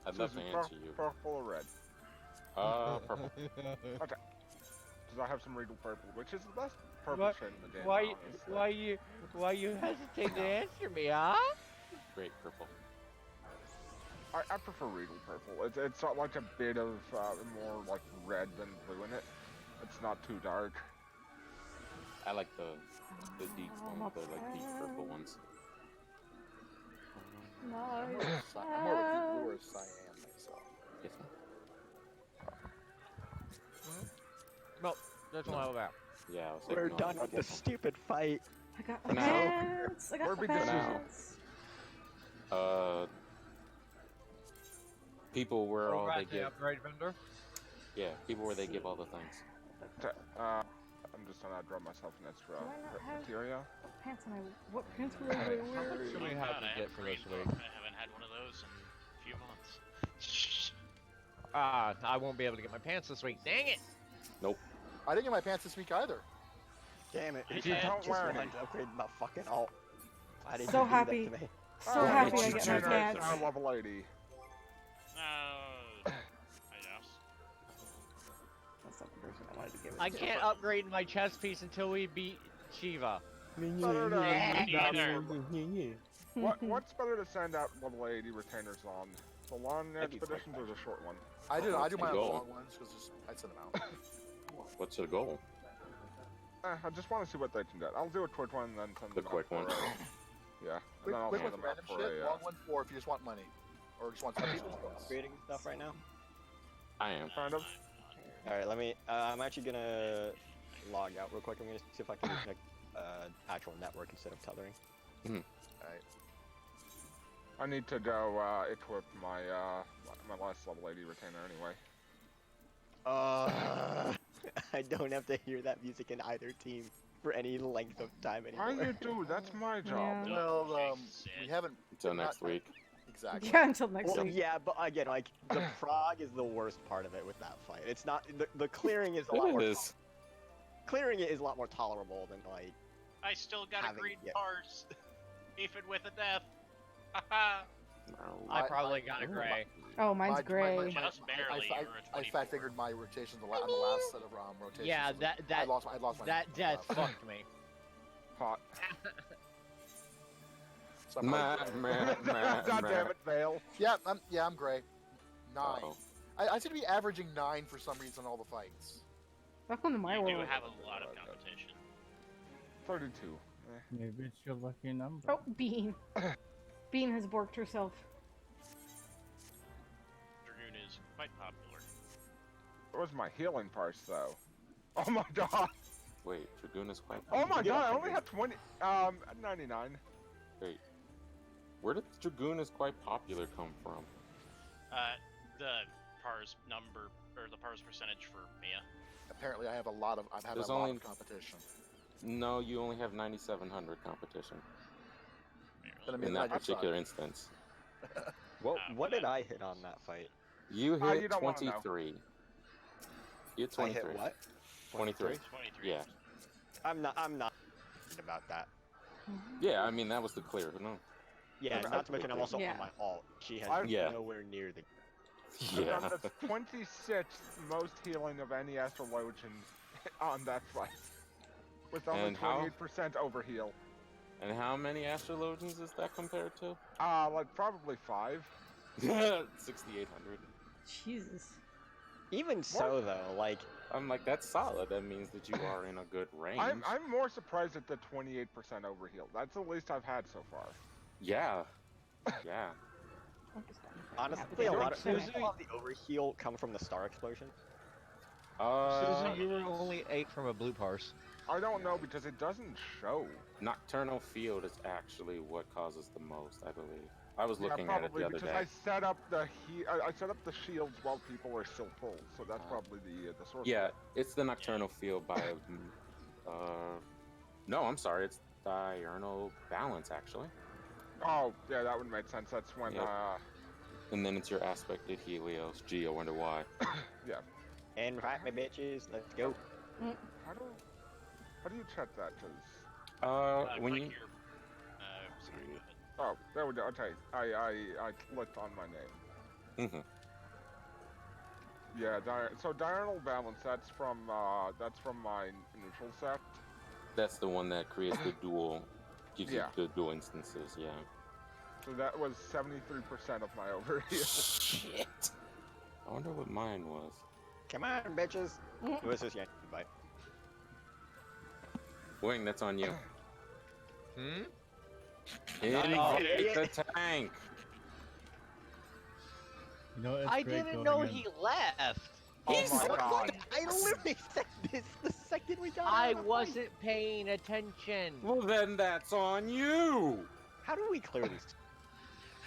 Speaker 8: I'd love to
Speaker 7: Suzu,
Speaker 8: answer you.
Speaker 7: purple or red?
Speaker 8: Purple.
Speaker 7: Because I have some regal purple, which is the best purple shade in the game. honestly.
Speaker 3: Why you hesitate to answer me, huh?
Speaker 8: Great purple.
Speaker 7: I prefer regal purple. It's got like a bit of more like red than blue in it. It's not too dark.
Speaker 8: I like the deep ones, the like deep purple ones.
Speaker 9: Nice.
Speaker 2: I'm more of a deep blue or cyan myself.
Speaker 8: Yes,
Speaker 3: Well, that's all about.
Speaker 8: yeah, I was
Speaker 6: We're
Speaker 8: like, no,
Speaker 6: done with
Speaker 8: I
Speaker 6: this
Speaker 8: guess
Speaker 6: stupid fight.
Speaker 9: I got
Speaker 8: For
Speaker 9: the
Speaker 8: now.
Speaker 9: pants. I got
Speaker 7: Where
Speaker 9: the
Speaker 7: we just-
Speaker 9: pants.
Speaker 8: people where all they give,
Speaker 3: upgrade vendor.
Speaker 8: yeah, people where they give all the things.
Speaker 7: I'm just gonna draw myself an extra
Speaker 9: Do I not have-
Speaker 7: materia.
Speaker 9: Pants and what pants will I
Speaker 3: How
Speaker 9: wear?
Speaker 3: much do we
Speaker 4: Oh
Speaker 3: have
Speaker 4: God,
Speaker 3: to
Speaker 4: I
Speaker 3: get
Speaker 4: have
Speaker 3: for
Speaker 4: green
Speaker 3: this
Speaker 4: buff.
Speaker 3: week?
Speaker 4: I haven't had one of those in a few months.
Speaker 3: I won't be able to get my pants this week. Dang it!
Speaker 2: I didn't get my pants this week either.
Speaker 6: Damn it!
Speaker 4: You
Speaker 6: I
Speaker 4: don't
Speaker 6: just
Speaker 7: wear
Speaker 6: wanted
Speaker 7: any.
Speaker 6: to upgrade my fucking alt. Why did
Speaker 9: So
Speaker 6: you do
Speaker 9: happy.
Speaker 6: that to me?
Speaker 9: So
Speaker 7: Oh,
Speaker 9: happy
Speaker 7: it's
Speaker 9: I get my
Speaker 7: generic
Speaker 9: pants.
Speaker 7: now level 80.
Speaker 4: No, I guess.
Speaker 9: That's not the person I wanted to give it
Speaker 3: I
Speaker 9: to.
Speaker 3: can't upgrade my chest piece until we beat Shiva.
Speaker 7: What's better to send out level 80 retainers on? The long
Speaker 6: That'd be
Speaker 7: expeditions or the short one?
Speaker 2: I do
Speaker 8: What's
Speaker 2: mine
Speaker 8: the
Speaker 2: on
Speaker 8: goal?
Speaker 2: long ones because I send them out.
Speaker 8: What's the goal?
Speaker 7: I just want to see what they can get. I'll do a quick one and then send
Speaker 8: The
Speaker 7: them
Speaker 8: quick
Speaker 7: out
Speaker 8: one.
Speaker 7: for, yeah, and
Speaker 2: Quick,
Speaker 7: then I'll
Speaker 2: quick
Speaker 7: send
Speaker 2: ones,
Speaker 7: them out
Speaker 2: random
Speaker 7: for
Speaker 2: shit.
Speaker 7: a,
Speaker 2: Long ones for if you just want money, or just want some people's points.
Speaker 6: Upgrading stuff right now.
Speaker 8: I am.
Speaker 7: kind of.
Speaker 6: All right, let me. I'm actually gonna log out real quick. I'm gonna see if I can connect actual network instead of tethering.
Speaker 2: Alright.
Speaker 7: I need to go equip my my last level 80 retainer anyway.
Speaker 6: I don't have to hear that music in either team for any length of time
Speaker 7: Why
Speaker 6: anymore.
Speaker 7: you do? That's my job.
Speaker 9: Yeah.
Speaker 2: Well,
Speaker 4: Jinx
Speaker 2: we
Speaker 4: it.
Speaker 2: haven't
Speaker 8: Until
Speaker 2: not-
Speaker 8: next week.
Speaker 2: Exactly.
Speaker 9: Yeah, until next
Speaker 6: Well,
Speaker 9: week.
Speaker 6: yeah, but again, like the prog is the worst part of it with that fight. It's not the clearing is a lot
Speaker 8: It
Speaker 6: more.
Speaker 8: is.
Speaker 6: Clearing it is a lot more tolerable than like.
Speaker 4: I still got a
Speaker 6: Having-
Speaker 4: green
Speaker 6: yeah.
Speaker 4: bars. Even with a death. Haha.
Speaker 8: No.
Speaker 3: I probably got a gray.
Speaker 9: Oh, mine's gray.
Speaker 4: Just barely, you were a
Speaker 2: I
Speaker 4: 24.
Speaker 2: fat figured my rotations on the last set of rotations.
Speaker 3: Yeah,
Speaker 2: was-
Speaker 3: that
Speaker 2: I lost my
Speaker 3: that death fucked me.
Speaker 7: Hot.
Speaker 2: So I'm probably gray.
Speaker 7: God damn it, Vale.
Speaker 2: Yeah, I'm gray. 9.
Speaker 8: Uh-oh.
Speaker 2: I seem to be averaging 9 for some reason in all the fights.
Speaker 9: Welcome to my
Speaker 4: You do
Speaker 9: world.
Speaker 4: have a lot of competition.
Speaker 7: 32.
Speaker 5: Maybe it's your lucky number.
Speaker 9: Oh, Bean. Bean has borked herself.
Speaker 4: Dragoon is quite popular.
Speaker 7: What was my healing parts though? Oh my god.
Speaker 8: Wait, Dragoon is quite.
Speaker 7: Oh my
Speaker 6: Yeah.
Speaker 7: god, I only have 20 99.
Speaker 8: Wait, where did Dragoon is quite popular come from?
Speaker 4: The pars number, or the pars percentage for Mia.
Speaker 2: Apparently, I have a lot of
Speaker 8: There's
Speaker 2: a lot
Speaker 8: only-
Speaker 2: of competition.
Speaker 8: No, you only have 9,700 competition
Speaker 2: Then I
Speaker 8: in
Speaker 2: mean,
Speaker 8: that
Speaker 2: I
Speaker 8: particular instance.
Speaker 6: What did I hit on that fight?
Speaker 8: You
Speaker 7: You
Speaker 8: hit
Speaker 7: don't wanna know.
Speaker 8: 23. You hit
Speaker 6: I
Speaker 8: 23.
Speaker 6: hit what?
Speaker 8: 23.
Speaker 4: 23.
Speaker 8: Yeah.
Speaker 6: I'm not about that.
Speaker 8: Yeah, I mean, that was the clear. No.
Speaker 6: Yeah,
Speaker 7: Okay,
Speaker 6: not to mention I'm also
Speaker 9: Yeah.
Speaker 6: on my alt. She has
Speaker 7: I've-
Speaker 8: Yeah.
Speaker 6: nowhere near the.
Speaker 8: Yeah.
Speaker 7: I've done the 26th most healing of any astrologian on that fight. with only
Speaker 8: And how?
Speaker 7: 28% overheal.
Speaker 8: And how many Astrologians is that compared to?
Speaker 7: Like probably 5.
Speaker 8: 6,800.
Speaker 1: Jesus.
Speaker 6: Even so, though, like,
Speaker 8: I'm like, that's solid. That means that you are in a good range.
Speaker 7: I'm more surprised at the 28% overheal. That's the least I've had so far.
Speaker 8: Yeah. Yeah.
Speaker 6: honestly, a lot of the overheal come from the star explosion.
Speaker 3: Susan, you were only 8 from a blue parse.
Speaker 7: I don't know because it doesn't show.
Speaker 8: Nocturnal field is actually what causes the most, I believe. I was looking
Speaker 7: probably
Speaker 8: at it the other
Speaker 7: because
Speaker 8: day.
Speaker 7: I set up the I set up the shields while people are still full, so that's probably the source.
Speaker 8: Yeah, it's the nocturnal field by. No, I'm sorry, it's diurnal balance actually.
Speaker 7: Oh, yeah, that would make sense. That's when.
Speaker 8: Yep. And then it's your aspected Helios. Gee, I wonder why.
Speaker 7: Yeah.
Speaker 6: And right, my bitches, let's go.
Speaker 7: How do you check that? Cause
Speaker 8: when
Speaker 4: click
Speaker 8: you.
Speaker 4: Your, sorry, go ahead.
Speaker 7: oh, there we go. Okay, I clicked on my name.
Speaker 8: Mhm.
Speaker 7: Yeah, so diurnal balance. That's from my neutral sect.
Speaker 8: That's the one that creates the dual, gives
Speaker 7: Yeah.
Speaker 8: you the dual instances. Yeah.
Speaker 7: So that was 73% of my overheal.
Speaker 8: Shit. I wonder what mine was.
Speaker 6: Come on, bitches. It was just Yankee bite.
Speaker 8: Wing, that's on you.
Speaker 6: Invade
Speaker 8: the tank.
Speaker 5: You know, it's
Speaker 3: I
Speaker 5: great
Speaker 3: didn't
Speaker 5: going
Speaker 3: know
Speaker 5: in.
Speaker 3: he left.
Speaker 7: Oh my god.
Speaker 6: I literally said this the second we got
Speaker 3: I
Speaker 6: out of the fight.
Speaker 3: wasn't paying attention.
Speaker 8: Well, then that's on you.
Speaker 6: How do we clear this?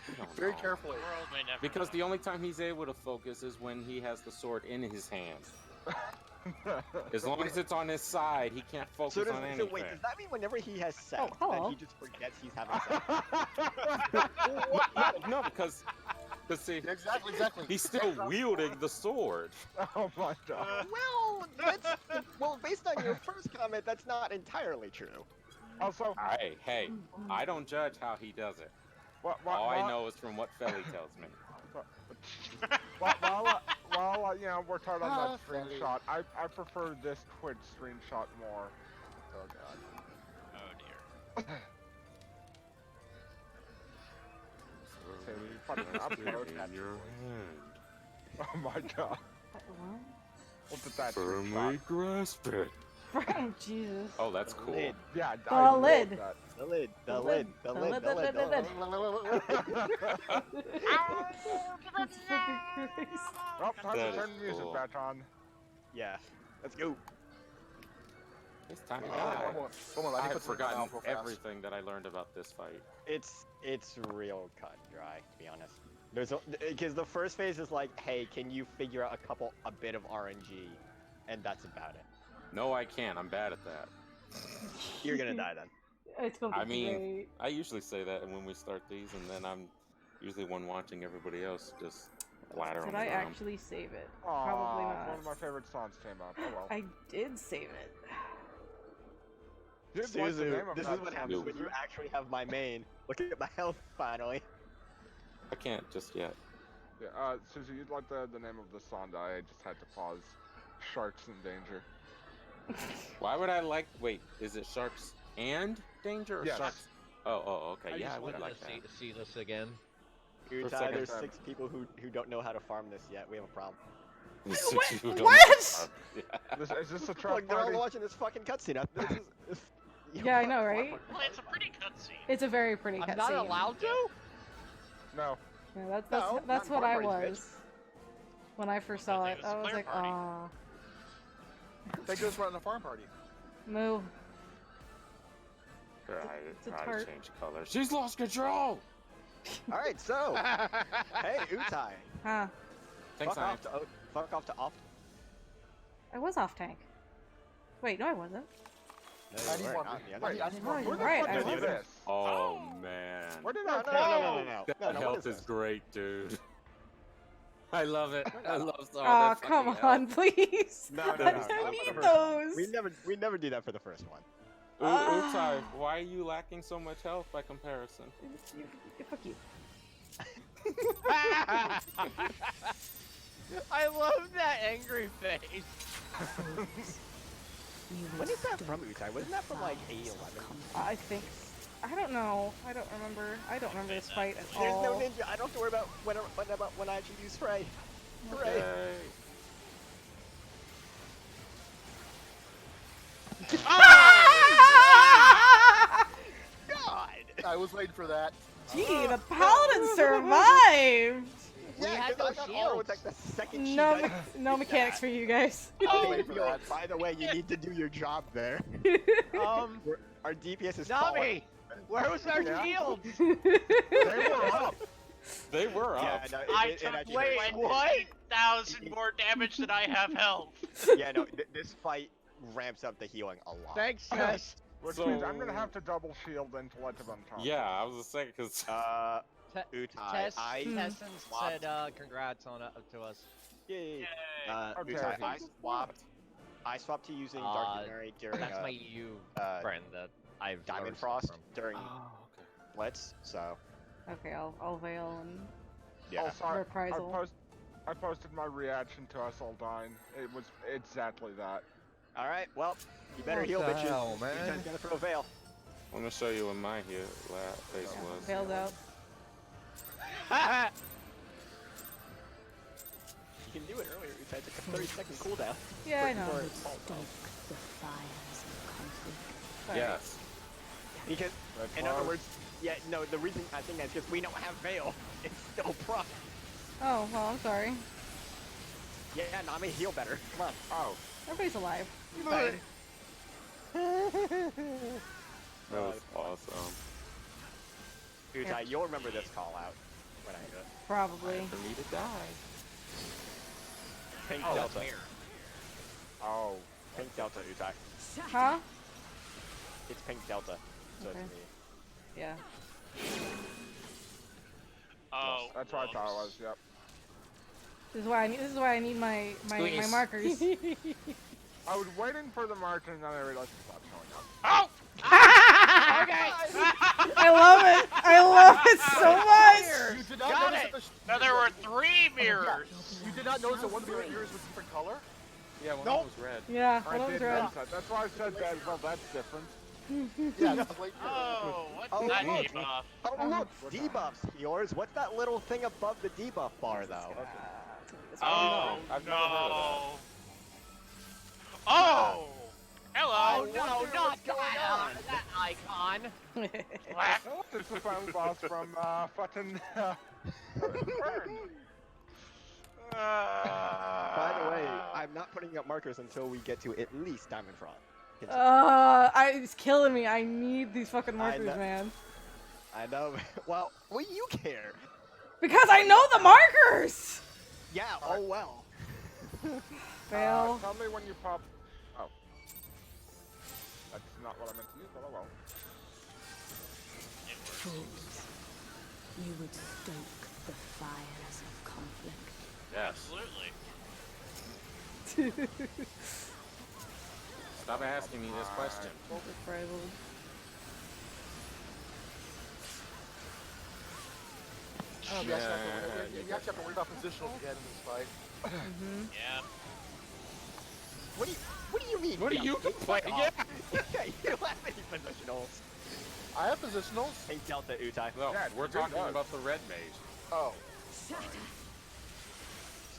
Speaker 8: We don't
Speaker 2: Very
Speaker 8: know.
Speaker 2: carefully.
Speaker 4: The world may never
Speaker 8: Because
Speaker 4: know.
Speaker 8: the only time he's able to focus is when he has the sword in his hand. As long as it's on his side, he can't focus
Speaker 6: So,
Speaker 8: on anything.
Speaker 6: wait, does that mean whenever he has sex,
Speaker 1: Oh, hello.
Speaker 6: that he just forgets he's having sex?
Speaker 8: No, because see,
Speaker 2: Exactly.
Speaker 8: he's still wielding the sword.
Speaker 7: Oh my god.
Speaker 6: Well, based on your first comment, that's not entirely true.
Speaker 7: Also,
Speaker 8: Hey, I don't judge how he does it. All I know is from what Felly tells me.
Speaker 7: while you know, we're talking on that
Speaker 2: Felly.
Speaker 7: screenshot, I prefer this Twitch screenshot more.
Speaker 2: Oh god.
Speaker 4: Oh dear.
Speaker 8: In your hand.
Speaker 7: Oh my god. Look at that
Speaker 8: Firmly
Speaker 7: screenshot.
Speaker 8: grasp it.
Speaker 1: Jesus.
Speaker 8: Oh, that's cool.
Speaker 6: Lid.
Speaker 7: Yeah,
Speaker 1: The
Speaker 7: I love
Speaker 1: lid.
Speaker 7: that.
Speaker 6: The lid.
Speaker 1: The lid. That's fucking crazy.
Speaker 7: Well, time
Speaker 8: That
Speaker 7: to turn
Speaker 8: is
Speaker 7: the music
Speaker 8: cool.
Speaker 7: back on.
Speaker 6: Yeah. Let's go.
Speaker 8: It's time to
Speaker 2: Oh,
Speaker 8: go.
Speaker 2: hold on,
Speaker 8: I
Speaker 2: let me
Speaker 8: had
Speaker 2: put something
Speaker 8: forgotten
Speaker 2: down real fast.
Speaker 8: everything that I learned about this fight.
Speaker 6: It's real cut and dry, to be honest. Because the first phase is like, hey, can you figure out a bit of RNG, and that's about it.
Speaker 8: No, I can't. I'm bad at that.
Speaker 6: You're gonna die then.
Speaker 1: It's gonna be
Speaker 8: I mean,
Speaker 1: great.
Speaker 8: I usually say that when we start these, and then I'm usually one watching everybody else just splatter on
Speaker 1: Did
Speaker 8: the
Speaker 1: I
Speaker 8: ground.
Speaker 1: actually save it?
Speaker 7: Aw,
Speaker 1: Probably not.
Speaker 7: one of my favorite songs came up. Oh well.
Speaker 1: I did save it.
Speaker 7: Did like the
Speaker 6: Suzu,
Speaker 7: name of
Speaker 6: this
Speaker 7: that
Speaker 6: is what
Speaker 7: song,
Speaker 6: happens when
Speaker 7: Suzu?
Speaker 6: you actually have my main. Look at my health, finally.
Speaker 8: I can't just yet.
Speaker 7: Yeah, Suzu, you'd like the name of the song that I just had to pause. Sharks in Danger.
Speaker 8: Why would I like? Wait, is it sharks and danger or
Speaker 7: Yes.
Speaker 8: sharks? Oh, okay.
Speaker 3: I
Speaker 8: Yeah,
Speaker 3: just
Speaker 8: I would
Speaker 3: wanted
Speaker 8: like
Speaker 3: to
Speaker 8: that.
Speaker 3: see this again.
Speaker 6: Utai,
Speaker 8: second
Speaker 6: there's
Speaker 7: time.
Speaker 6: 6 people who don't know how to farm this yet. We have a problem.
Speaker 1: What?
Speaker 7: Is this a trap
Speaker 6: Look, they're all
Speaker 7: party?
Speaker 6: watching this fucking cutscene.
Speaker 1: Yeah, I know, right?
Speaker 4: Well, it's a pretty cutscene.
Speaker 1: It's a very pretty
Speaker 3: I'm
Speaker 1: cutscene.
Speaker 3: not allowed to?
Speaker 7: No.
Speaker 1: Yeah,
Speaker 6: No,
Speaker 1: that's
Speaker 6: not
Speaker 1: what I
Speaker 6: farm parties,
Speaker 1: was when I first saw
Speaker 4: I
Speaker 1: it.
Speaker 4: think it was
Speaker 1: I
Speaker 4: a
Speaker 1: was
Speaker 4: player
Speaker 1: like,
Speaker 4: party.
Speaker 1: aw,
Speaker 2: They just run a farm party.
Speaker 1: move.
Speaker 8: It's
Speaker 1: a
Speaker 8: I
Speaker 1: tart.
Speaker 8: change color. She's lost control.
Speaker 6: Alright, so. Hey, Utai.
Speaker 1: Huh?
Speaker 8: Thanks,
Speaker 6: Fuck
Speaker 8: Ian.
Speaker 6: off to off.
Speaker 1: I was off tank. Wait, no, I wasn't.
Speaker 7: I need more. Wait, I need more.
Speaker 1: Oh,
Speaker 7: Where
Speaker 1: you're
Speaker 7: the
Speaker 1: right,
Speaker 7: fuck
Speaker 1: I
Speaker 7: is
Speaker 1: wasn't.
Speaker 7: this?
Speaker 8: Oh man,
Speaker 7: Where did
Speaker 6: No,
Speaker 7: I
Speaker 6: no,
Speaker 7: go?
Speaker 6: no.
Speaker 8: that
Speaker 6: what
Speaker 8: health is
Speaker 6: this?
Speaker 8: great, dude. I love it. I love all
Speaker 1: Aw,
Speaker 8: that
Speaker 1: come
Speaker 8: fucking
Speaker 1: on,
Speaker 8: health.
Speaker 1: please.
Speaker 6: No,
Speaker 1: I need
Speaker 6: for the first
Speaker 1: those.
Speaker 6: one. We never do that for the first one.
Speaker 8: Utai, why are you lacking so much health by comparison?
Speaker 1: Fuck you.
Speaker 3: I love that angry face.
Speaker 6: When is that from, Utai? Wasn't that from like A11?
Speaker 1: I think. I don't know. I don't remember. I don't remember this fight at
Speaker 6: There's no
Speaker 1: all.
Speaker 6: ninja. I don't have to worry about when I actually use spray. Hooray!
Speaker 8: Yay.
Speaker 6: God!
Speaker 2: I was waiting for that.
Speaker 1: Gee, the paladin survived.
Speaker 6: Yeah,
Speaker 3: had
Speaker 6: 'cause
Speaker 3: no
Speaker 6: I got auto
Speaker 3: shields.
Speaker 6: attack the second she
Speaker 1: No,
Speaker 6: died.
Speaker 1: no mechanics for you guys.
Speaker 6: Oh,
Speaker 2: waiting for that.
Speaker 6: by the way, you need to do your job there. Our DPS is
Speaker 3: Nami, where was our
Speaker 7: Yeah.
Speaker 3: shield?
Speaker 7: They were up.
Speaker 8: They were up.
Speaker 6: Yeah, no,
Speaker 4: I
Speaker 6: it
Speaker 4: took
Speaker 6: actually
Speaker 3: wait,
Speaker 6: hurts.
Speaker 3: what?
Speaker 4: 1,000 more damage than I have health.
Speaker 6: Yeah, no, this fight ramps up the healing a lot.
Speaker 3: Thanks, Chess.
Speaker 7: Which
Speaker 8: So-
Speaker 7: means I'm gonna have to double shield into let them talk.
Speaker 8: Yeah, I was just saying because
Speaker 6: Utai,
Speaker 3: Tess,
Speaker 6: I
Speaker 3: Tessin
Speaker 6: swapped.
Speaker 3: said congrats on it to us.
Speaker 6: Yay.
Speaker 4: Yay.
Speaker 7: Okay.
Speaker 6: Utai, I swapped to using Dark Luminary during
Speaker 3: That's my EU friend that I've
Speaker 6: Diamond
Speaker 3: learned
Speaker 6: Frost
Speaker 3: from.
Speaker 6: during
Speaker 8: oh, okay.
Speaker 6: Blitz, so
Speaker 1: Okay, I'll veil and
Speaker 6: yeah.
Speaker 7: Also, I
Speaker 1: reprisal.
Speaker 7: I posted my reaction to us all dying. It was exactly that.
Speaker 6: Alright, well, you better
Speaker 3: What
Speaker 6: heal,
Speaker 3: the
Speaker 6: bitches.
Speaker 3: hell, man?
Speaker 6: Utai's gonna throw a veil.
Speaker 8: I'm gonna show you what my face was.
Speaker 1: Veil's out.
Speaker 6: You can do it earlier, Utai. It's like a 30-second cooldown.
Speaker 1: Yeah, I know.
Speaker 6: Before it falls
Speaker 10: Stoke
Speaker 6: off.
Speaker 10: the fires of conflict.
Speaker 1: Sorry.
Speaker 8: Yes.
Speaker 6: Because, in other words, yeah, no, the reason I think that's because we don't have veil. It's still proc.
Speaker 1: Oh, well, I'm sorry.
Speaker 6: Yeah, Nami, heal better. Come on.
Speaker 7: Oh,
Speaker 1: Everybody's alive.
Speaker 8: That was awesome.
Speaker 6: Utai, you'll remember this call out when I do it.
Speaker 1: Probably.
Speaker 8: For me to die.
Speaker 6: Pink
Speaker 3: Oh,
Speaker 6: Delta.
Speaker 3: that's weird.
Speaker 7: oh.
Speaker 6: Pink Delta, Utai.
Speaker 1: Huh?
Speaker 6: It's Pink Delta. So
Speaker 1: Okay.
Speaker 6: it's me.
Speaker 1: Yeah.
Speaker 4: Oh,
Speaker 7: That's what I thought it was. Yep.
Speaker 1: This is why I need my
Speaker 3: Squeeze.
Speaker 1: markers.
Speaker 7: I was waiting for the mark and then I realized it stopped showing up.
Speaker 4: Oh!
Speaker 1: I love it. I love it so much.
Speaker 2: You did not
Speaker 4: Got
Speaker 2: notice
Speaker 4: it!
Speaker 2: that
Speaker 4: Now there were 3 mirrors!
Speaker 2: You did not notice that one of the mirrors was a different color?
Speaker 8: Yeah, one
Speaker 3: Nope.
Speaker 8: was red.
Speaker 1: Yeah,
Speaker 7: I
Speaker 1: one of
Speaker 7: did
Speaker 1: them's red.
Speaker 7: notice that. That's why I said that. Well, that's different.
Speaker 2: Yeah, that's like
Speaker 4: Oh, what's
Speaker 6: Oh,
Speaker 4: that
Speaker 6: look.
Speaker 4: debuff?
Speaker 6: Oh, look! Debuffs, healers. What's that little thing above the debuff bar, though?
Speaker 4: Oh,
Speaker 8: I've never heard of
Speaker 4: no. Oh! Hello!
Speaker 3: Oh no, not God! That icon!
Speaker 4: Black.
Speaker 7: Oh, this is the final boss from fucking.
Speaker 6: By the way, I'm not putting up markers until we get to at least Diamond Frost.
Speaker 1: It's killing me. I need these fucking markers,
Speaker 6: know.
Speaker 1: man.
Speaker 6: I know. Well, what do you care?
Speaker 1: Because I know the markers.
Speaker 6: Yeah. Oh well.
Speaker 1: Fail.
Speaker 7: Tell me when you pop. Oh. That's not what I meant to use, but oh well.
Speaker 10: Fools, you would stoke the fires of conflict.
Speaker 8: Yes.
Speaker 4: Absolutely.
Speaker 8: Stop asking me this question.
Speaker 1: Reprisal.
Speaker 2: Oh, you actually have to worry about positionals again in this fight.
Speaker 4: Yeah.
Speaker 6: What do you mean?
Speaker 8: What do you complain?
Speaker 6: Yeah. You don't have any positionals.
Speaker 2: I have positionals.
Speaker 6: Pink Delta, Utai.
Speaker 8: No,
Speaker 7: Yeah,
Speaker 8: we're
Speaker 7: it
Speaker 8: talking
Speaker 7: does.
Speaker 8: about the red mage.
Speaker 2: Oh.
Speaker 6: So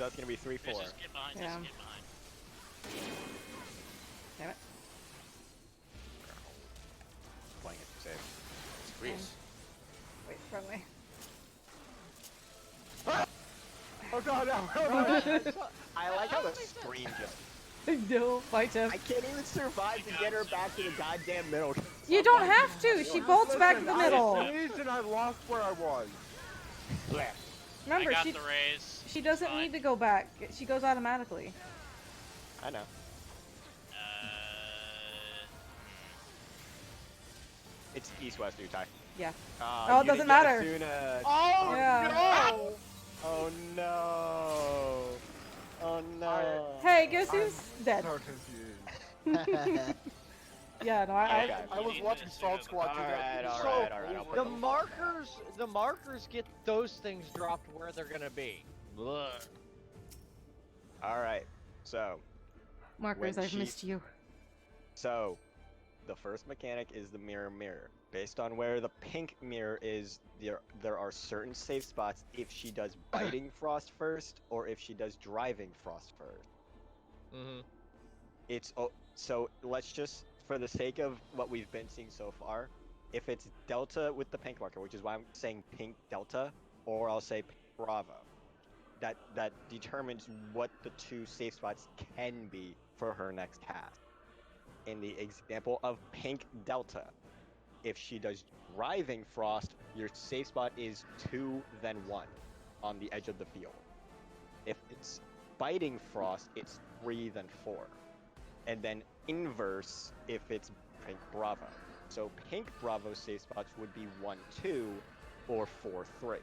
Speaker 6: that's gonna be 3-4.
Speaker 4: Just get behind,
Speaker 1: Yeah.
Speaker 4: just get behind.
Speaker 1: Damn it.
Speaker 6: Playing it safe.
Speaker 8: Squeeze.
Speaker 1: Wait, wrong way.
Speaker 7: Oh god, no!
Speaker 6: I like how the scream just.
Speaker 1: No, fight him.
Speaker 6: I can't even survive to get her back to the goddamn middle.
Speaker 1: You don't have to. She bolts back to the middle.
Speaker 7: I sneezed and I lost where I was.
Speaker 1: Remember,
Speaker 4: I got
Speaker 1: she
Speaker 4: the raise.
Speaker 1: she doesn't
Speaker 4: Fine.
Speaker 1: need to go back. She goes automatically.
Speaker 6: I know. It's east-west, Utai.
Speaker 1: Yeah.
Speaker 6: Oh,
Speaker 1: Oh, it doesn't matter.
Speaker 3: Oh
Speaker 1: Yeah.
Speaker 3: no!
Speaker 6: Oh no! Oh no!
Speaker 1: Hey, guess who's dead?
Speaker 7: So confused.
Speaker 1: Yeah, no, I
Speaker 6: Okay.
Speaker 2: I was watching Salt Squad do that.
Speaker 6: Alright, alright, I'll
Speaker 3: The markers get those things dropped where they're gonna be.
Speaker 6: Alright, so
Speaker 1: Markers,
Speaker 6: When
Speaker 1: I've
Speaker 6: she-
Speaker 1: missed you.
Speaker 6: So, the first mechanic is the mirror. Based on where the pink mirror is, there are certain safe spots if she does biting frost first, or if she does driving frost first.
Speaker 3: Mm-hmm.
Speaker 6: So let's just, for the sake of what we've been seeing so far, if it's Delta with the pink marker, which is why I'm saying pink Delta, or I'll say pink Bravo, that determines what the two safe spots can be for her next cast. In the example of pink Delta, if she does driving frost, your safe spot is 2, then 1 on the edge of the field. If it's biting frost, it's 3, then 4. And then inverse if it's pink Bravo. So pink Bravo safe spots would be 1, 2, or 4, 3.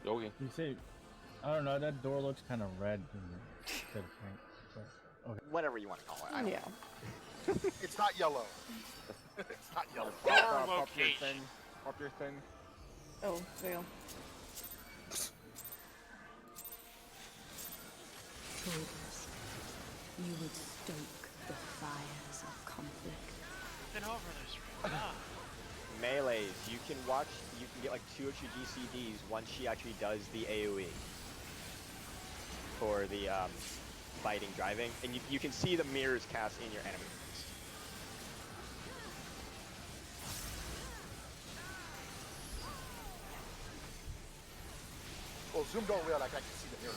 Speaker 8: Okay.
Speaker 5: You see, I don't know. That door looks kind of red instead of pink. But, okay.
Speaker 6: Whatever you want to call it. I don't know.
Speaker 2: It's not yellow. It's not yellow.
Speaker 7: Pop your
Speaker 4: location.
Speaker 7: thing. Pop your thing.
Speaker 1: Oh, fail.
Speaker 10: Troopers, you would stoke the fires of conflict.
Speaker 4: Been over this. Ah.
Speaker 6: Melees, you can get like 2 extra GCDs once she actually does the AoE for the fighting driving, and you can see the mirrors cast in your enemies.
Speaker 2: Well, zoomed all the way out, I can see the mirror.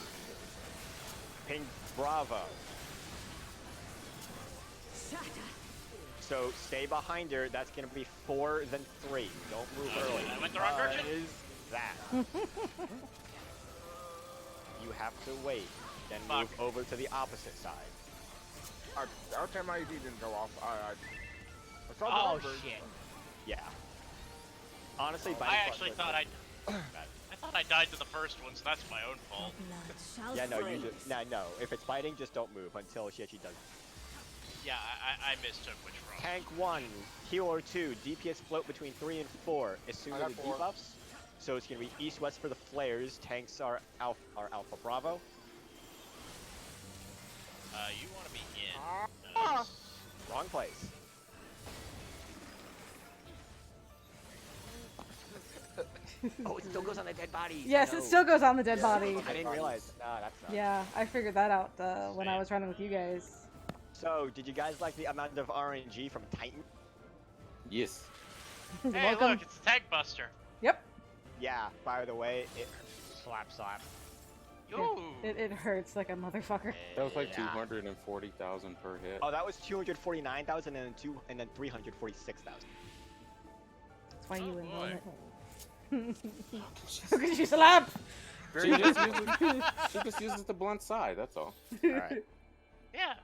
Speaker 6: Pink Bravo. So stay behind her. That's gonna be 4, then 3. Don't move early.
Speaker 4: I went the wrong direction.
Speaker 6: Is that? You have to wait, then
Speaker 4: Fuck.
Speaker 6: move over to the opposite side.
Speaker 7: Our time ID didn't go off. I saw the
Speaker 3: Oh
Speaker 7: numbers.
Speaker 3: shit.
Speaker 6: Yeah. Honestly,
Speaker 4: I actually thought I thought I died to the first one, so that's my own fault.
Speaker 10: Blood shall
Speaker 6: Yeah, no,
Speaker 10: freeze.
Speaker 6: you just no. If it's biting, just don't move until she actually does.
Speaker 4: Yeah, I mistook which row.
Speaker 6: Tank 1, healer 2, DPS float between 3 and 4. Assume
Speaker 2: I
Speaker 6: the
Speaker 2: got 4.
Speaker 6: debuffs. So it's gonna be east-west for the flares. Tanks are Alpha Bravo.
Speaker 4: You want to be in.
Speaker 6: Wrong place. Oh, it still goes on the dead bodies.
Speaker 1: Yes, it still goes on the dead body.
Speaker 6: I didn't realize. Nah, that's not.
Speaker 1: Yeah, I figured that out when I was running with you guys.
Speaker 6: So, did you guys like the amount of RNG from Titan?
Speaker 8: Yes.
Speaker 4: Hey,
Speaker 1: Welcome.
Speaker 4: look, it's the Tank Buster.
Speaker 1: Yep.
Speaker 6: Yeah, by the way,
Speaker 3: Slap.
Speaker 4: Yo.
Speaker 1: It hurts like a motherfucker.
Speaker 8: That was like
Speaker 6: Yeah.
Speaker 8: 240,000 per hit.
Speaker 6: Oh, that was 249,000 and then 346,000.
Speaker 1: That's why you
Speaker 4: Oh,
Speaker 1: win,
Speaker 4: boy.
Speaker 1: won't it? Look at you slap!
Speaker 8: She just uses the blunt side, that's all.
Speaker 6: Alright.
Speaker 4: Yeah.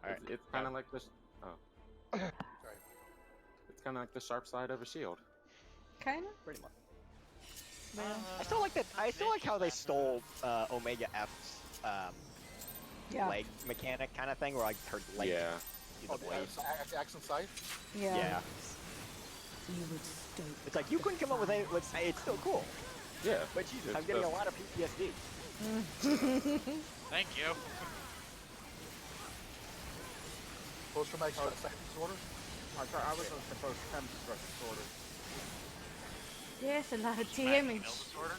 Speaker 6: Alright.
Speaker 8: It's kind of like the...
Speaker 2: Sorry.
Speaker 8: It's kind of like the sharp side of a shield.
Speaker 1: Kinda?
Speaker 6: Pretty much.
Speaker 1: Yeah.
Speaker 6: I still like that. I still like how they stole Omega F's
Speaker 1: Yeah.
Speaker 6: leg mechanic kind of thing, where like her leg.
Speaker 8: Yeah.
Speaker 6: is
Speaker 2: Oh,
Speaker 6: a blade.
Speaker 2: accent side?
Speaker 1: Yeah.
Speaker 6: Yeah.
Speaker 10: You would stoke.
Speaker 6: It's like you couldn't come up with any. Let's say it's still cool,
Speaker 8: Yeah.
Speaker 6: but Jesus,
Speaker 8: It's
Speaker 6: I'm getting a
Speaker 8: the-
Speaker 6: lot of PTSD.
Speaker 4: Thank you.
Speaker 2: Post-traumatic stress disorder?
Speaker 7: I was supposed to have stress disorder.
Speaker 1: Yes, a lot of
Speaker 4: Traumatic
Speaker 1: damage.
Speaker 4: mental disorder.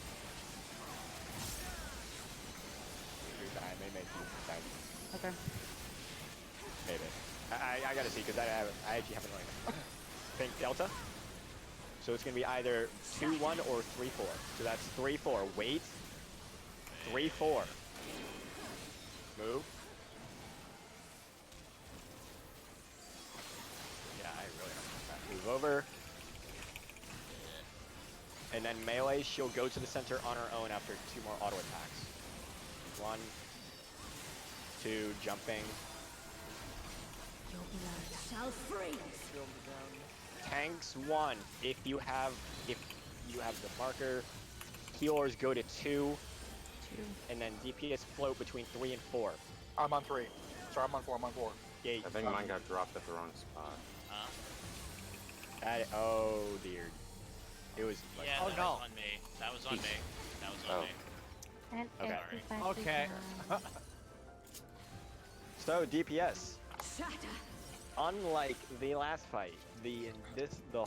Speaker 6: Maybe.
Speaker 1: Okay.
Speaker 6: Maybe. I gotta see because I actually haven't really. Think Delta. So it's gonna be either 2-1 or 3-4. So that's 3-4. Wait. 3-4. Move. Yeah, I really don't want that. Move over. And then melee, she'll go to the center on her own after 2 more auto attacks. 1, 2, jumping.
Speaker 10: Your blood shall freeze.
Speaker 6: Tanks 1. If you have the marker, healers go to 2, and then DPS float between 3 and 4.
Speaker 2: I'm on 3. Sorry, I'm on 4. I'm on 4.
Speaker 6: Yeah,
Speaker 8: I think mine got dropped at the wrong spot.
Speaker 6: oh dear. It was like,
Speaker 4: Yeah,
Speaker 3: Oh,
Speaker 4: that
Speaker 3: no.
Speaker 4: was on me. That was on me. That was on
Speaker 8: Oh.
Speaker 4: me.
Speaker 1: And
Speaker 6: Okay.
Speaker 3: Okay.
Speaker 6: So DPS.
Speaker 10: Shatter.
Speaker 6: Unlike the last fight, the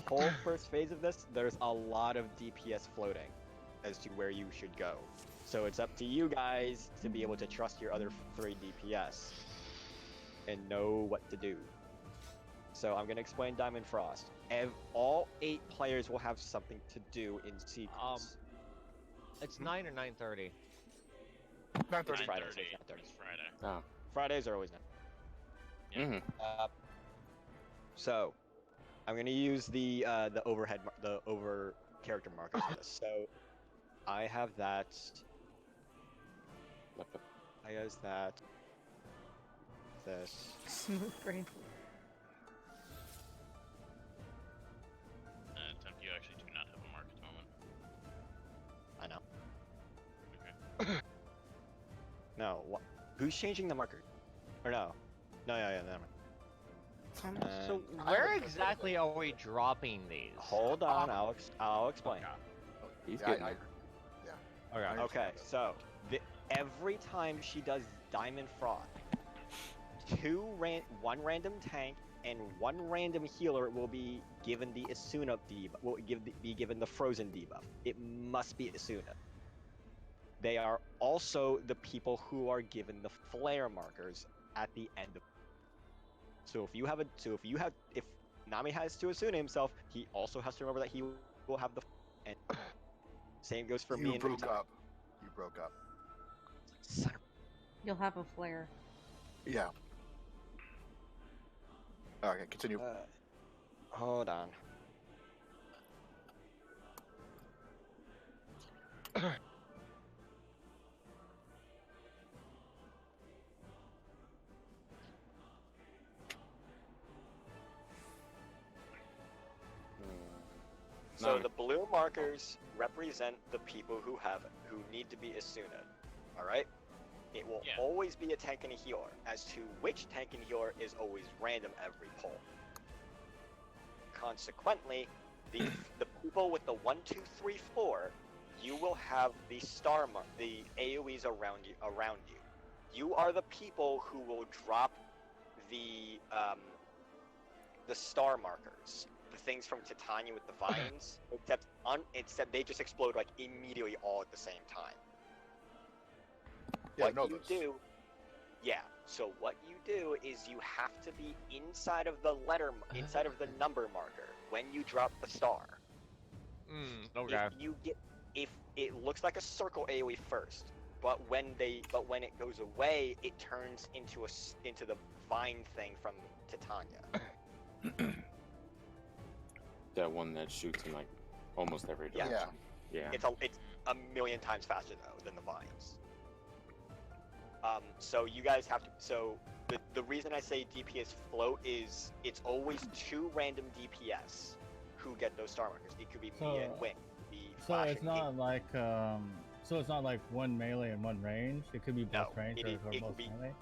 Speaker 6: whole first phase of this, there's a lot of DPS floating as to where you should go. So it's up to you guys to be able to trust your other 3 DPS and know what to do. So I'm gonna explain Diamond Frost. All 8 players will have something to do in sequence.
Speaker 3: It's 9 or 9:30.
Speaker 2: 9:30.
Speaker 6: Friday, so
Speaker 4: 9:30.
Speaker 6: it's 9:30.
Speaker 4: It's Friday.
Speaker 8: Oh.
Speaker 6: Fridays are always 9.
Speaker 8: Mm-hmm.
Speaker 6: So I'm gonna use the over character markers for this. So I have that. I use that. This.
Speaker 1: Smooth brain.
Speaker 4: Temp, you actually do not have a mark at the moment.
Speaker 6: I know.
Speaker 4: Okay.
Speaker 6: No. What? Who's changing the marker? Or no? No, yeah, never mind.
Speaker 3: So where exactly are we dropping these?
Speaker 6: Hold on, I'll explain.
Speaker 8: He's
Speaker 2: Yeah,
Speaker 8: getting
Speaker 2: I
Speaker 8: it.
Speaker 2: agree.
Speaker 3: Okay.
Speaker 6: Okay, so every time she does Diamond Fraud, one random tank and 1 random healer will be given the Asuna debuff. Be given the Frozen debuff. It must be Asuna. They are also the people who are given the flare markers at the end of. So if Nami has to Asuna himself, he also has to remember that he will have the. And same goes for me
Speaker 2: You
Speaker 6: and
Speaker 2: broke up. You broke up.
Speaker 6: Son of
Speaker 1: You'll have a flare.
Speaker 2: Yeah. Okay, continue.
Speaker 6: hold on. So the blue markers represent the people who need to be Asuna. Alright? It will always be a tank and a healer. As to which tank and healer is always random every pull. Consequently, the people with the 1, 2, 3, 4, you will have the the AoEs around you. You are the people who will drop the star markers. The things from Titania with the vines, except they just explode like immediately all at the same time.
Speaker 2: Yeah,
Speaker 6: What you do, so what you do is you have to be inside of the number marker when you drop the star.
Speaker 3: Okay.
Speaker 6: If it looks like a circle AoE first, but when it goes away, it turns into the vine thing from Titania.
Speaker 8: That one that shoots in like almost every direction. Yeah.
Speaker 6: It's a million times faster though than the vines. So you guys have to. So the reason I say DPS float is it's always 2 random DPS who get those star markers. It could be me and Wing.
Speaker 5: So it's not like so it's not like 1 melee and 1 range. It could be both range or both melee.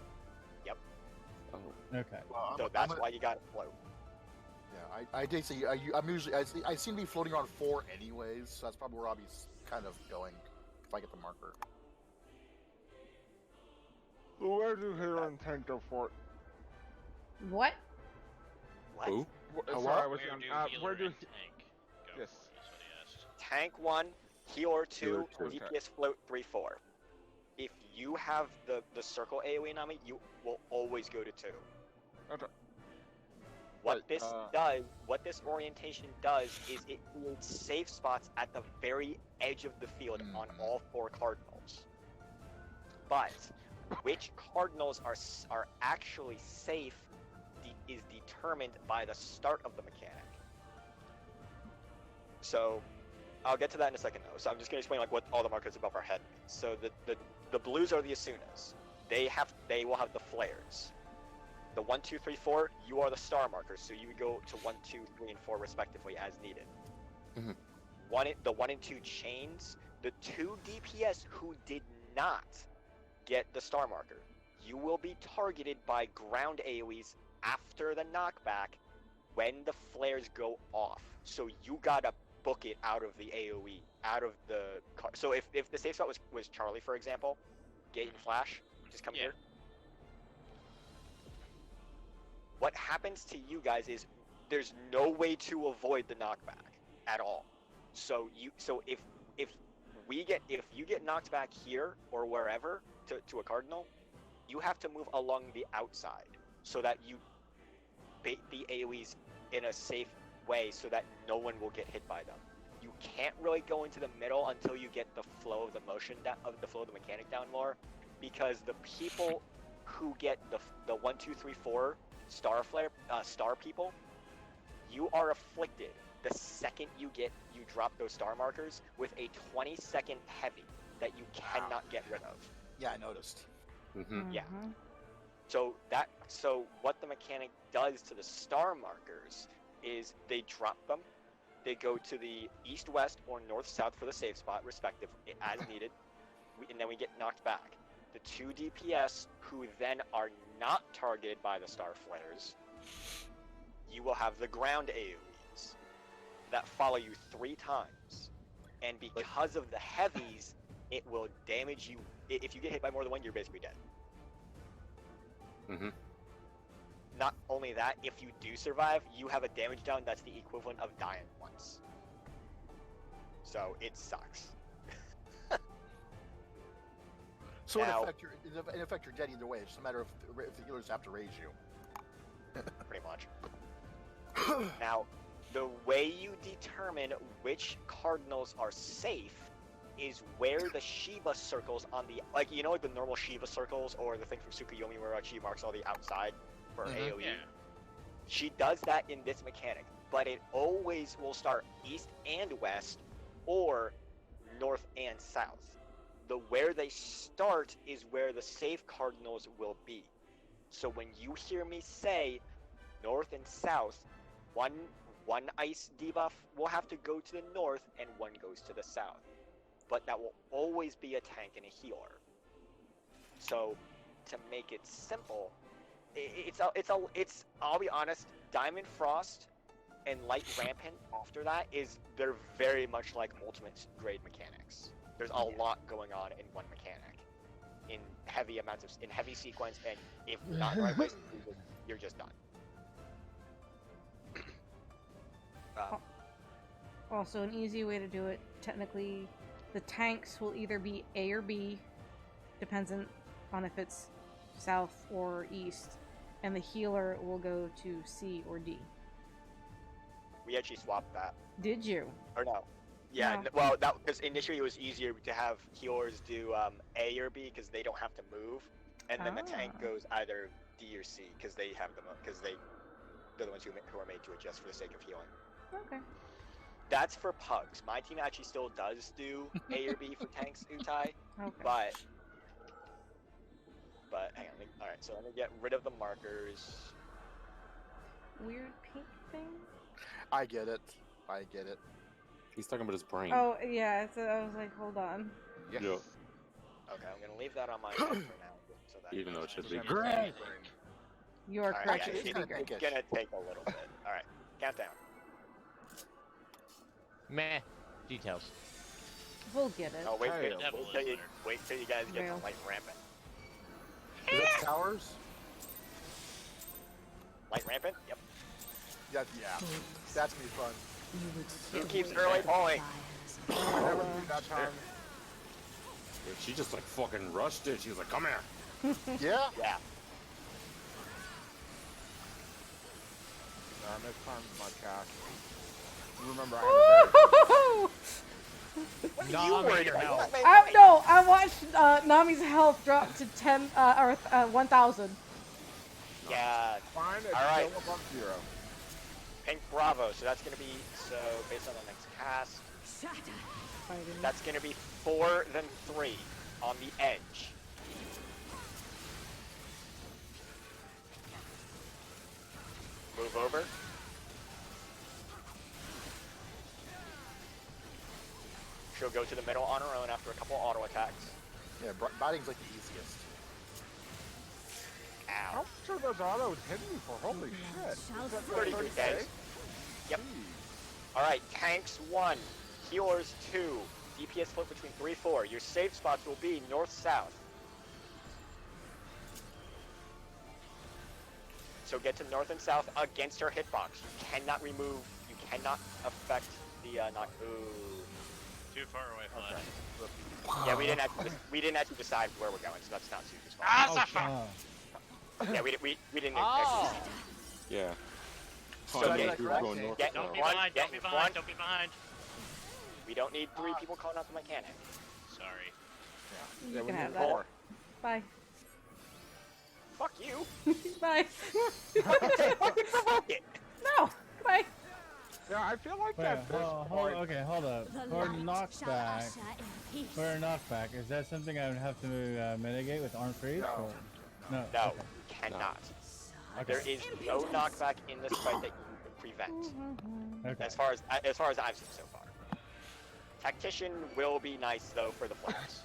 Speaker 6: Yep.
Speaker 8: Oh.
Speaker 5: Okay.
Speaker 2: Well,
Speaker 6: so that's why you gotta float.
Speaker 2: Yeah, I did say I'm usually I seem to be floating around 4 anyways, so that's probably where I'll be kind of going if I get the marker.
Speaker 7: Where do healer and tank go for?
Speaker 1: What?
Speaker 8: Who?
Speaker 7: Sorry, I was
Speaker 4: Where
Speaker 7: on.
Speaker 4: do
Speaker 7: Where
Speaker 4: healer
Speaker 7: do
Speaker 4: and tank go?
Speaker 7: Yes.
Speaker 4: That's what he asked.
Speaker 6: Tank 1, healer 2,
Speaker 8: Healer 2.
Speaker 6: DPS float 3, 4. If you have the circle AoE Nami, you will always go to 2.
Speaker 7: Okay.
Speaker 6: What this orientation does is it creates safe spots at the very edge of the field on all 4 cardinals. But which cardinals are actually safe is determined by the start of the mechanic. So I'll get to that in a second though. So I'm just gonna explain like what all the markers above our head mean. So the blues are the Asunas. They will have the flares. The 1, 2, 3, 4, you are the star markers, so you would go to 1, 2, 3, and 4 respectively as needed.
Speaker 8: Mm-hmm.
Speaker 6: The 1 and 2 chains, the 2 DPS who did not get the star marker, you will be targeted by ground AoEs after the knockback when the flares go off. So you gotta book it out of the AoE out of the car. So if the safe spot was Charlie, for example, gate and flash, just come here. What happens to you guys is there's no way to avoid the knockback at all. So if you get knocked back here or wherever to a cardinal, you have to move along the outside so that you bait the AoEs in a safe way so that no one will get hit by them. You can't really go into the middle until you get the flow of the motion the flow of the mechanic down more, because the people who get the 1, 2, 3, 4 star people, you are afflicted the second you drop those star markers with a 20-second heavy that you cannot get rid of.
Speaker 2: Yeah, I noticed.
Speaker 6: Yeah. So what the mechanic does to the star markers is they drop them. They go to the east, west, or north, south for the safe spot, respectively, as needed, and then we get knocked back. The 2 DPS who then are not targeted by the star flares, you will have the ground AoEs that follow you 3 times, and because of the heavies, it will damage you. If you get hit by more than one, you're basically dead. Not only that, if you do survive, you have a damage down that's the equivalent of dying once. So it sucks.
Speaker 2: So in effect, you're dead either way. It's just a matter of if the healers have to raise you.
Speaker 6: Pretty much. Now, the way you determine which cardinals are safe is where the Shiva circles on the, like the normal Shiva circles or the thing from Tsukuyomi where she marks all the outside for AoE.
Speaker 4: Yeah.
Speaker 6: She does that in this mechanic, but it always will start east and west or north and south. The where they start is where the safe cardinals will be. So when you hear me say north and south, one ice debuff will have to go to the north and one goes to the south. But that will always be a tank and a healer. So to make it simple, I'll be honest, Diamond Frost and Light Rampant after that they're very much like ultimate grade mechanics. There's a lot going on in one mechanic, in heavy sequence, and if not in the right place, you're just done.
Speaker 1: Also, an easy way to do it, technically, the tanks will either be A or B, dependent on if it's south or east, and the healer will go to C or D.
Speaker 6: We actually swapped that.
Speaker 1: Did you?
Speaker 6: Or no? Yeah,
Speaker 1: No.
Speaker 6: well, that because initially it was easier to have healers do A or B because they don't have to move, and then the tank goes either D or C because they're the ones who are made to adjust for the sake of healing.
Speaker 1: Okay.
Speaker 6: That's for pugs. My team actually still does do A or B for tanks, Utai.
Speaker 1: Okay.
Speaker 6: But hang on. Alright, so let me get rid of the markers.
Speaker 1: Weird pink thing?
Speaker 2: I get it.
Speaker 8: He's talking about his brain.
Speaker 1: Oh, yeah, so I was like, hold on.
Speaker 7: Yes.
Speaker 8: Yeah.
Speaker 6: Okay, I'm gonna leave that on my side for now. So that
Speaker 8: Even though it should be
Speaker 7: Just
Speaker 8: great.
Speaker 7: understand.
Speaker 1: You are
Speaker 6: Alright,
Speaker 1: correct.
Speaker 6: yeah,
Speaker 1: It should be great.
Speaker 6: it's gonna take a little bit. Alright, countdown.
Speaker 3: Meh. Details.
Speaker 1: We'll get it.
Speaker 6: Oh, wait
Speaker 7: Hey,
Speaker 6: till you guys get
Speaker 1: Real.
Speaker 6: to Light Rampant.
Speaker 2: Is it towers?
Speaker 6: Light Rampant? Yep.
Speaker 2: Yeah. That's gonna be fun.
Speaker 6: Who keeps early polling?
Speaker 7: I never knew that time.
Speaker 8: Dude, she just like fucking rushed it. She was like, "Come here."
Speaker 2: Yeah.
Speaker 6: Yeah.
Speaker 7: Next time my cast. Remember, I
Speaker 6: What are
Speaker 3: Nah,
Speaker 6: you
Speaker 3: I'm
Speaker 6: worried
Speaker 3: here
Speaker 6: about?
Speaker 3: now.
Speaker 1: No, I watched Nami's health drop to 1,000.
Speaker 6: Yeah.
Speaker 7: have fine. It's
Speaker 6: All right.
Speaker 7: still above 0.
Speaker 6: Pink Bravo. So that's gonna be based on the next cast. That's gonna be 4 then 3 on the edge. Move over. She'll go to the middle on her own after a couple auto attacks.
Speaker 2: Yeah, biting's like the easiest.
Speaker 7: How
Speaker 6: Ow.
Speaker 7: much are those autos hitting me for? Holy shit.
Speaker 10: Shall
Speaker 7: Is that
Speaker 6: 33
Speaker 7: 30K?
Speaker 6: days. Yep. Alright, tanks 1. healers 2. DPS split between 3-4. Your safe spots will be north-south. So get to north and south against your hitbox. You cannot remove, you cannot affect the knock. Ooh.
Speaker 4: Too far away, Flash.
Speaker 6: Yeah, we didn't actually decide where we're going, so that's not Suzu's fault.
Speaker 4: Ah,
Speaker 5: Oh,
Speaker 4: Safa!
Speaker 6: Yeah, we didn't
Speaker 3: Oh.
Speaker 6: actually decide.
Speaker 8: Yeah.
Speaker 6: So
Speaker 2: Did I
Speaker 6: get,
Speaker 2: get that correct?
Speaker 6: get
Speaker 4: Don't be
Speaker 6: one,
Speaker 4: behind,
Speaker 6: get
Speaker 4: don't be
Speaker 6: one.
Speaker 4: behind, don't be behind.
Speaker 6: We don't need 3 people calling out the mechanic.
Speaker 4: Sorry.
Speaker 1: You
Speaker 7: Yeah,
Speaker 1: can
Speaker 7: we
Speaker 1: have
Speaker 7: need
Speaker 1: that.
Speaker 7: 4.
Speaker 1: Bye.
Speaker 6: Fuck you.
Speaker 1: Bye.
Speaker 6: Fucking provoke it.
Speaker 1: No. Bye.
Speaker 7: Yeah, I feel like
Speaker 5: Wait,
Speaker 7: at this point...
Speaker 5: okay, hold up.
Speaker 10: The
Speaker 5: For
Speaker 10: light shall
Speaker 5: knockback,
Speaker 10: usher in peace.
Speaker 5: for a knockback, is that something I would have to mitigate with arm freeze?
Speaker 7: No.
Speaker 5: Or? No.
Speaker 6: No,
Speaker 5: Okay.
Speaker 6: you cannot.
Speaker 5: Okay.
Speaker 6: There is no knockback in this fight that you can prevent.
Speaker 5: Okay.
Speaker 6: As far as I've seen so far. Tactician will be nice though for the players.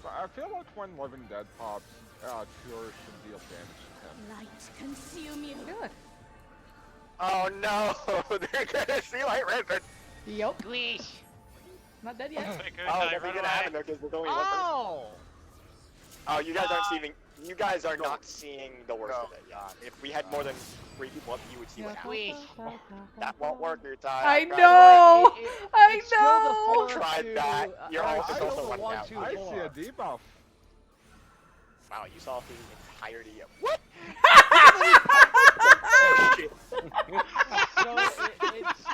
Speaker 7: But I feel like when Living Dead pops, Cure should deal damage to him.
Speaker 10: Light consume you.
Speaker 1: Good.
Speaker 6: Oh no! They're gonna see light ribbon!
Speaker 1: Yup.
Speaker 3: Squeeze.
Speaker 1: Not dead yet.
Speaker 4: Quick,
Speaker 6: Oh,
Speaker 4: Utai,
Speaker 6: that's
Speaker 4: run
Speaker 6: gonna happen
Speaker 4: away.
Speaker 6: though, because there's only one person.
Speaker 3: Oh!
Speaker 6: Oh, you guys aren't seeing. You guys are not seeing the worst of it yet. If we had more than 3 people up, you would see what happens. That won't work, Utai.
Speaker 1: I
Speaker 6: Bad
Speaker 1: know.
Speaker 3: It-
Speaker 1: I
Speaker 3: it's still the
Speaker 1: know.
Speaker 3: four
Speaker 6: Tried
Speaker 3: to-
Speaker 6: that. You're
Speaker 3: it's
Speaker 6: also
Speaker 3: still
Speaker 6: also
Speaker 3: the
Speaker 6: one
Speaker 3: one,
Speaker 6: count.
Speaker 3: two,
Speaker 7: I
Speaker 3: four.
Speaker 7: see a debuff.
Speaker 6: Wow, you saw the entirety of what?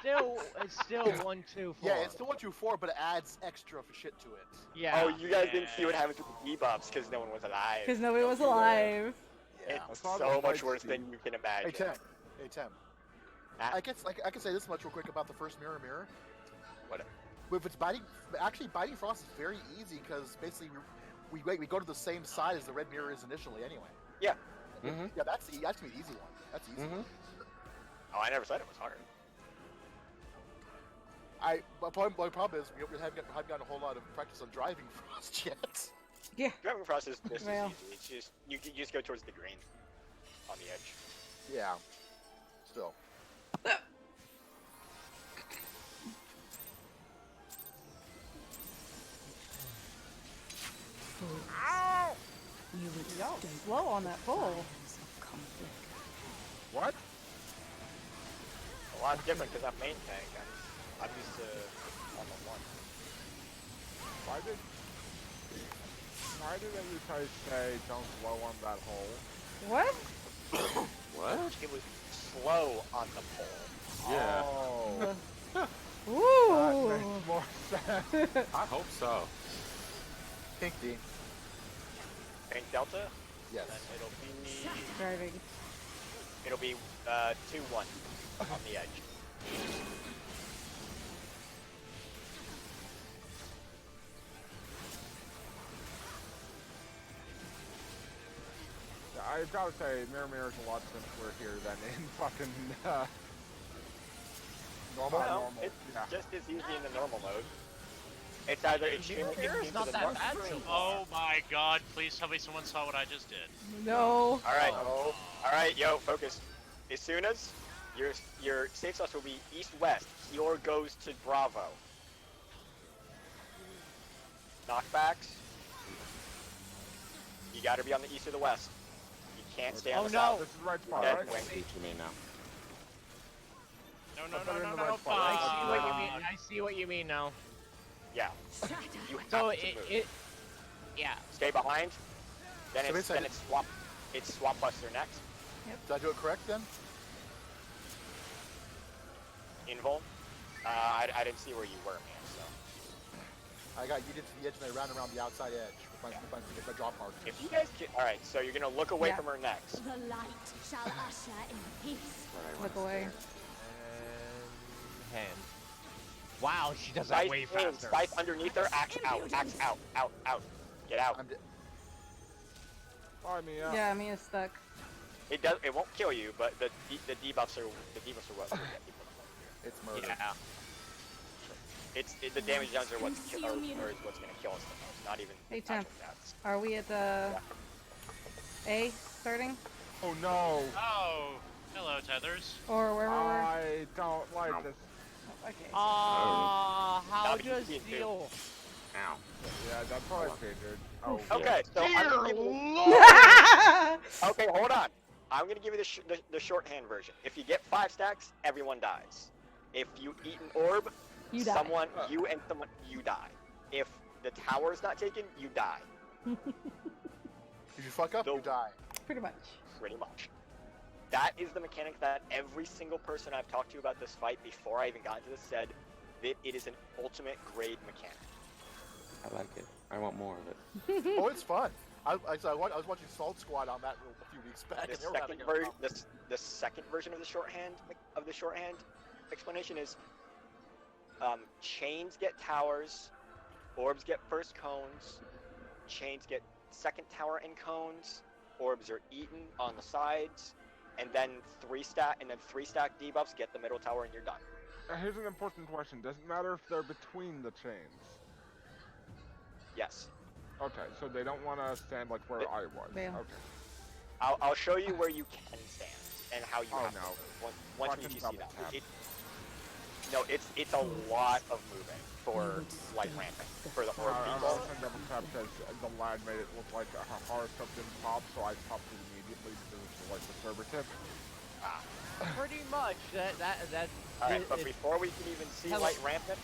Speaker 3: So it's still 1, 2, 4.
Speaker 2: Yeah, it's still 1, 2, 4, but it adds extra shit to it.
Speaker 3: Yeah.
Speaker 6: Oh, you guys didn't see what happened to the debuffs because no one was alive.
Speaker 1: Because nobody was alive.
Speaker 2: Yeah.
Speaker 6: It's
Speaker 7: saw the
Speaker 6: so much
Speaker 7: lights,
Speaker 6: worse
Speaker 7: Steve.
Speaker 6: than you can
Speaker 2: Hey
Speaker 6: imagine.
Speaker 2: Tim. Hey Tim.
Speaker 6: Ah.
Speaker 2: I guess I can say this much real quick about the first mirror.
Speaker 6: What?
Speaker 2: If it's biting frost is very easy because basically we go to the same side as the red mirror is initially anyway.
Speaker 6: Yeah.
Speaker 8: Mm-hmm.
Speaker 2: Yeah, that's gonna be the easy one. That's easy.
Speaker 8: Mm-hmm.
Speaker 6: Oh, I never said it was hard.
Speaker 2: My problem is we haven't gotten a whole lot of practice on driving frost yet.
Speaker 1: Yeah.
Speaker 6: Driving across is just
Speaker 1: Well.
Speaker 6: as easy. It's just you just go towards the green on the edge.
Speaker 2: Yeah. Still.
Speaker 10: You would
Speaker 1: Y'all
Speaker 10: stoke
Speaker 1: slow on that pole.
Speaker 10: fires of conflict.
Speaker 7: What?
Speaker 6: A lot different because I'm main tank. I'm used to one-on-one.
Speaker 7: Why did you guys say don't blow on that hole?
Speaker 1: What?
Speaker 8: What?
Speaker 6: It was slow on the pole.
Speaker 8: Yeah.
Speaker 7: Oh, that
Speaker 1: Ooh.
Speaker 7: makes more sense.
Speaker 8: I hope so.
Speaker 2: Pink D.
Speaker 6: Pink Delta,
Speaker 2: Yes.
Speaker 6: then
Speaker 1: Driving.
Speaker 6: it'll be 2-1 on the edge.
Speaker 7: I've got to say, Mirror is a lot simpler here than in fucking
Speaker 2: Normal.
Speaker 6: Well,
Speaker 2: Normal.
Speaker 6: it's
Speaker 7: Yeah.
Speaker 6: just as easy in the normal mode. It's either extremely
Speaker 3: Mirror's
Speaker 6: extreme
Speaker 3: not
Speaker 6: to the
Speaker 3: that
Speaker 6: north.
Speaker 3: bad so
Speaker 4: Oh my god, please tell me someone saw what I just did.
Speaker 1: No.
Speaker 6: All right, yo, focus. As soon as your safe sauce will be east-west, Kior goes to Bravo. Knockbacks. You gotta be on the east or the west. You can't stay on
Speaker 3: Oh,
Speaker 6: the
Speaker 3: no.
Speaker 6: south.
Speaker 7: This is the right spot,
Speaker 6: Dead
Speaker 7: right?
Speaker 6: wing.
Speaker 8: What you mean now?
Speaker 4: No,
Speaker 7: I
Speaker 4: no,
Speaker 7: put
Speaker 4: no,
Speaker 7: it in
Speaker 4: no,
Speaker 7: the
Speaker 4: no,
Speaker 7: right
Speaker 4: no,
Speaker 7: spot.
Speaker 3: I see what you
Speaker 4: fuck.
Speaker 3: mean. I see what you mean now.
Speaker 6: Yeah. You have
Speaker 3: So
Speaker 6: to move.
Speaker 3: yeah.
Speaker 6: Stay behind. Then
Speaker 2: So
Speaker 6: it's
Speaker 2: basically-
Speaker 6: it's swap buster next.
Speaker 2: Did I do it correct then?
Speaker 6: Invul. I didn't see where you were, man. So
Speaker 2: I got you to the edge and I ran around the outside edge with my drop mark.
Speaker 6: if you guys can, all right. So you're gonna look away
Speaker 1: Yeah.
Speaker 6: from her next.
Speaker 10: The light shall usher in peace.
Speaker 1: Look away.
Speaker 3: And hand. Wow, she does that way faster.
Speaker 6: Scythe underneath her. Axe out. Axe out. Out. Get out.
Speaker 2: I'm
Speaker 7: I mean,
Speaker 1: Yeah, I mean it's stuck.
Speaker 6: It does. It won't kill you, but the debuffs are what will get people to here.
Speaker 2: It's murder.
Speaker 6: Yeah. The damage downs are what's is what's gonna kill us the most. Not even
Speaker 1: Hey, Tim.
Speaker 6: actual deaths.
Speaker 1: Are we at the A starting?
Speaker 7: oh no.
Speaker 4: Oh, hello, Tethers.
Speaker 1: Or where were we?
Speaker 7: I don't like this.
Speaker 1: Okay.
Speaker 3: How
Speaker 6: That'll be
Speaker 3: does
Speaker 6: easy to do.
Speaker 3: steel?
Speaker 8: Ow.
Speaker 7: Yeah, that's what I figured. Oh,
Speaker 6: Okay, so I'm
Speaker 4: Dear
Speaker 6: gonna give you
Speaker 4: Lord!
Speaker 6: okay, hold on. I'm gonna give you the shorthand version. If you get 5 stacks, everyone dies. If you eat an orb,
Speaker 9: You die.
Speaker 6: you die. If the tower's not taken, you die.
Speaker 2: If you fuck up, you die.
Speaker 9: Pretty much.
Speaker 6: Pretty much. That is the mechanic that every single person I've talked to about this fight before I even got into this said that it is an ultimate grade mechanic.
Speaker 8: I like it. I want more of it.
Speaker 2: Oh, it's fun. I was watching Salt Squad on that a few weeks back.
Speaker 6: The
Speaker 2: and they were
Speaker 6: second,
Speaker 2: having a problem.
Speaker 6: the second version of the shorthand explanation is chains get towers, orbs get first cones, chains get second tower and cones, orbs are eaten on the sides, and then 3 stack debuffs get the middle tower and you're done.
Speaker 7: Here's an important question. Does it matter if they're between the chains?
Speaker 6: Yes.
Speaker 7: Okay, so they don't want to stand like where I was.
Speaker 9: Bam.
Speaker 7: Okay.
Speaker 6: I'll show you where you can stand and how you have
Speaker 7: no.
Speaker 6: to move once
Speaker 7: Fucking
Speaker 6: you see
Speaker 7: double
Speaker 6: that.
Speaker 7: tap.
Speaker 6: It's a lot of moving for light ramping. For the orb
Speaker 7: I
Speaker 6: people.
Speaker 7: also double tap because the lad made it look like a Haruka didn't pop, so I popped it immediately because it's like the server tip.
Speaker 3: Pretty much. That's.
Speaker 6: Alright, but before we can even see
Speaker 3: Hello.
Speaker 6: light rampant,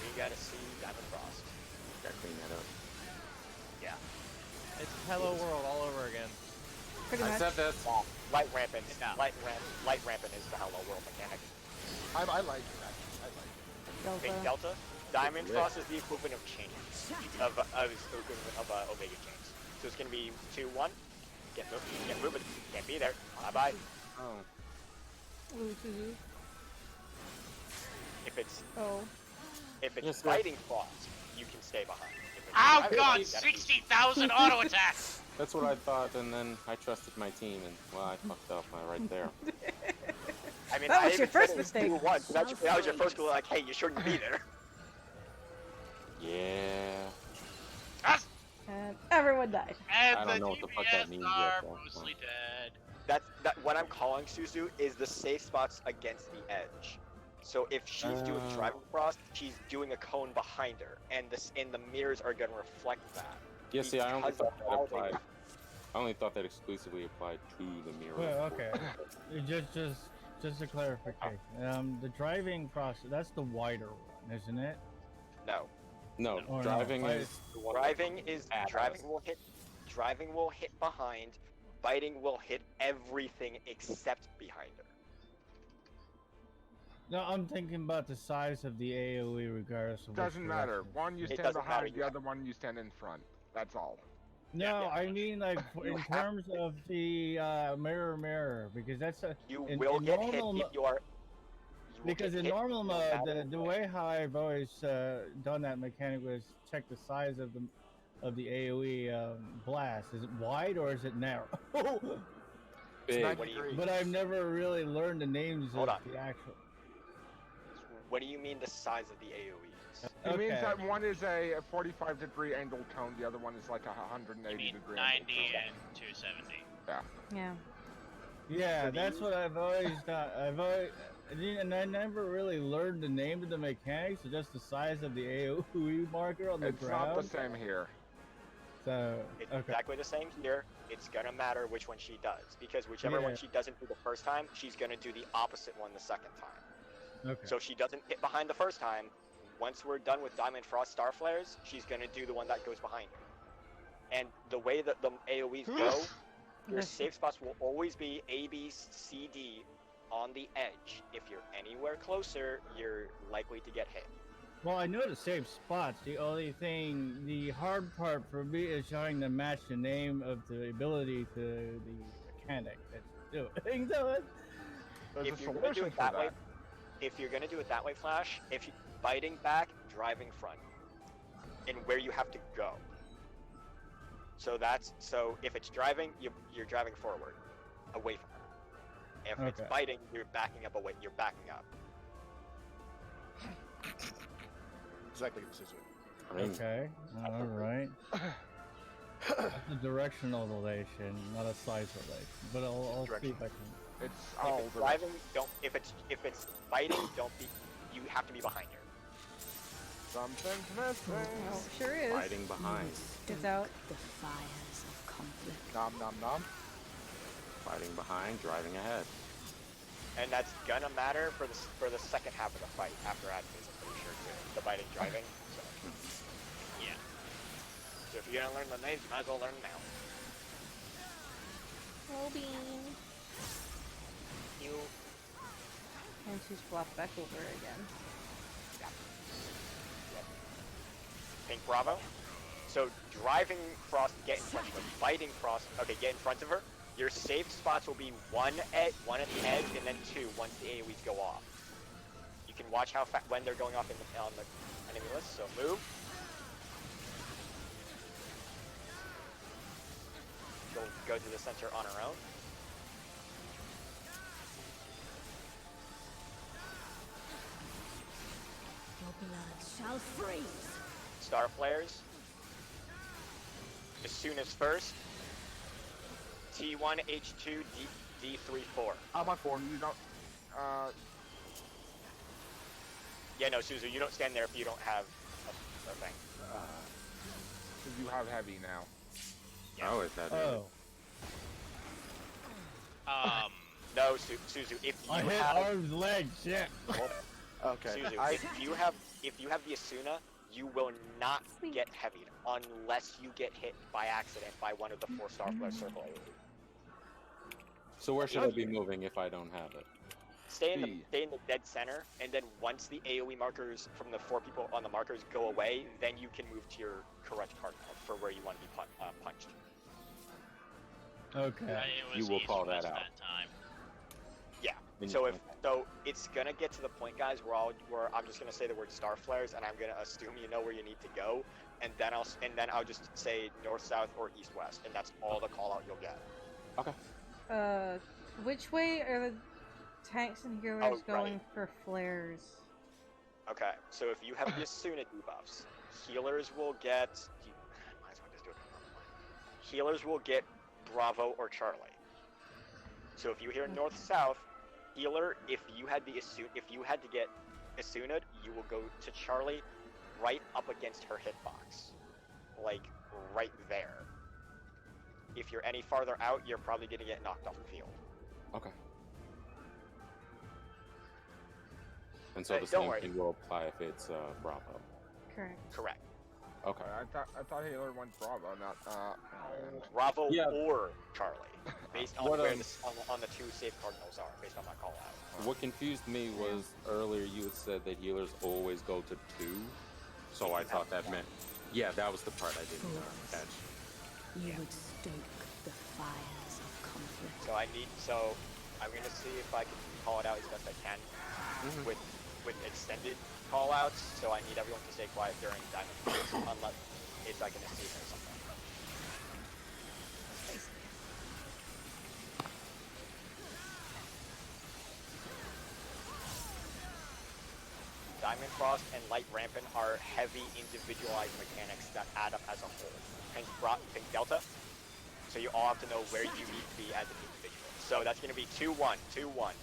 Speaker 6: we gotta see Diamond Frost.
Speaker 8: Gotta clean that up.
Speaker 6: Yeah.
Speaker 3: It's Hello World all over again.
Speaker 9: Pretty
Speaker 8: I
Speaker 9: much.
Speaker 8: said this.
Speaker 6: Light rampant.
Speaker 3: Yeah.
Speaker 6: Light rampant is the Hello World mechanic.
Speaker 2: I like that. I like it.
Speaker 9: Delta.
Speaker 6: Big Delta. Diamond
Speaker 8: Yeah.
Speaker 6: Frost is the equivalent of chains. Of Omega chains. So it's gonna be 2-1. Get moving. Can't be there. Bye bye.
Speaker 8: Oh.
Speaker 9: Ooh, Suzu.
Speaker 6: If it's
Speaker 8: Yes, sir.
Speaker 6: fighting Frost, you can stay behind. If it's
Speaker 4: Oh
Speaker 6: Diamond
Speaker 4: god,
Speaker 6: Frost, you gotta be-
Speaker 4: 60,000 auto attacks!
Speaker 8: That's what I thought, and then I trusted my team, and well, I fucked up right there.
Speaker 6: I mean,
Speaker 9: That
Speaker 6: I
Speaker 9: was your
Speaker 6: even said
Speaker 9: first
Speaker 6: it was
Speaker 9: mistake.
Speaker 6: 2-1, so that was your first goal. Like, hey, you shouldn't be there.
Speaker 8: Yeah.
Speaker 9: And everyone died.
Speaker 4: And
Speaker 8: I don't
Speaker 4: the
Speaker 8: know what the fuck that means
Speaker 4: DPS
Speaker 8: yet,
Speaker 4: are
Speaker 8: though.
Speaker 4: mostly dead.
Speaker 6: What I'm calling Suzu is the safe spots against the edge. So if she's doing Driving Frost, she's doing a cone behind her, and the mirrors are gonna reflect that.
Speaker 8: Yeah, see, I only
Speaker 6: Because
Speaker 8: thought
Speaker 6: of
Speaker 8: that
Speaker 6: how
Speaker 8: applied. I only thought that exclusively applied to the mirror.
Speaker 5: Well, okay. Just a clarification. The driving process, that's the wider one, isn't it?
Speaker 6: No.
Speaker 8: No,
Speaker 5: Or no,
Speaker 8: driving
Speaker 5: I-
Speaker 8: is the one that
Speaker 6: Driving will hit behind. Biting will hit everything except behind her.
Speaker 5: No, I'm thinking about the size of the AoE regardless of
Speaker 7: Doesn't
Speaker 5: which
Speaker 7: matter.
Speaker 5: direction.
Speaker 7: One you
Speaker 6: It
Speaker 7: stand
Speaker 6: doesn't matter,
Speaker 7: behind, the other one you stand in front. That's all.
Speaker 5: No,
Speaker 6: Yeah.
Speaker 5: I mean like
Speaker 6: You
Speaker 5: in
Speaker 6: have-
Speaker 5: terms of the mirror, because that's a
Speaker 6: You
Speaker 5: in
Speaker 6: will get hit
Speaker 5: normal
Speaker 6: if you are. you will
Speaker 5: because
Speaker 6: get
Speaker 5: in
Speaker 6: hit
Speaker 5: normal
Speaker 6: no
Speaker 5: mode,
Speaker 6: matter
Speaker 5: the
Speaker 6: what.
Speaker 5: way how I've always done that mechanic was check the size of the AoE blast. Is it wide or is it narrow?
Speaker 8: big.
Speaker 2: 90
Speaker 6: What do you-
Speaker 2: degrees.
Speaker 5: But I've never really learned the names
Speaker 6: Hold
Speaker 5: of
Speaker 6: on.
Speaker 5: the actual.
Speaker 6: What do you mean the size of the AoEs?
Speaker 7: It means
Speaker 5: Okay.
Speaker 7: that one is a 45-degree angle tone, the other one is like a 180
Speaker 4: You mean
Speaker 7: degree
Speaker 4: 90
Speaker 7: angle tone.
Speaker 4: and 270.
Speaker 9: Yeah.
Speaker 5: Yeah,
Speaker 6: For
Speaker 5: that's
Speaker 6: these-
Speaker 5: what I've always done. And I never really learned the name of the mechanics, or just the size of the AoE marker on the
Speaker 7: It's
Speaker 5: ground.
Speaker 7: not the same here.
Speaker 5: So,
Speaker 6: It's
Speaker 5: okay.
Speaker 6: exactly the same here. It's gonna matter which one she does, because whichever one
Speaker 5: Yeah.
Speaker 6: she doesn't do the first time, she's gonna do the opposite one the second time.
Speaker 5: Okay.
Speaker 6: So if she doesn't hit behind the first time, once we're done with Diamond Frost Star Flares, she's gonna do the one that goes behind her. And the way that the AoEs go, your safe spots will always be A, B, C, D on the edge. If you're anywhere closer, you're likely to get hit.
Speaker 5: Well, I know the safe spots. The only thing, the hard part for me is trying to match the name of the ability to the mechanic that's doing. So
Speaker 7: There's
Speaker 6: If
Speaker 7: a
Speaker 6: you're gonna do
Speaker 7: solution
Speaker 6: it
Speaker 7: for
Speaker 6: that
Speaker 7: that.
Speaker 6: way, if you're gonna do it that way, Flash, if you biting back, driving front, and where you have to go. So if it's driving, you're driving forward, away from her. If it's
Speaker 5: Okay.
Speaker 6: biting, you're backing up away. You're backing up.
Speaker 2: Exactly the decision.
Speaker 8: I mean,
Speaker 5: okay, all right. That's a directional relation, not a size relation. But I'll see if I can.
Speaker 7: It's
Speaker 6: If
Speaker 7: all
Speaker 6: it's driving, don't. If it's biting, don't be. you have to be behind her.
Speaker 7: Something's missing.
Speaker 1: Oh, sure is.
Speaker 8: Fighting behind.
Speaker 1: It's out.
Speaker 10: The fires of conflict.
Speaker 2: Nom nom nom.
Speaker 8: Fighting behind, driving ahead.
Speaker 6: And that's gonna matter for the second half of the fight after admins, I'm pretty sure too. The fighting driving. So.
Speaker 4: Yeah.
Speaker 6: So if you're gonna learn the names, you might as well learn them now.
Speaker 1: Robin.
Speaker 6: You.
Speaker 1: And she's flopped back over again.
Speaker 6: Pink Bravo. So driving Frost, get in front of her. Fighting Frost, okay, get in front of her. Your safe spots will be one at the edge and then two once the AoEs go off. You can watch how when they're going off on the enemy list. So move. She'll go to the center on her own.
Speaker 10: Your blood shall freeze.
Speaker 6: Star flares. As soon as first. T1, H2, D3, 4.
Speaker 2: I'm on 4.
Speaker 7: You don't.
Speaker 6: Yeah, no, Suzu, you don't stand there if you don't have a thing.
Speaker 7: Because you have heavy now.
Speaker 6: Yeah.
Speaker 8: Oh, is that
Speaker 5: Oh,
Speaker 6: No, Suzu, if you
Speaker 5: I hit
Speaker 6: have
Speaker 5: arms, legs, shit.
Speaker 2: Okay.
Speaker 6: Suzu, if you have the Asuna, you will not get heavied unless you get hit by accident by one of the 4 star flare circle AoE.
Speaker 8: So where should I be moving if I don't have it?
Speaker 6: Stay in the dead center, and then once the AoE markers from the 4 people on the markers go away, then you can move to your correct cardinal for where you want to be punched.
Speaker 5: Okay.
Speaker 8: You will call that out.
Speaker 4: Time.
Speaker 6: Yeah. So it's gonna get to the point, guys, where I'm just gonna say the word star flares, and I'm gonna assume you know where you need to go, and then I'll just say north, south, or east, west, and that's all the call out you'll get.
Speaker 8: Okay.
Speaker 1: Which way are the tanks and healers going for flares?
Speaker 6: Okay. So if you have the Asuna debuffs, healers will get. Might as well just do it. Healers will get Bravo or Charlie. So if you hear north, south, healer, if you had to get Asuna'd, you will go to Charlie, right up against her hitbox, like right there. If you're any farther out, you're probably gonna get knocked off the field.
Speaker 8: Okay. And so the
Speaker 6: don't
Speaker 8: same
Speaker 6: worry.
Speaker 8: thing will apply if it's Bravo.
Speaker 1: Correct.
Speaker 8: Okay.
Speaker 7: I thought healer went Bravo, not
Speaker 6: Bravo
Speaker 8: Yeah.
Speaker 6: or Charlie, based on
Speaker 8: What,
Speaker 6: where on the 2 safe cardinals are, based on my call out.
Speaker 8: What confused me was earlier you had said that healers always go to 2, so I thought that meant. Yeah, that was the part I didn't catch.
Speaker 10: You would stoke the fires of conflict.
Speaker 6: So I'm gonna see if I can call it out as best I can with extended call outs. So I need everyone to stay quiet during diamond fights, unless it's like an season or something. Diamond Frost and Light Rampant are heavy individualized mechanics that add up as a whole. Pink Delta. So you all have to know where you need to be as an individual. So that's going to be 2-1, 2-1.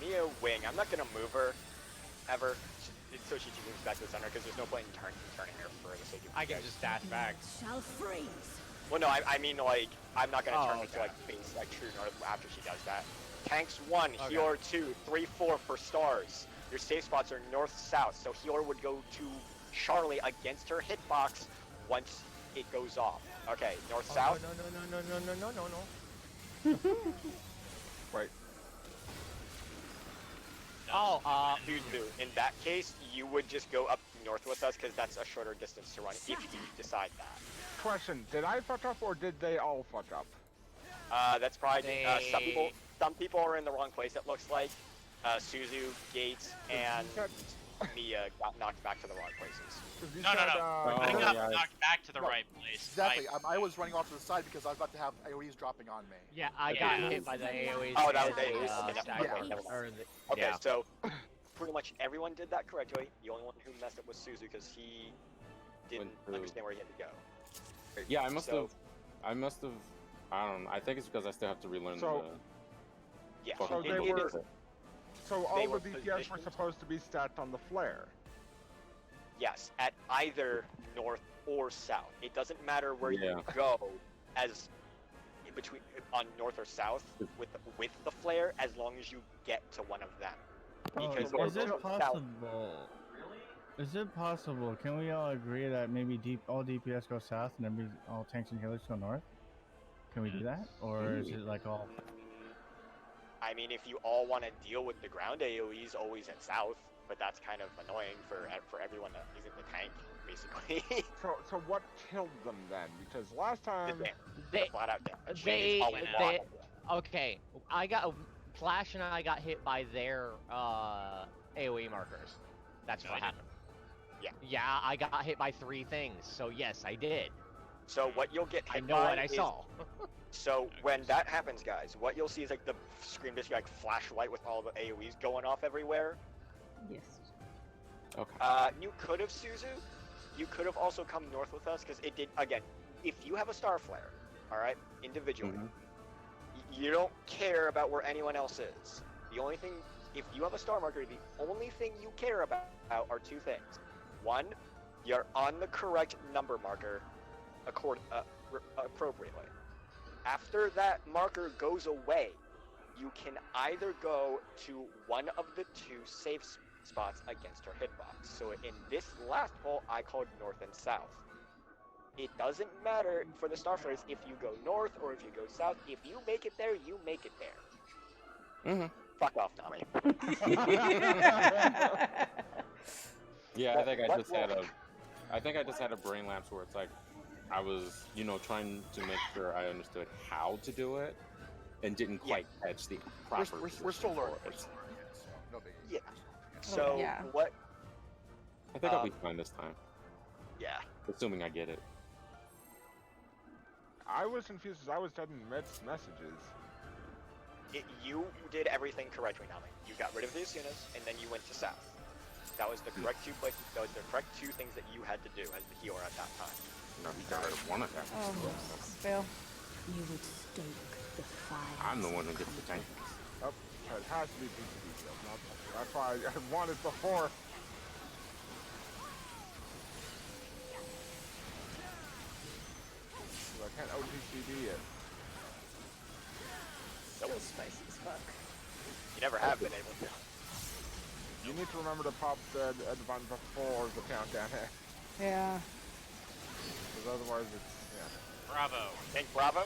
Speaker 6: Mia Wing, I'm not going to move her ever until she moves back to the center because there's no point in turning her for the sake of
Speaker 3: I can just dash back.
Speaker 10: Shall freeze.
Speaker 6: Well, no, I mean, like, I'm not going to turn her
Speaker 3: okay.
Speaker 6: to, like, face, like, true north after she does that. Tanks 1,
Speaker 3: Okay.
Speaker 6: healer 2, 3, 4 for stars. Your safe spots are north, south, so healer would go to Charlie against her hitbox once it goes off. Okay, north, south.
Speaker 3: No.
Speaker 7: Wait.
Speaker 6: In that case, you would just go up north with us because that's a shorter distance to run if you decide that.
Speaker 7: Question: did I fuck up or did they all fuck up?
Speaker 6: That's probably some people are in the wrong place. It looks like Suzu, Gates, and Mia got knocked back to the wrong places.
Speaker 4: No. I got knocked back to the right place.
Speaker 2: Exactly. I was running off to the side because I was about to have AoEs dropping on me.
Speaker 3: Yeah, I got hit by the AoEs.
Speaker 6: Oh, that was AoEs. Okay,
Speaker 3: Okay,
Speaker 6: Okay, so pretty much everyone did that correctly. The only one who messed up was Suzu because he didn't understand where he had to go.
Speaker 8: Yeah, I must have. I don't know. I think it's because I still have to relearn
Speaker 7: So-
Speaker 8: the.
Speaker 6: Yeah.
Speaker 7: So
Speaker 8: fucking
Speaker 7: they
Speaker 8: keyboard.
Speaker 7: were- So
Speaker 6: They
Speaker 7: all
Speaker 6: were
Speaker 7: the DPS were
Speaker 6: positioned-
Speaker 7: supposed to be stacked on the flare.
Speaker 6: Yes, at either north or south. It doesn't matter where
Speaker 8: Yeah.
Speaker 6: you go as in between on north or south with the flare, as long as you get to one of them. Because
Speaker 5: Oh, is
Speaker 6: north
Speaker 5: it
Speaker 6: or south-
Speaker 5: possible? Is it possible? Can we all agree that maybe all DPS go south and then all tanks and healers go north? Can we do that, or is it like all?
Speaker 6: I mean, if you all want to deal with the ground AOEs, always at south, but that's kind of annoying for everyone that isn't the tank, basically.
Speaker 7: So what killed them then? Because last time,
Speaker 3: They,
Speaker 6: flat out damage.
Speaker 3: they,
Speaker 6: It's a lot.
Speaker 3: okay. Flash and I got hit by their AOE markers. That's
Speaker 4: No,
Speaker 3: what
Speaker 4: I
Speaker 3: happened.
Speaker 6: Yeah.
Speaker 3: Yeah, I got hit by 3 things. So yes, I did.
Speaker 6: So what you'll get
Speaker 3: I
Speaker 6: hit
Speaker 3: know
Speaker 6: by
Speaker 3: what I
Speaker 6: is-
Speaker 3: saw.
Speaker 6: So when that happens, guys, what you'll see is like the screen basically like flash white with all the AOEs going off everywhere.
Speaker 1: Yes.
Speaker 8: Okay.
Speaker 6: You could have Suzu. You could have also come north with us because it did again. If you have a star flare, all right, individually,
Speaker 8: Mhm.
Speaker 6: you don't care about where anyone else is. The only thing, if you have a star marker, the only thing you care about are 2 things. One, you're on the correct number marker, appropriately. After that marker goes away, you can either go to one of the 2 safe spots against her hitbox. So in this last poll, I called north and south. It doesn't matter for the star flares if you go north or if you go south. If you make it there, you make it there.
Speaker 8: Mhm.
Speaker 6: Fuck off, Nami.
Speaker 8: Yeah, I think I
Speaker 6: What
Speaker 8: just
Speaker 6: will-
Speaker 8: had a. I think I just had a brain lapse where it's like, I was, trying to make sure I understood how to do it, and didn't quite catch the proper.
Speaker 2: We're still
Speaker 8: position
Speaker 2: learning.
Speaker 8: for
Speaker 2: We're
Speaker 8: it.
Speaker 2: still learning. Yeah, so no biggie.
Speaker 6: Yeah.
Speaker 1: Oh,
Speaker 6: So
Speaker 1: yeah.
Speaker 6: what?
Speaker 8: I think I'll be fine this time,
Speaker 6: Yeah.
Speaker 8: assuming I get it.
Speaker 7: I was confused as I was typing messages.
Speaker 6: You did everything correctly, Nami. You got rid of the Asunas, and then you went to south. That was the correct 2 places. That was the correct 2 things that you had to do as the healer at that time.
Speaker 8: No, he got rid of one attack.
Speaker 1: Oh, fail.
Speaker 10: You would stoke the fire.
Speaker 8: I'm the one who gets the tank.
Speaker 7: Oh, it has to be PCB field. That's why I wanted before. I can't OTCD it.
Speaker 1: Still spicy as fuck.
Speaker 6: You never have been able to.
Speaker 7: You need to remember to pop the advance before the countdown hits.
Speaker 1: Yeah.
Speaker 7: Because otherwise it's, yeah.
Speaker 4: Bravo.
Speaker 6: Think Bravo.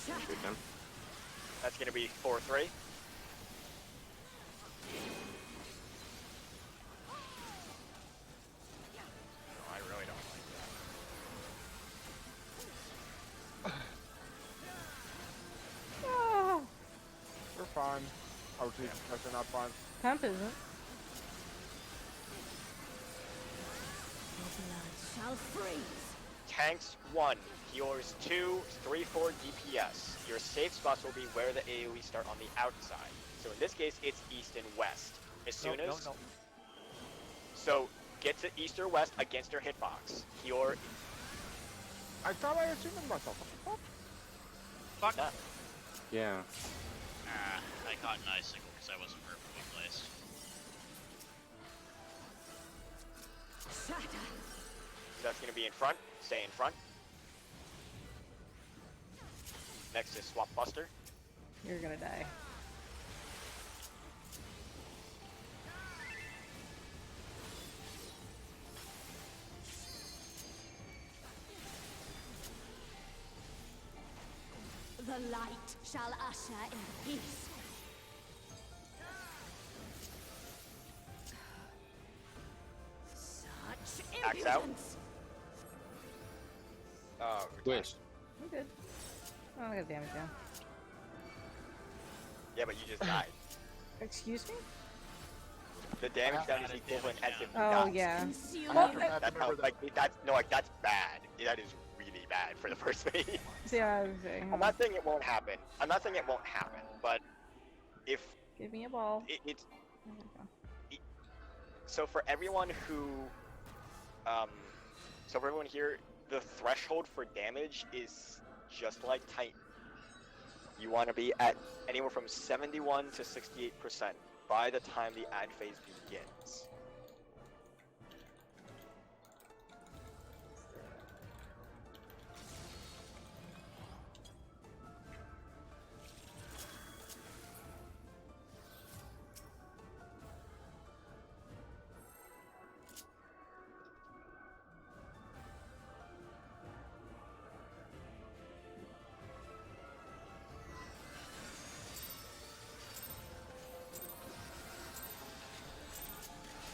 Speaker 8: Good then.
Speaker 6: That's gonna be 4-3. No, I really don't like that.
Speaker 1: Ah,
Speaker 7: We're fine. OT, they're not fine.
Speaker 1: temp isn't.
Speaker 10: Your blood shall freeze.
Speaker 6: Tanks 1, healers 2, 3, 4 DPS. Your safe spots will be where the AoE start on the outside. So in this case, it's east and west. As soon as...
Speaker 3: No.
Speaker 6: So get to east or west against your hitbox. Healer...
Speaker 7: I thought I assumed myself. What the fuck?
Speaker 4: Fuck.
Speaker 6: Nah.
Speaker 8: Yeah.
Speaker 4: I caught an icicle because I wasn't perfectly placed.
Speaker 10: Shatter.
Speaker 6: That's gonna be in front. Stay in front. Next is Swap Buster.
Speaker 1: You're gonna die.
Speaker 10: The light shall usher in peace. Such
Speaker 6: Axe out.
Speaker 10: impudence.
Speaker 6: Oh,
Speaker 8: Wish.
Speaker 1: I'm good. Oh, I got damage down.
Speaker 6: yeah, but you just died.
Speaker 1: Excuse me?
Speaker 6: The damage down is
Speaker 4: Added
Speaker 6: equivalent
Speaker 4: damage
Speaker 6: as if you
Speaker 1: Oh,
Speaker 6: died.
Speaker 1: yeah.
Speaker 10: Consume
Speaker 1: Well,
Speaker 10: you.
Speaker 6: That's how, like, that's, no, like, that's bad. That is really bad for the first phase.
Speaker 1: Yeah, I was saying.
Speaker 6: I'm not saying it won't happen. I'm not saying it won't happen, but if
Speaker 1: Give me a ball.
Speaker 6: it's
Speaker 1: There we go.
Speaker 6: So for everyone who, so for everyone here, the threshold for damage is just like Titan. You want to be at anywhere from 71 to 68% by the time the ad phase begins.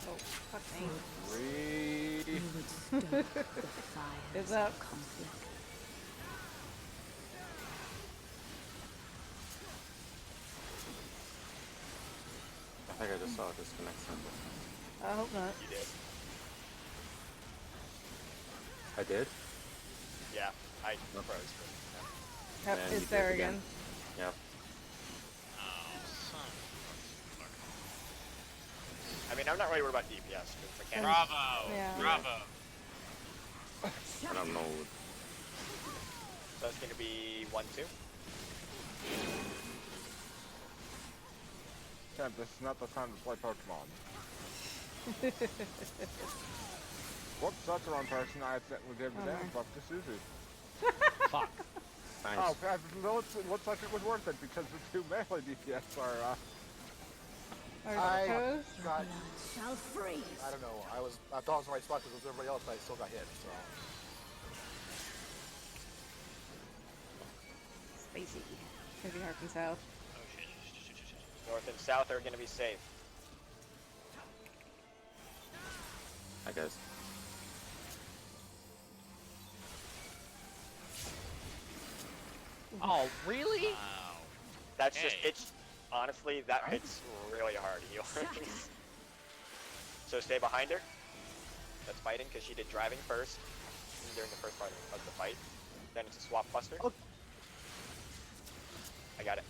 Speaker 1: Oh, fuck me.
Speaker 10: You would stoke the fires
Speaker 1: Is that-
Speaker 10: of conflict.
Speaker 8: I think I just saw a disconnect symbol.
Speaker 1: I hope not.
Speaker 6: You did.
Speaker 8: I did?
Speaker 6: Yeah, I
Speaker 8: Nope.
Speaker 6: froze.
Speaker 1: Yep,
Speaker 8: And you
Speaker 1: it's
Speaker 8: did
Speaker 1: there
Speaker 8: again.
Speaker 1: again.
Speaker 8: Yep.
Speaker 4: Oh, son of a
Speaker 6: I mean, I'm not really worried about DPS because
Speaker 4: fuck.
Speaker 6: mechanics.
Speaker 4: Bravo!
Speaker 1: Yeah.
Speaker 4: Bravo!
Speaker 8: I don't know.
Speaker 6: So it's gonna be 1-2.
Speaker 7: Ken, this is not the time to play Pokemon. Whoops, that's the wrong person. I accidentally gave the
Speaker 1: Oh,
Speaker 7: damn
Speaker 1: no.
Speaker 7: fuck to Suzu.
Speaker 3: Fuck.
Speaker 8: Nice.
Speaker 7: Oh, it looks like it was worth it because the two melee DPS are,
Speaker 1: Are
Speaker 2: I
Speaker 1: toast?
Speaker 2: got,
Speaker 10: Blood shall freeze.
Speaker 2: I don't know, I thought I was in the right spot because it was everybody else, but I still got hit, so.
Speaker 1: Spacey. Maybe north and south.
Speaker 4: Oh shit.
Speaker 6: North and south are gonna be safe.
Speaker 8: I guess.
Speaker 3: Oh, really?
Speaker 4: Wow.
Speaker 6: That's just,
Speaker 4: Okay.
Speaker 6: it's, honestly, that hits really hard, healers. So stay behind her. That's fighting, because she did driving first, during the first part of the fight. Then it's a swap buster.
Speaker 3: Oh.
Speaker 6: I got it.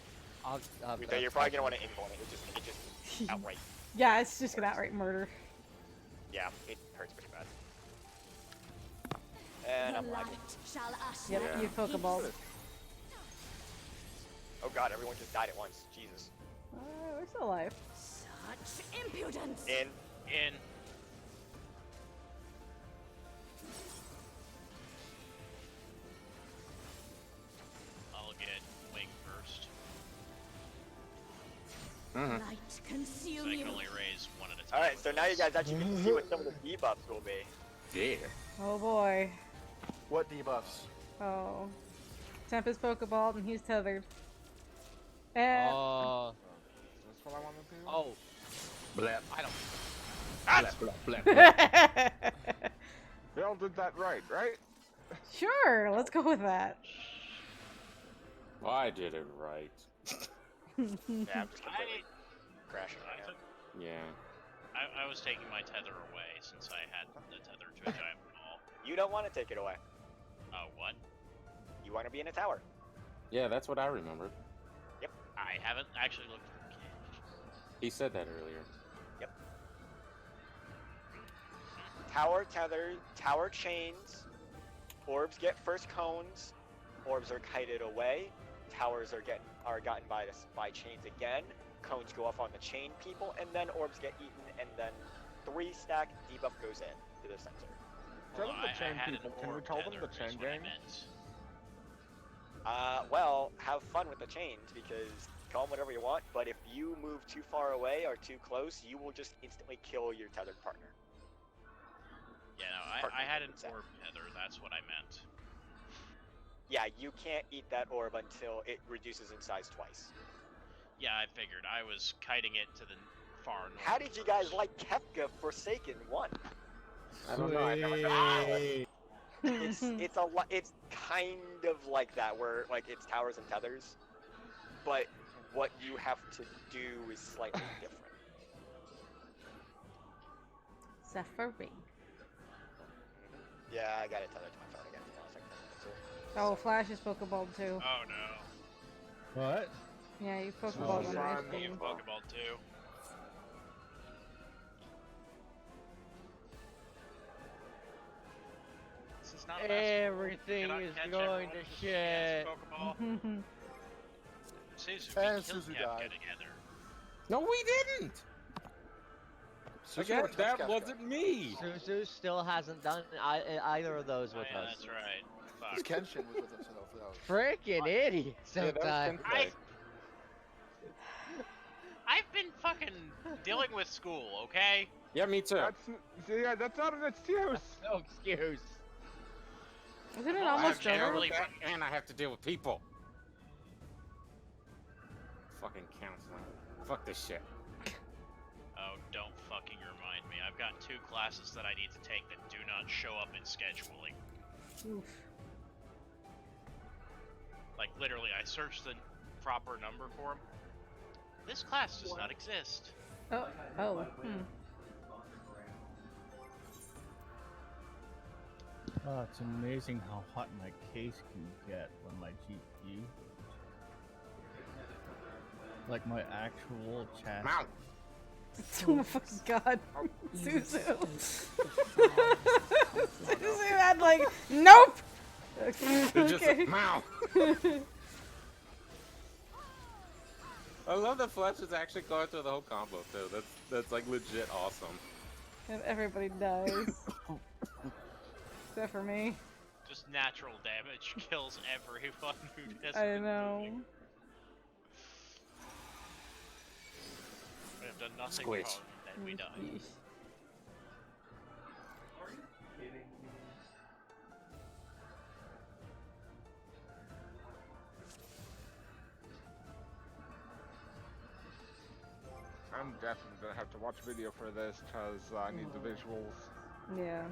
Speaker 3: I'll
Speaker 6: You're probably gonna want to implement it, it just outright.
Speaker 1: Yeah, it's just gonna outright murder.
Speaker 6: Yeah, it hurts pretty bad. And I'm
Speaker 10: The
Speaker 6: lagging.
Speaker 10: light shall usher
Speaker 1: Yep,
Speaker 8: Yeah.
Speaker 1: you pokeballed.
Speaker 6: Oh god, everyone just died at once. Jesus.
Speaker 1: We're still alive.
Speaker 10: such impudence.
Speaker 6: In.
Speaker 4: In. I'll get wing first.
Speaker 8: Mm-hmm.
Speaker 10: Light
Speaker 4: So
Speaker 10: consume
Speaker 4: I
Speaker 10: you.
Speaker 4: can only raise one at a time.
Speaker 6: Alright,
Speaker 4: with
Speaker 6: so now you
Speaker 4: those.
Speaker 6: guys actually get to see what some of the debuffs will be.
Speaker 8: Yeah.
Speaker 1: Oh boy.
Speaker 2: What debuffs?
Speaker 1: Oh. Tempest pokeballed and he's tethered. And
Speaker 6: Oh.
Speaker 7: is this what I want to do?
Speaker 3: Oh,
Speaker 8: Blap.
Speaker 3: I don't.
Speaker 8: Blap, blap, blap.
Speaker 7: Bill did that right?
Speaker 1: sure, let's go with that.
Speaker 8: Well, I did it right.
Speaker 6: Yeah, I'm just completely crashing
Speaker 4: I,
Speaker 6: right now.
Speaker 4: took,
Speaker 3: Yeah.
Speaker 4: I was taking my tether away since I had the tether to a giant ball.
Speaker 6: You don't want to take it away.
Speaker 4: Oh, what?
Speaker 6: You want to be in a tower.
Speaker 8: Yeah, that's what I remembered.
Speaker 4: I haven't actually looked at the cage.
Speaker 8: He said that earlier.
Speaker 6: Tower tether, tower chains, orbs get first cones, orbs are kited away, towers are gotten by chains again, cones go off on the chain people, and then orbs get eaten, and then 3-stack debuff goes in to the center.
Speaker 7: Tell
Speaker 4: Well,
Speaker 7: them the
Speaker 4: I
Speaker 7: chain
Speaker 4: had an
Speaker 7: people. Can we
Speaker 4: orb
Speaker 7: tell them
Speaker 4: tether
Speaker 7: the
Speaker 4: is
Speaker 7: chain
Speaker 4: what I
Speaker 7: gang?
Speaker 4: meant.
Speaker 6: Well, have fun with the chains, because call them whatever you want, but if you move too far away or too close, you will just instantly kill your tethered partner.
Speaker 4: Yeah, no, I had an orb tether, that's what I meant.
Speaker 6: Yeah, you can't eat that orb until it reduces in size twice.
Speaker 4: Yeah, I figured. I was kiting it to the far north.
Speaker 6: How did you guys like Kefka Forsaken 1?
Speaker 8: I don't know. I never got it.
Speaker 6: It's kind of like that, where like it's towers and tethers, but what you have to do is slightly different.
Speaker 1: Zephyr.
Speaker 6: Yeah, I got it tethered to my phone again.
Speaker 1: Oh, Flash is pokeballed too.
Speaker 4: Oh no.
Speaker 5: What?
Speaker 1: Yeah, you
Speaker 7: Oh,
Speaker 1: pokeballed on
Speaker 7: son.
Speaker 1: this
Speaker 4: You
Speaker 1: thing.
Speaker 4: Pokeball too. not a basketball.
Speaker 3: Everything
Speaker 4: Cannot
Speaker 3: is
Speaker 4: catch
Speaker 3: going
Speaker 4: everyone
Speaker 3: to
Speaker 4: with a
Speaker 3: shit.
Speaker 4: Pokeball. Suzu,
Speaker 2: And
Speaker 4: we killed
Speaker 2: Suzu
Speaker 4: Kefka
Speaker 2: died.
Speaker 4: together.
Speaker 8: No, we didn't.
Speaker 2: Suzu
Speaker 8: Again,
Speaker 2: never touched
Speaker 8: that
Speaker 2: Kefka.
Speaker 8: wasn't me.
Speaker 3: Suzu still hasn't done either of those
Speaker 4: Oh
Speaker 3: with
Speaker 4: yeah,
Speaker 3: us.
Speaker 4: that's right.
Speaker 2: Because
Speaker 4: Fuck.
Speaker 2: Kenshin was with us. So that was...
Speaker 3: Freaking idiot
Speaker 8: Yeah, that was
Speaker 3: sometimes.
Speaker 8: Kensei.
Speaker 4: I've been fucking dealing with school, okay?
Speaker 8: Yeah, me too.
Speaker 7: That's not an excuse.
Speaker 3: No excuse.
Speaker 1: Isn't it
Speaker 4: Well,
Speaker 1: almost
Speaker 8: I have to deal
Speaker 1: over?
Speaker 8: with that, and I have to deal with people. Fucking counseling. Fuck this shit.
Speaker 4: Oh, don't fucking remind me. I've got 2 classes that I need to take that do not show up in scheduling.
Speaker 1: Oof.
Speaker 4: Like, literally, I searched the proper number for them. This class does not exist.
Speaker 1: Oh. Oh.
Speaker 5: Oh, it's amazing how hot my case can get when my GPU. Like my actual chassis.
Speaker 8: Mount.
Speaker 1: Oh my fucking god. Suzu. Suzu had like, nope!
Speaker 8: It's just
Speaker 1: Okay.
Speaker 8: a mouth. I love that Fletch is actually going through the whole combo too. That's like legit awesome.
Speaker 1: And everybody dies. Except for me.
Speaker 4: Just natural damage kills everyone who has
Speaker 1: I
Speaker 4: been
Speaker 1: know.
Speaker 4: moving. We have done nothing
Speaker 8: Squish.
Speaker 4: wrong, and we die.
Speaker 1: Yeesh.
Speaker 7: I'm definitely gonna have to watch video for this because I need the visuals.
Speaker 1: Yeah.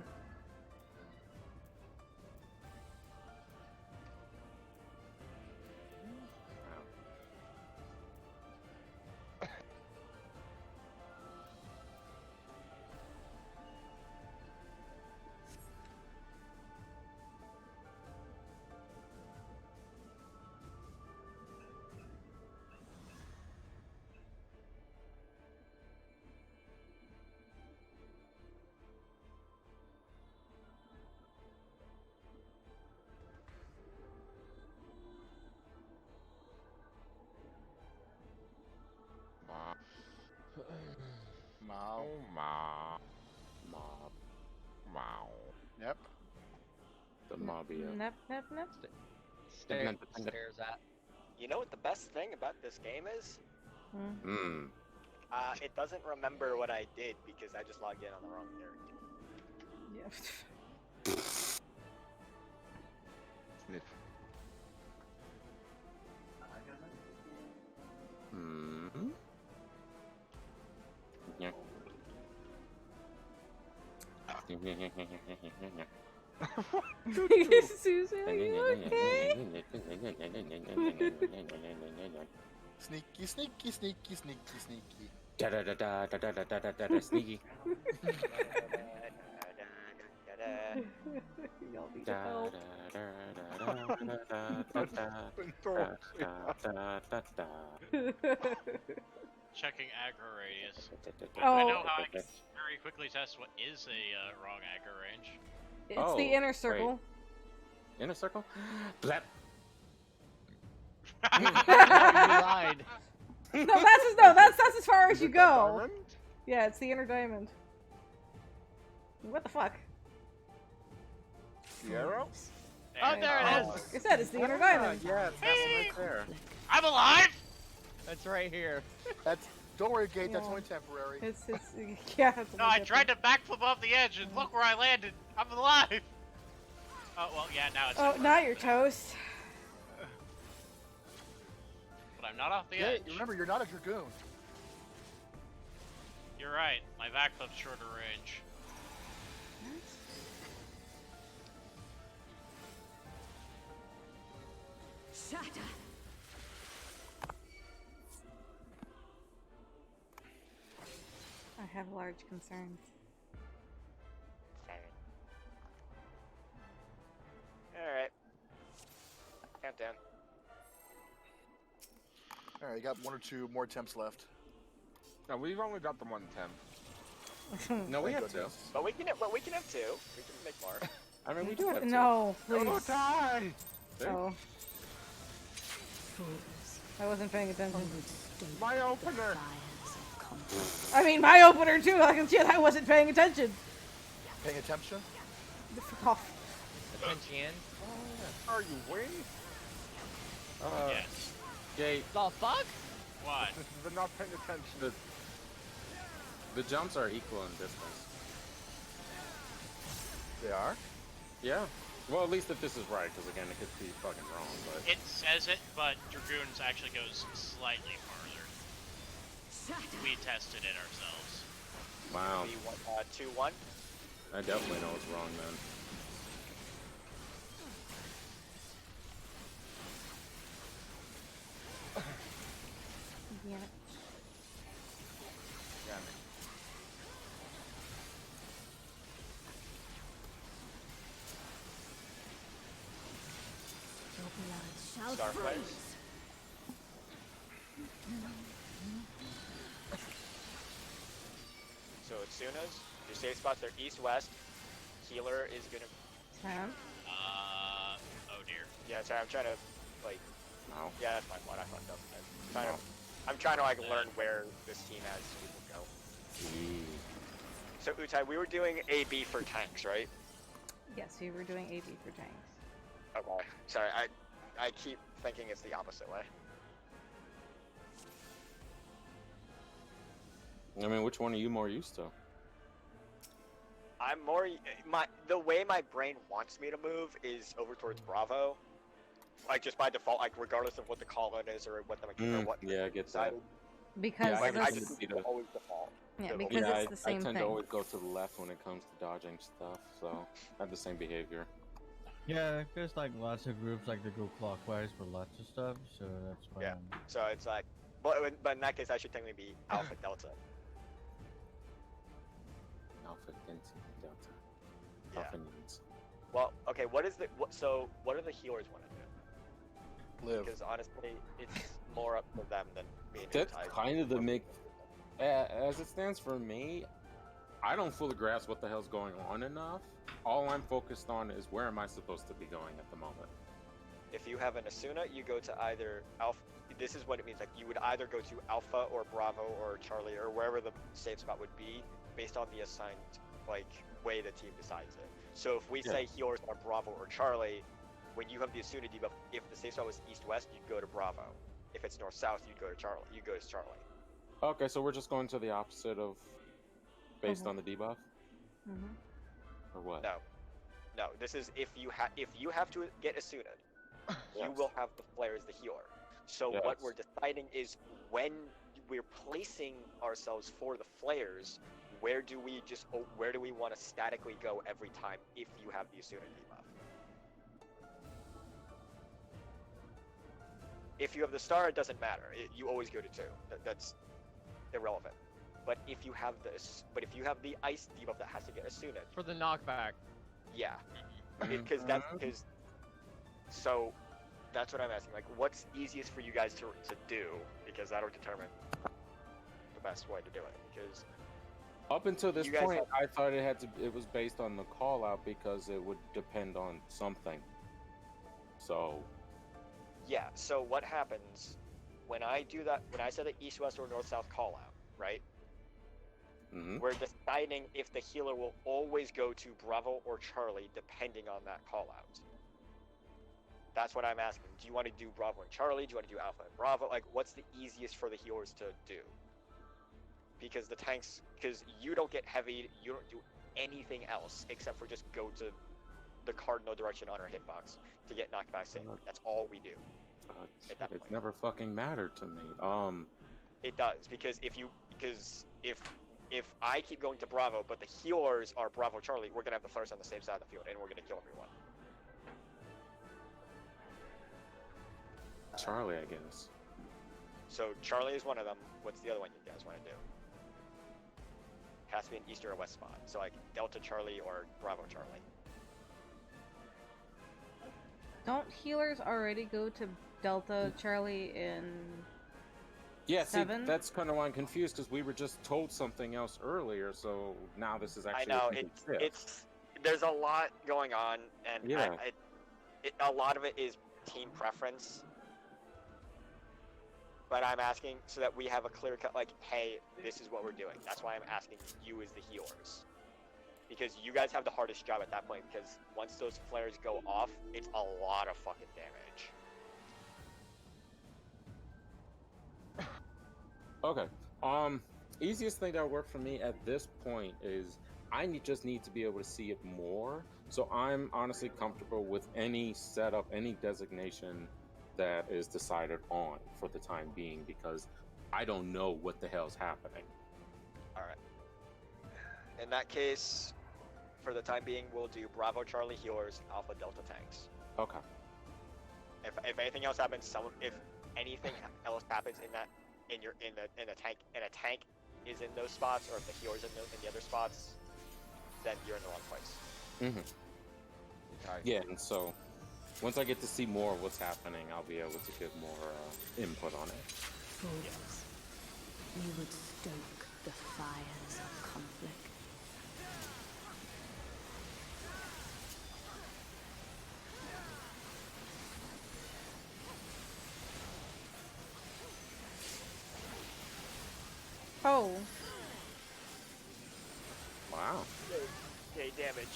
Speaker 2: Wow.
Speaker 8: Mob.
Speaker 7: Wow.
Speaker 2: Yep.
Speaker 8: The mobio.
Speaker 1: Nep, nep, nep.
Speaker 3: Stares at.
Speaker 6: You know what the best thing about this game is?
Speaker 8: Hmm.
Speaker 6: It doesn't remember what I did because I just logged in on the wrong character.
Speaker 1: Yeah.
Speaker 7: Sniff.
Speaker 8: Hmm. Yeah.
Speaker 1: Susan, are you okay?
Speaker 2: Sneaky, sneaky, sneaky, sneaky, sneaky.
Speaker 8: Da da da da da da da da da da sneaky.
Speaker 1: Y'all need
Speaker 8: Da
Speaker 1: help.
Speaker 8: da da da da da da.
Speaker 4: Checking aggro radius. I
Speaker 1: Oh,
Speaker 4: know how I can very quickly test what is a wrong aggro range.
Speaker 1: it's
Speaker 8: Oh,
Speaker 1: the inner circle.
Speaker 8: Inner circle? Blep.
Speaker 3: You lied.
Speaker 1: That's as far as
Speaker 7: Is
Speaker 1: you
Speaker 7: it that
Speaker 1: go.
Speaker 7: diamond?
Speaker 1: Yeah, it's the inner diamond. What the fuck?
Speaker 7: The arrow?
Speaker 3: Oh, there it is.
Speaker 1: Like I said, it's the inner diamond.
Speaker 8: Yeah, it's right there.
Speaker 4: I'm alive!
Speaker 3: That's right here.
Speaker 2: That's... Don't worry, Gate. That's
Speaker 1: Yeah.
Speaker 2: only temporary.
Speaker 1: It's yeah. It's
Speaker 4: No, I tried to backflip off the edge and look where I landed. I'm alive! Oh, well, yeah, now it's
Speaker 1: Oh,
Speaker 4: temporary.
Speaker 1: now you're toast.
Speaker 4: But I'm not off the
Speaker 2: Gate,
Speaker 4: edge.
Speaker 2: remember, you're not a dragoon.
Speaker 4: You're right. My backflip's shorter range.
Speaker 10: Shatter.
Speaker 1: I have large concerns.
Speaker 6: Alright. Countdown.
Speaker 2: Alright, you got 1 or 2 more attempts left.
Speaker 7: No, we've only got the one temp.
Speaker 8: No, we
Speaker 2: Thank
Speaker 8: have two.
Speaker 2: goodness.
Speaker 6: But we can have two. We can make more.
Speaker 8: I mean, we do have two.
Speaker 1: No,
Speaker 7: Oh,
Speaker 1: please.
Speaker 7: die!
Speaker 8: See?
Speaker 1: Oh,
Speaker 10: Fools,
Speaker 1: I wasn't paying
Speaker 10: I
Speaker 1: attention.
Speaker 10: would stoke
Speaker 7: My
Speaker 10: the
Speaker 7: opener!
Speaker 10: fires of conflict.
Speaker 1: I mean, my opener too. I can see I wasn't paying attention.
Speaker 2: Paying attention?
Speaker 1: Fuck off.
Speaker 3: Attention.
Speaker 7: Are you wing?
Speaker 4: Yes.
Speaker 8: Gate.
Speaker 3: The fuck?
Speaker 4: What?
Speaker 7: But not paying attention.
Speaker 8: The jumps are equal in distance.
Speaker 2: They are?
Speaker 8: Yeah. Well, at least if this is right, because again, it could be fucking wrong, but...
Speaker 4: It says it, but Dragoons actually goes slightly farther. We tested it ourselves.
Speaker 8: Wow.
Speaker 6: 2-1.
Speaker 8: I definitely know it's wrong then.
Speaker 1: Yeah.
Speaker 10: Your blood shall
Speaker 6: Star
Speaker 10: freeze.
Speaker 6: players. So Atsuna's, your safe spots are east-west. Healer is gonna.
Speaker 1: Sam?
Speaker 4: Oh dear.
Speaker 6: Yeah, sorry, I'm trying to like.
Speaker 8: No.
Speaker 6: Yeah, that's my fault. I fucked up. I'm trying to like learn where this team has people go. So Utai, we were doing AB for tanks, right?
Speaker 1: Yes, we were doing AB for tanks.
Speaker 6: Okay. Sorry, I keep thinking it's the opposite way.
Speaker 8: I mean, which one are you more used to?
Speaker 6: I'm more the way my brain wants me to move is over towards Bravo, like just by default, like regardless of what the call in is or what the or what.
Speaker 8: Yeah, I get that.
Speaker 1: Because
Speaker 8: Yeah,
Speaker 6: Like I
Speaker 1: this,
Speaker 6: just always default.
Speaker 1: yeah,
Speaker 6: So-
Speaker 1: because
Speaker 8: Yeah,
Speaker 1: it's the same
Speaker 8: I tend
Speaker 1: thing.
Speaker 8: to always go to the left when it comes to dodging stuff, so I have the same behavior.
Speaker 5: Yeah, there's like lots of groups like to go clockwise for lots of stuff, so that's why.
Speaker 6: Yeah. So it's like, but in that case, I should technically be Alpha Delta.
Speaker 8: Alpha Delta.
Speaker 6: Yeah.
Speaker 8: Alpha needs.
Speaker 6: Well, okay. What is the so what do the healers want to do?
Speaker 2: Live.
Speaker 6: Because honestly, it's more up to them than me and
Speaker 8: That's
Speaker 6: Utai.
Speaker 8: kind of the make. As it stands for me, I don't fully grasp what the hell's going on enough. All I'm focused on is where am I supposed to be going at the moment.
Speaker 6: If you have an Asuna, you go to either Alpha. This is what it means. Like you would either go to Alpha or Bravo or Charlie or wherever the safe spot would be, based on the assigned like way the team decides it. So if we say healers are Bravo or Charlie, when you have the Asuna debuff, if the safe spot was east-west, you'd go to Bravo. If it's north-south, you'd go to Charlie. You go to Charlie.
Speaker 8: Okay, so we're just going to the opposite of based on the debuff, or what?
Speaker 6: No. This is if you have to get Asuna, you will have the flare as the healer. So what we're deciding is when we're placing ourselves for the flares, where do we want to statically go every time if you have the Asuna debuff? If you have the star, it doesn't matter. You always go to 2. That's irrelevant. But if you have the ice debuff that has to get Asuna,
Speaker 3: For the knockback.
Speaker 6: yeah, because so that's what I'm asking. Like, what's easiest for you guys to do? Because that'll determine the best way to do it. Because
Speaker 8: Up until this
Speaker 6: You guys
Speaker 8: point, I thought it was based on the call out because it would depend on something. So
Speaker 6: yeah, so what happens when I do that? When I say the east-west or north-south call out, right? We're deciding if the healer will always go to Bravo or Charlie, depending on that call out. That's what I'm asking. Do you want to do Bravo and Charlie? Do you want to do Alpha and Bravo? Like, what's the easiest for the healers to do? Because because you don't get heavy, you don't do anything else except for just go to the cardinal direction on our hitbox to get knockback save. That's all we do.
Speaker 8: It's never fucking mattered to me.
Speaker 6: It does, because if I keep going to Bravo, but the healers are Bravo Charlie, we're gonna have the flares on the same side of the field, and we're gonna kill everyone.
Speaker 8: Charlie, I guess.
Speaker 6: So Charlie is one of them. What's the other one you guys want to do? Has to be an east or a west spot. So like Delta Charlie or Bravo Charlie.
Speaker 1: Don't healers already go to Delta Charlie in
Speaker 8: Yeah, see,
Speaker 1: 7?
Speaker 8: that's kind of why I'm confused because we were just told something else earlier. So now this is actually.
Speaker 6: I know
Speaker 8: a complete shift.
Speaker 6: it's there's a lot going on, and
Speaker 8: Yeah.
Speaker 6: a lot of it is team preference. But I'm asking so that we have a clear cut, like, hey, this is what we're doing. That's why I'm asking you as the healers. Because you guys have the hardest job at that point, because once those flares go off, it's a lot of fucking damage.
Speaker 8: Okay. Easiest thing that worked for me at this point is just need to be able to see it more. So I'm honestly comfortable with any setup, any designation that is decided on for the time being, because I don't know what the hell's happening.
Speaker 6: Alright. In that case, for the time being, we'll do Bravo Charlie healers, Alpha Delta tanks.
Speaker 8: Okay.
Speaker 6: If anything else happens, if anything else happens in a tank is in those spots, or if the healer's in the other spots, then you're in the wrong place.
Speaker 8: Mm-hmm. Yeah, and so once I get to see more of what's happening, I'll be able to give more input on it.
Speaker 10: Fools. You would stoke the fires of conflict.
Speaker 9: Oh.
Speaker 8: Wow.
Speaker 6: Okay, damage.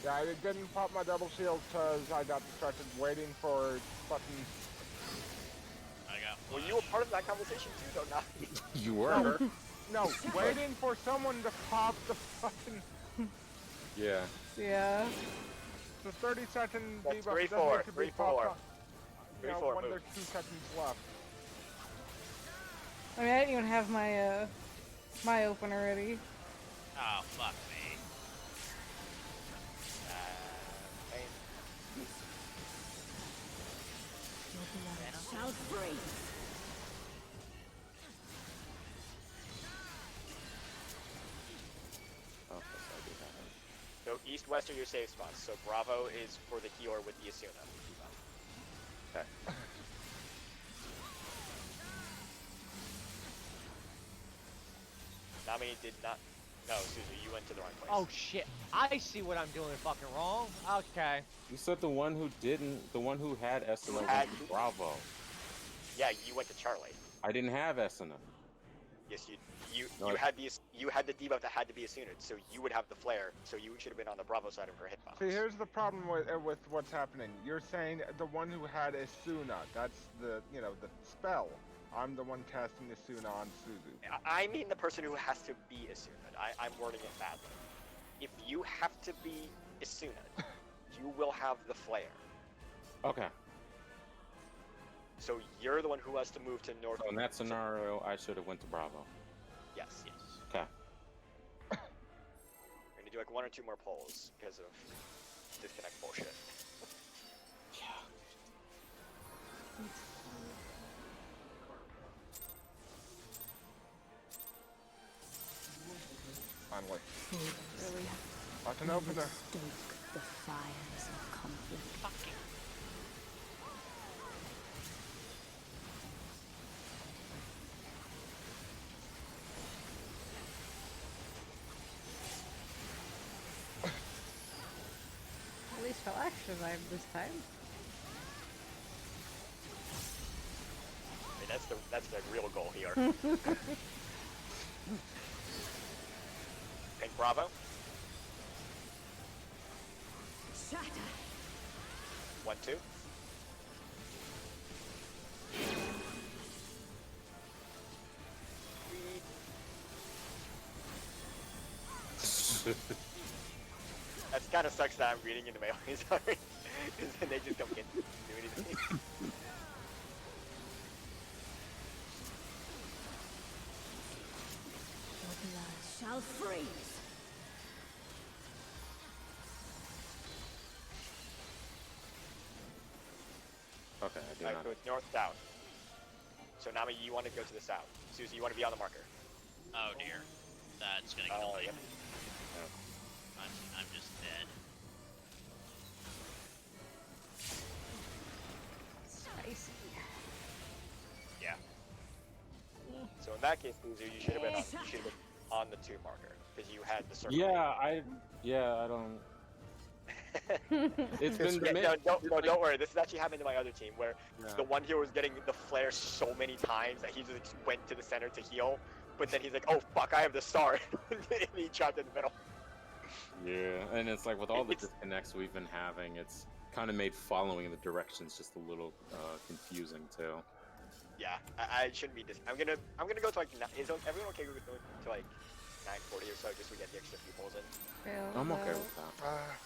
Speaker 7: Yeah, I didn't pop my double shield because I got distracted waiting for fucking...
Speaker 4: I got
Speaker 6: Were you a part of that conversation too, though? Not.
Speaker 8: You were.
Speaker 7: No, waiting for someone to pop the fucking...
Speaker 8: Yeah.
Speaker 9: Yeah.
Speaker 7: The 30-second
Speaker 6: That's
Speaker 7: debuff
Speaker 6: 3-4,
Speaker 7: to be
Speaker 6: 3-4.
Speaker 7: popped on. You know,
Speaker 6: 3-4
Speaker 7: when
Speaker 6: move.
Speaker 7: there's 2 seconds left.
Speaker 9: I mean, I didn't even have my my opener ready.
Speaker 4: Oh, fuck me.
Speaker 10: Your blood shall freeze.
Speaker 8: Okay, so I do that.
Speaker 6: So east-west are your safe spots. So Bravo is for the healer with the Asuna.
Speaker 8: Okay.
Speaker 6: Nami did not. No, Suzu, you went to the wrong place.
Speaker 3: Oh shit! I see what I'm doing fucking wrong. Okay.
Speaker 8: You said the one who didn't, the one who had Esuna
Speaker 6: Who
Speaker 8: was
Speaker 6: had-
Speaker 8: Bravo.
Speaker 6: Yeah, you went to Charlie.
Speaker 8: I didn't have Esuna.
Speaker 6: Yes, you
Speaker 8: No,
Speaker 6: had the debuff that had to be Asuna, so you would have the flare. So you should have been on the Bravo side of her hitbox.
Speaker 7: See, here's the problem with what's happening. You're saying the one who had Asuna, that's the spell. I'm the one casting Asuna on Suzu.
Speaker 6: I mean the person who has to be Asuna. I'm wording it badly. If you have to be Asuna, you will have the flare.
Speaker 8: Okay.
Speaker 6: So you're the one who has to move to north.
Speaker 8: So in that scenario, I should have went to Bravo.
Speaker 6: Yes.
Speaker 8: Okay.
Speaker 6: We're gonna do like 1 or 2 more polls because of disconnect bullshit.
Speaker 8: Yeah.
Speaker 7: Finally.
Speaker 9: Really.
Speaker 7: Like an opener.
Speaker 10: Stoke the fires of conflict.
Speaker 4: Fucking.
Speaker 1: At least I'll survive this time.
Speaker 6: I mean, that's the real goal here. Pink Bravo.
Speaker 10: Shatter.
Speaker 6: 1, 2. That kind of sucks that I'm reading into my own sorry. Because then they just don't get to do anything.
Speaker 10: Your blood shall freeze.
Speaker 8: Okay, I do
Speaker 6: Alright,
Speaker 8: not.
Speaker 6: so it's north-south. So Nami, you want to go to the south. Susie, you want to be on the marker.
Speaker 4: Oh dear. That's gonna kill me.
Speaker 6: Yep.
Speaker 4: I'm just dead.
Speaker 1: Spicy.
Speaker 6: Yeah. So in that case, Susie, you should have been on. on the 2 marker because you had the circle.
Speaker 8: Yeah, I don't. It's been the
Speaker 6: don't worry. This has actually happened to my other team where the one hero was getting the flare so many times that he just went to the center to heal, but then he's like, "Oh fuck, I have the star," and he trapped in the middle.
Speaker 8: Yeah, and it's like with all the disconnects we've been having, it's kind of made following the directions just a little confusing too.
Speaker 6: Yeah, I shouldn't be. I'm gonna go to like. Is everyone okay with going to like 9:40 or so, just so we get the extra few pulls in?
Speaker 8: I'm okay with that.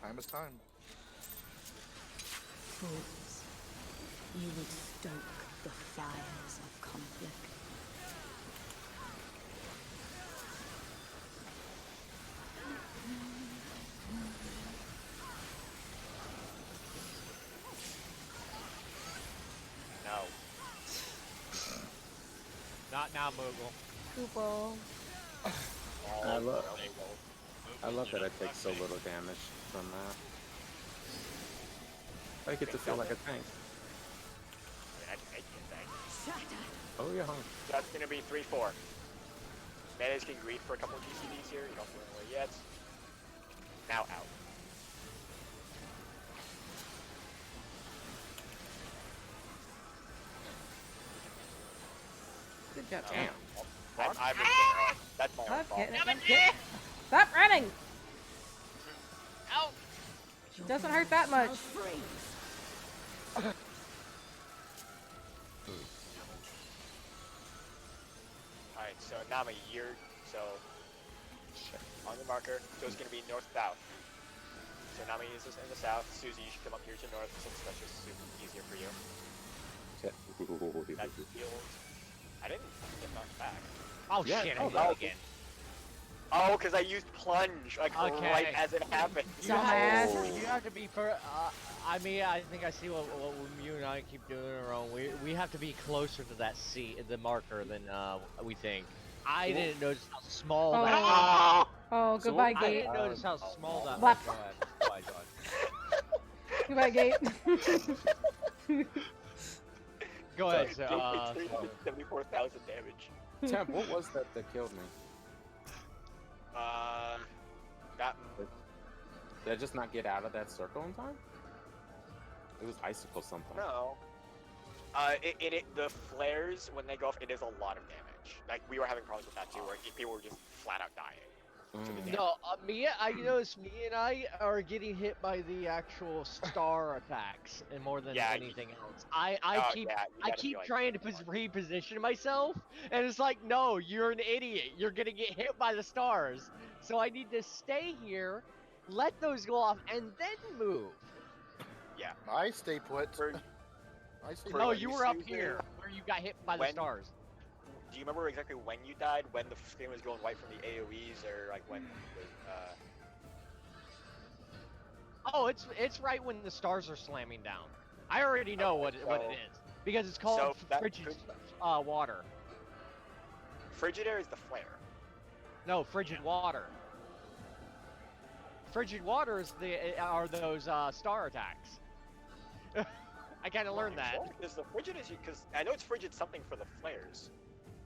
Speaker 2: Time is time.
Speaker 10: Fools, you would stoke the fires of conflict.
Speaker 6: No.
Speaker 3: Not now, Moogle.
Speaker 1: Google.
Speaker 8: I love that I take so little damage from that. I get to feel like a tank.
Speaker 6: I can make you a tank.
Speaker 8: Oh yeah.
Speaker 6: That's gonna be 3-4. Mayonnaise can greed for a couple of GCDs here. You don't feel away yet. Now out.
Speaker 1: Good job.
Speaker 8: Damn.
Speaker 6: That's my own
Speaker 1: Stop
Speaker 6: fault.
Speaker 1: getting it. Stop running!
Speaker 4: Ow!
Speaker 1: It doesn't hurt that much.
Speaker 6: Alright, so now I'm a year, so on the marker, so it's going to be north-south. So Nami is in the south, Susie, you should come up here to north since that's just super easier for you. That feels... I didn't get knocked back.
Speaker 3: Oh shit, I did it again.
Speaker 6: Oh, because I used plunge, like right as it happened.
Speaker 3: You have to be for. I mean, I think I see what you and I keep doing on our own. We have to be closer to that the marker than we think. I didn't notice how small that.
Speaker 1: Oh, goodbye,
Speaker 3: I
Speaker 1: Gate.
Speaker 3: didn't notice how small that
Speaker 1: Lap.
Speaker 3: was. Go ahead,
Speaker 1: Goodbye, Gate.
Speaker 3: Go ahead.
Speaker 6: 74,000 damage.
Speaker 8: Temp, what was that killed me?
Speaker 6: That.
Speaker 8: Did I just not get out of that circle in time? It was icicle something.
Speaker 6: No. The flares, when they go off, it is a lot of damage. Like, we were having problems with that too, where people were just flat out dying.
Speaker 3: No, I noticed me and I are getting hit by the actual star attacks and more than anything else. I keep trying to reposition myself, and it's like, no, you're an idiot. You're gonna get hit by the stars. So I need to stay here, let those go off, and then move.
Speaker 6: Yeah.
Speaker 2: I stay put.
Speaker 3: No, you were up here where you got hit by the stars.
Speaker 6: Do you remember exactly when you died? When the screen was going white from the AoEs, or like when?
Speaker 3: Oh, it's right when the stars are slamming down. I already know what it is because it's called frigid water.
Speaker 6: Frigid air is the flare.
Speaker 3: No, frigid water. Frigid water is are those star attacks. I kind of learned that.
Speaker 6: Because the frigid is because I know it's frigid something for the flares.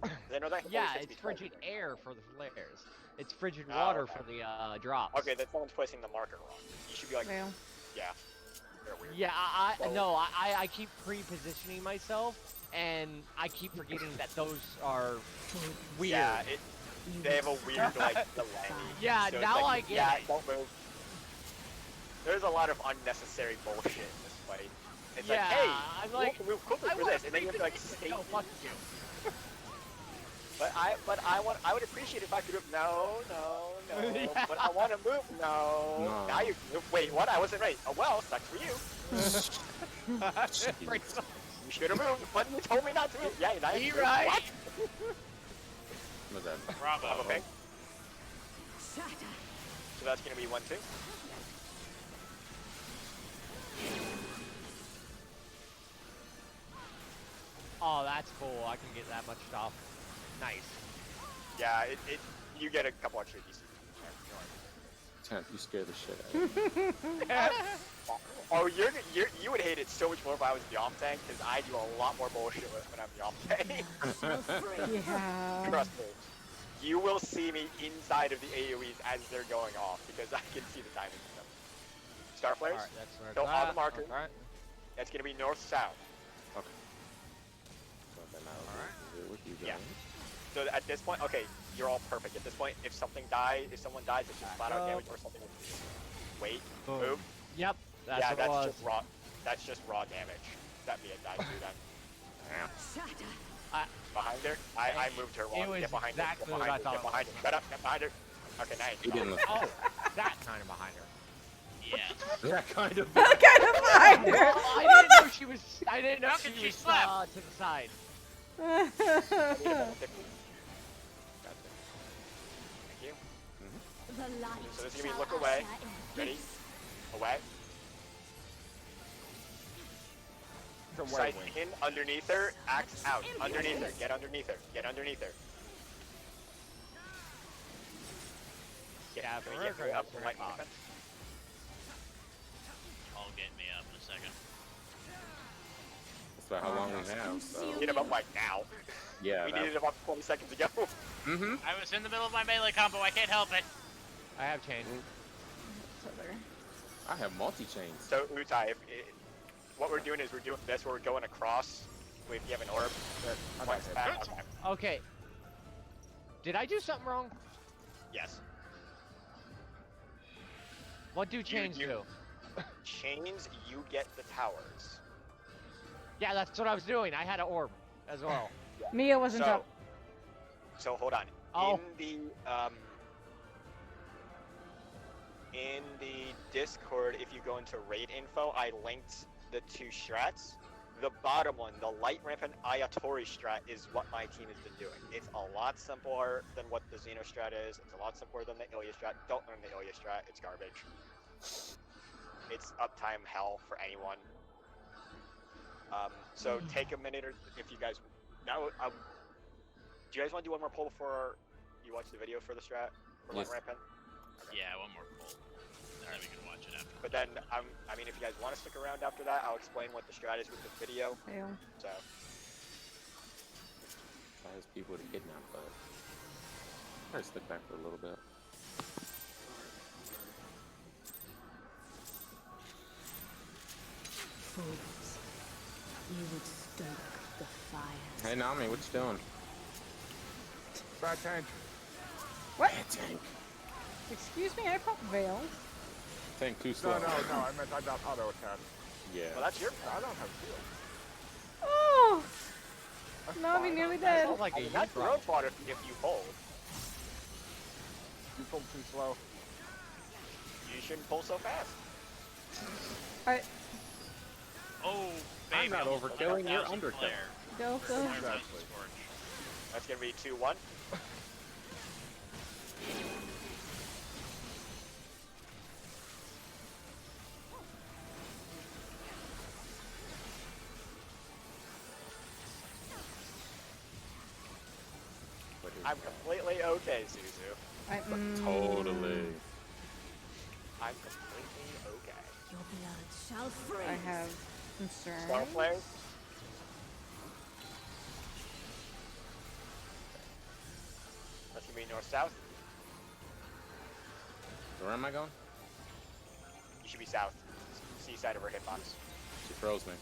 Speaker 6: I know that
Speaker 3: it's frigid air for the flares. It's frigid water for the drops.
Speaker 6: Okay, then someone's placing the marker wrong. You should be like, yeah.
Speaker 3: Yeah, I keep pre-positioning myself, and I keep forgetting that those are weird.
Speaker 6: Yeah, they have a weird like delay.
Speaker 3: Yeah,
Speaker 6: so
Speaker 3: now
Speaker 6: like,
Speaker 3: I get it.
Speaker 6: Don't move. There's a lot of unnecessary bullshit in this fight. It's like, hey,
Speaker 3: I'm like,
Speaker 6: move quickly for this, and then you have to like stay.
Speaker 3: No, fuck you.
Speaker 6: But I would appreciate if I could have. No.
Speaker 3: Yeah.
Speaker 6: But I want to move. No. Now you wait. What? I wasn't right. Oh well, sucks for you. You should have moved, but you told me not to move. Yeah, now you're
Speaker 3: right.
Speaker 6: What?
Speaker 8: What's that?
Speaker 4: Bravo.
Speaker 6: Okay. So that's gonna be 1-2.
Speaker 3: Oh, that's cool. I can get that much stuff. Nice.
Speaker 6: Yeah, you get a couple extra DC.
Speaker 8: Temp, you scare the shit out of me.
Speaker 6: Oh, you would hate it so much more if I was the off tank, because I do a lot more bullshit when I'm the off tank.
Speaker 1: Yeah.
Speaker 6: Trust me. you will see me inside of the AoEs as they're going off because I can see the timing of them. Star flares.
Speaker 3: Alright, that's where
Speaker 6: Go on the marker.
Speaker 3: Okay.
Speaker 6: That's gonna be north-south.
Speaker 8: Okay. So then I'll do it with you guys.
Speaker 6: Yeah. So at this point, okay, you're all perfect. At this point, if someone dies, it's just flat out damage or something. Wait, move.
Speaker 3: Yep. That's
Speaker 6: Yeah,
Speaker 3: what it
Speaker 6: that's
Speaker 3: was.
Speaker 6: just raw. That's just raw damage. That Mia died too then. Behind her? I moved her
Speaker 3: It
Speaker 6: wrong.
Speaker 3: was
Speaker 6: Get behind
Speaker 3: exactly
Speaker 6: her.
Speaker 3: what I
Speaker 6: Get
Speaker 3: thought it
Speaker 6: behind her.
Speaker 3: was.
Speaker 6: Shut up. Get behind her. Okay, nice.
Speaker 8: He didn't listen.
Speaker 3: Oh, that kind of behind her.
Speaker 4: Yeah.
Speaker 8: That kind of.
Speaker 9: What kind of behind her?
Speaker 3: Well, I didn't know she was. I didn't know
Speaker 4: How
Speaker 3: she
Speaker 4: could she
Speaker 3: was
Speaker 4: slap?
Speaker 3: to the side.
Speaker 6: Thank you.
Speaker 10: The light
Speaker 6: So this is gonna be
Speaker 10: shall
Speaker 6: look away.
Speaker 10: usher in
Speaker 6: Ready?
Speaker 10: peace.
Speaker 6: Away.
Speaker 7: It's a
Speaker 6: Sight
Speaker 7: wing.
Speaker 6: in underneath her. Axe out. Underneath her. Get underneath her. Get underneath her.
Speaker 3: Yeah,
Speaker 6: Can we
Speaker 3: for
Speaker 6: get
Speaker 3: her,
Speaker 6: her up
Speaker 3: that's
Speaker 6: for light
Speaker 3: very
Speaker 6: defense?
Speaker 4: I'll get me up in a second.
Speaker 8: That's about how long we have. So.
Speaker 6: We need him up like now.
Speaker 8: Yeah.
Speaker 6: We needed him up 20 seconds ago.
Speaker 8: Mm-hmm.
Speaker 4: I was in the middle of my melee combo. I can't help it.
Speaker 3: I have changed.
Speaker 8: I have multi-chains.
Speaker 6: So Utai, what we're doing is we're doing this where we're going across. If you have an orb, points back. Okay.
Speaker 3: Okay. Did I do something wrong?
Speaker 6: Yes.
Speaker 3: What do chains do?
Speaker 6: Chains, you get the towers.
Speaker 3: Yeah, that's what I was doing. I had an orb as well.
Speaker 9: Mia wasn't up.
Speaker 6: So hold on.
Speaker 3: Oh.
Speaker 6: In the Discord, if you go into raid info, I linked the two strats. The bottom one, the light rampant Ayatori strat, is what my team has been doing. It's a lot simpler than what the Xeno strat is. It's a lot simpler than the Ilya strat. Don't learn the Ilya strat. It's garbage. It's uptime hell for anyone. So take a minute, or if you guys now, do you guys want to do one more poll before you watch the video for the strat for light rampant? Okay.
Speaker 4: Yeah, one more pull. And then we can watch it after.
Speaker 6: But then, I mean, if you guys want to stick around after that, I'll explain what the strat is with the video.
Speaker 9: Ew.
Speaker 6: So.
Speaker 8: Try his people to kidnap, but I'll stick back for a little bit.
Speaker 10: Fools, you would stoke the fires.
Speaker 8: Hey Nami, what you doing?
Speaker 7: Bad tank.
Speaker 9: What?
Speaker 8: Tank.
Speaker 9: Excuse me, I popped Veil.
Speaker 8: Tank too slow.
Speaker 7: No, I meant I got auto attack.
Speaker 8: Yeah.
Speaker 6: Well, that's your
Speaker 7: I don't have shield.
Speaker 9: Oh!
Speaker 7: That's
Speaker 9: Nami
Speaker 7: fine.
Speaker 9: nearly dead.
Speaker 3: Sounds like
Speaker 6: I
Speaker 3: a
Speaker 6: mean, that's your own fault if you hold.
Speaker 7: You pulled too slow.
Speaker 6: You shouldn't pull so fast.
Speaker 4: Oh, baby.
Speaker 8: I'm not
Speaker 4: almost
Speaker 8: overkilling, you're
Speaker 4: 1,000
Speaker 8: underkill.
Speaker 4: flare.
Speaker 9: Go, go.
Speaker 4: Flare
Speaker 7: Exactly.
Speaker 4: Thousand Scorch.
Speaker 6: That's gonna be 2-1. I'm completely okay, Suzu.
Speaker 8: Totally.
Speaker 6: I'm completely okay.
Speaker 10: Your blood shall freeze.
Speaker 1: I have concerns.
Speaker 6: Star flares? That's gonna be north-south.
Speaker 8: So where am I going?
Speaker 6: You should be south. Seaside of her hitbox.
Speaker 8: She froze me.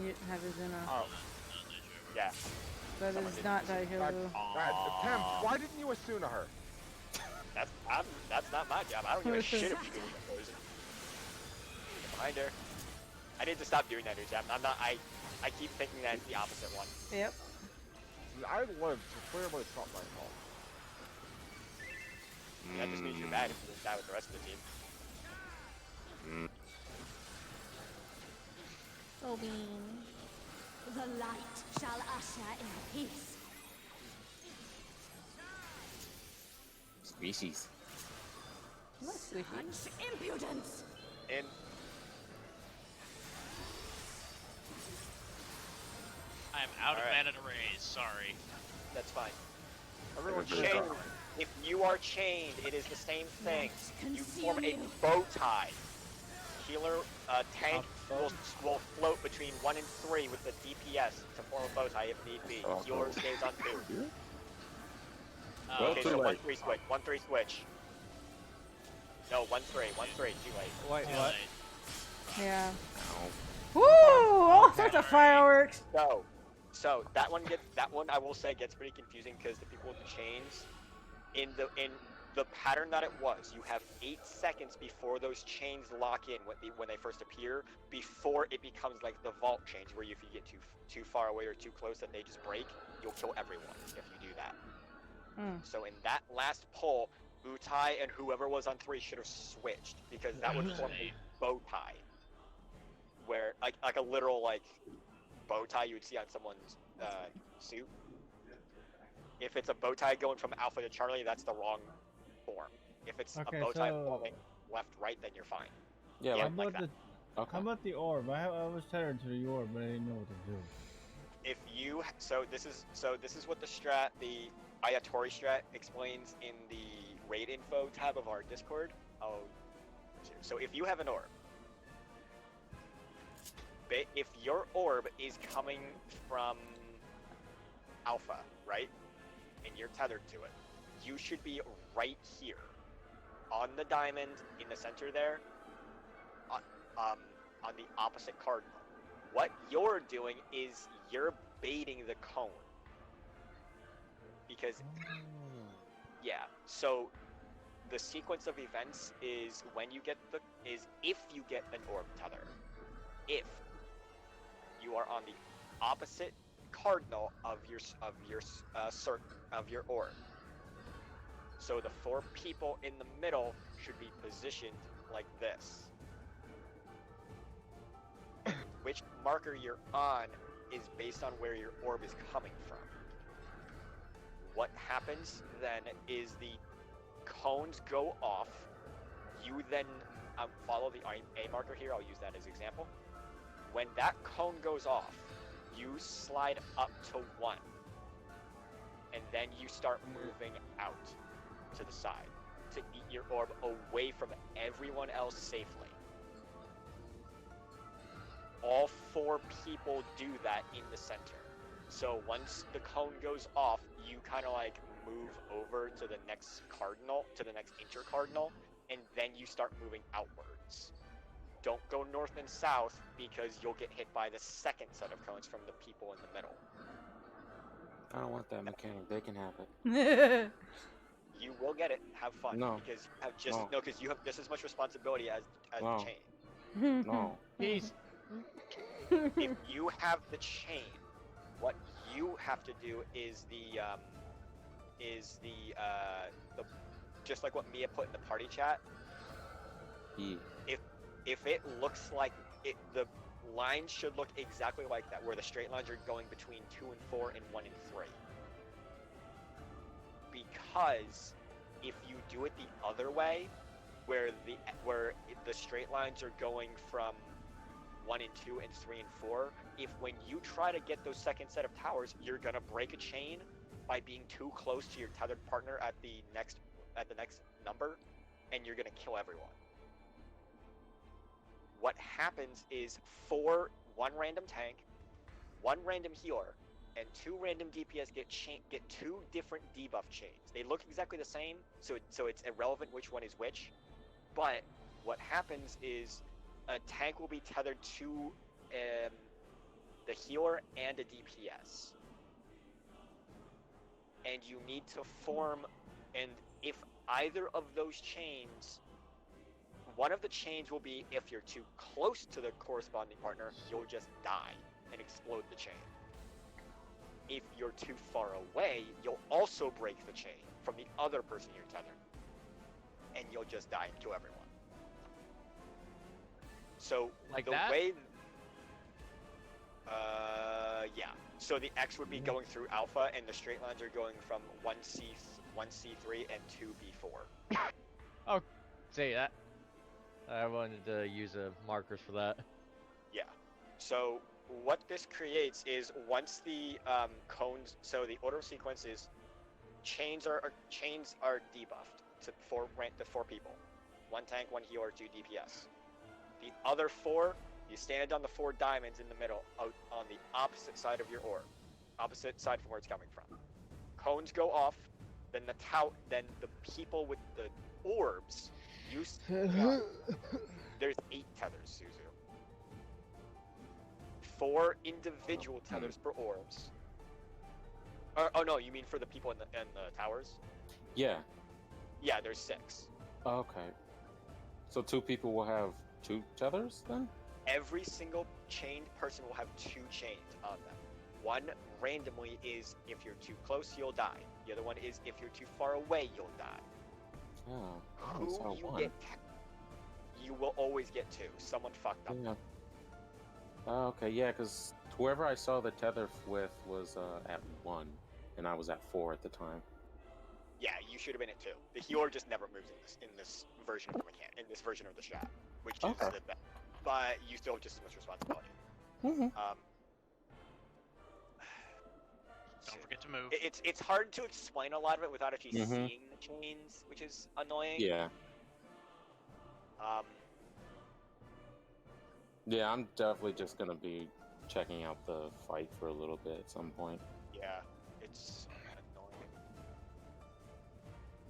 Speaker 1: You have his in a.
Speaker 7: Oh,
Speaker 6: Yeah.
Speaker 1: That is not Daijobu.
Speaker 7: Tim, why didn't you Asuna her?
Speaker 6: That's not my job. I don't give a shit if she goes frozen. Get behind her. I need to stop doing that, dude. I keep thinking that it's the opposite one.
Speaker 1: Yep.
Speaker 7: I lived, so clearly it's not my fault.
Speaker 6: That just means you're bad if you didn't die with the rest of the team.
Speaker 10: Obin. The light shall usher in peace.
Speaker 8: Species.
Speaker 1: What squishy?
Speaker 10: Such impudence!
Speaker 6: In.
Speaker 4: I'm out of
Speaker 6: Alright.
Speaker 4: mana to raise. Sorry.
Speaker 6: That's fine.
Speaker 7: Everyone's
Speaker 8: Everybody
Speaker 6: Chained.
Speaker 8: got
Speaker 6: If you are chained, it is the same thing.
Speaker 10: Let's
Speaker 6: You form a
Speaker 10: conceal you.
Speaker 6: bow tie. Healer, tank will float between 1 and 3 with the DPS to form a bow tie if need be.
Speaker 8: Oh,
Speaker 6: Yours stays on 2.
Speaker 8: Well,
Speaker 6: Okay,
Speaker 8: too
Speaker 6: so
Speaker 8: late.
Speaker 6: 1-3 switch. 1-3 switch. No, 1-3. 1-3. Too late.
Speaker 3: Wait,
Speaker 4: Too
Speaker 3: what?
Speaker 4: late.
Speaker 1: Yeah.
Speaker 8: Ow.
Speaker 1: Woo! All
Speaker 3: Okay.
Speaker 1: sorts of fireworks.
Speaker 6: So that one I will say gets pretty confusing because the people with the chains in the pattern that it was, you have 8 seconds before those chains lock in when they first appear, before it becomes like the vault chains, where if you get too far away or too close that they just break, you'll kill everyone if you do that. So in that last pull, Utai and whoever was on 3 should have switched, because that would form a bow tie, where like a literal like bow tie you would see on someone's suit. If it's a bow tie going from Alpha to Charlie, that's the wrong form. If it's a bow tie forming left right, then you're fine.
Speaker 8: Yeah,
Speaker 6: Yeah,
Speaker 8: like
Speaker 6: like that.
Speaker 5: How about the orb? I was tethered to the orb, but I didn't know what to do.
Speaker 6: If you this is what the Ayatori strat explains in the raid info tab of our Discord. So if you have an orb, if your orb is coming from Alpha, right, and you're tethered to it, you should be right here on the diamond in the center there, on the opposite cardinal. What you're doing is you're baiting the cone. Because, yeah, so the sequence of events is if you get an orb tether. If you are on the opposite cardinal of your orb. So the 4 people in the middle should be positioned like this. Which marker you're on is based on where your orb is coming from. What happens then is the cones go off. You then follow the A marker here. I'll use that as example. When that cone goes off, you slide up to 1. And then you start moving out to the side to eat your orb away from everyone else safely. All 4 people do that in the center. So once the cone goes off, you kind of like move over to the next cardinal, to the next intercardinal, and then you start moving outwards. Don't go north and south, because you'll get hit by the second set of cones from the people in the middle.
Speaker 8: I don't want that mechanic. They can have it.
Speaker 6: You will get it. Have fun.
Speaker 8: No.
Speaker 6: Because you have just as much responsibility as
Speaker 8: No.
Speaker 6: the chain.
Speaker 8: No.
Speaker 3: Peace.
Speaker 6: If you have the chain, what you have to do is the just like what Mia put in the party chat.
Speaker 8: Yeah.
Speaker 6: If it looks like it, the lines should look exactly like that, where the straight lines are going between 2 and 4 and 1 and 3. Because if you do it the other way, where the straight lines are going from 1 and 2 and 3 and 4, if when you try to get those second set of towers, you're gonna break a chain by being too close to your tethered partner at the next number, and you're gonna kill everyone. What happens is 1 random tank, 1 random healer, and 2 random DPS get 2 different debuff chains. They look exactly the same, so it's irrelevant which one is which. But what happens is a tank will be tethered to the healer and a DPS, and you need to form. And if either of those chains, one of the chains will be, if you're too close to the corresponding partner, you'll just die and explode the chain. If you're too far away, you'll also break the chain from the other person you're tethered, and you'll just die and kill everyone. So
Speaker 3: like
Speaker 6: the
Speaker 3: that?
Speaker 6: way, yeah. So the X would be going through Alpha, and the straight lines are going from 1C3 and 2B4.
Speaker 3: Oh, say that. I wanted to use markers for that.
Speaker 6: Yeah. So what this creates is, once the cones, so the order of sequence is chains are debuffed to the 4 people, 1 tank, 1 healer, 2 DPS. The other 4, you stand on the 4 diamonds in the middle, out on the opposite side of your orb, opposite side from where it's coming from. Cones go off, then then the people with the orbs use. There's 8 tethers, Suzu. 4 individual tethers per orbs. Oh no, you mean for the people in the towers?
Speaker 8: Yeah.
Speaker 6: Yeah, there's 6.
Speaker 8: Okay. So 2 people will have 2 tethers then?
Speaker 6: Every single chained person will have 2 chains on them. One randomly is if you're too close, you'll die. The other one is if you're too far away, you'll die.
Speaker 8: Oh,
Speaker 6: Who you get, you will always get 2. Someone fucked up.
Speaker 8: Yeah. Okay, yeah, because whoever I saw the tether with was at 1, and I was at 4 at the time.
Speaker 6: Yeah, you should have been at 2. The healer just never moves in this version of the mechanic, in this version of the strat, which is the best. But you still have just as much responsibility.
Speaker 8: Mm-hmm.
Speaker 4: Don't forget to move.
Speaker 6: It's hard to explain a lot of it without actually seeing the chains, which is annoying.
Speaker 8: Yeah. Yeah, I'm definitely just gonna be checking out the fight for a little bit at some point.
Speaker 6: Yeah, it's annoying.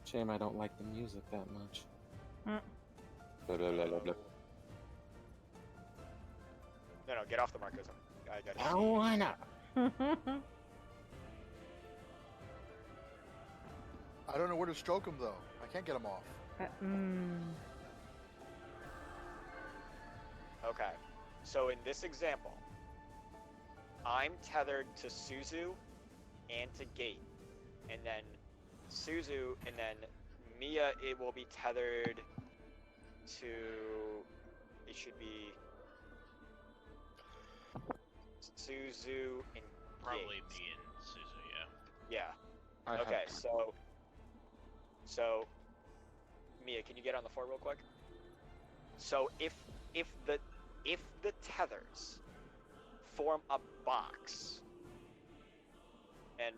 Speaker 8: Shame I don't like the music that much.
Speaker 6: No, get off the Marcos. I got it.
Speaker 8: Why not?
Speaker 2: I don't know where to stroke him though. I can't get him off.
Speaker 6: Okay, so in this example, I'm tethered to Suzu and to Gate, and then Suzu and then Mia. It will be tethered to. It should be Suzu and
Speaker 4: Probably
Speaker 6: Gate.
Speaker 4: me and Suzu,
Speaker 6: Yeah. Okay, so Mia, can you get on the floor real quick? So if the tethers form a box, and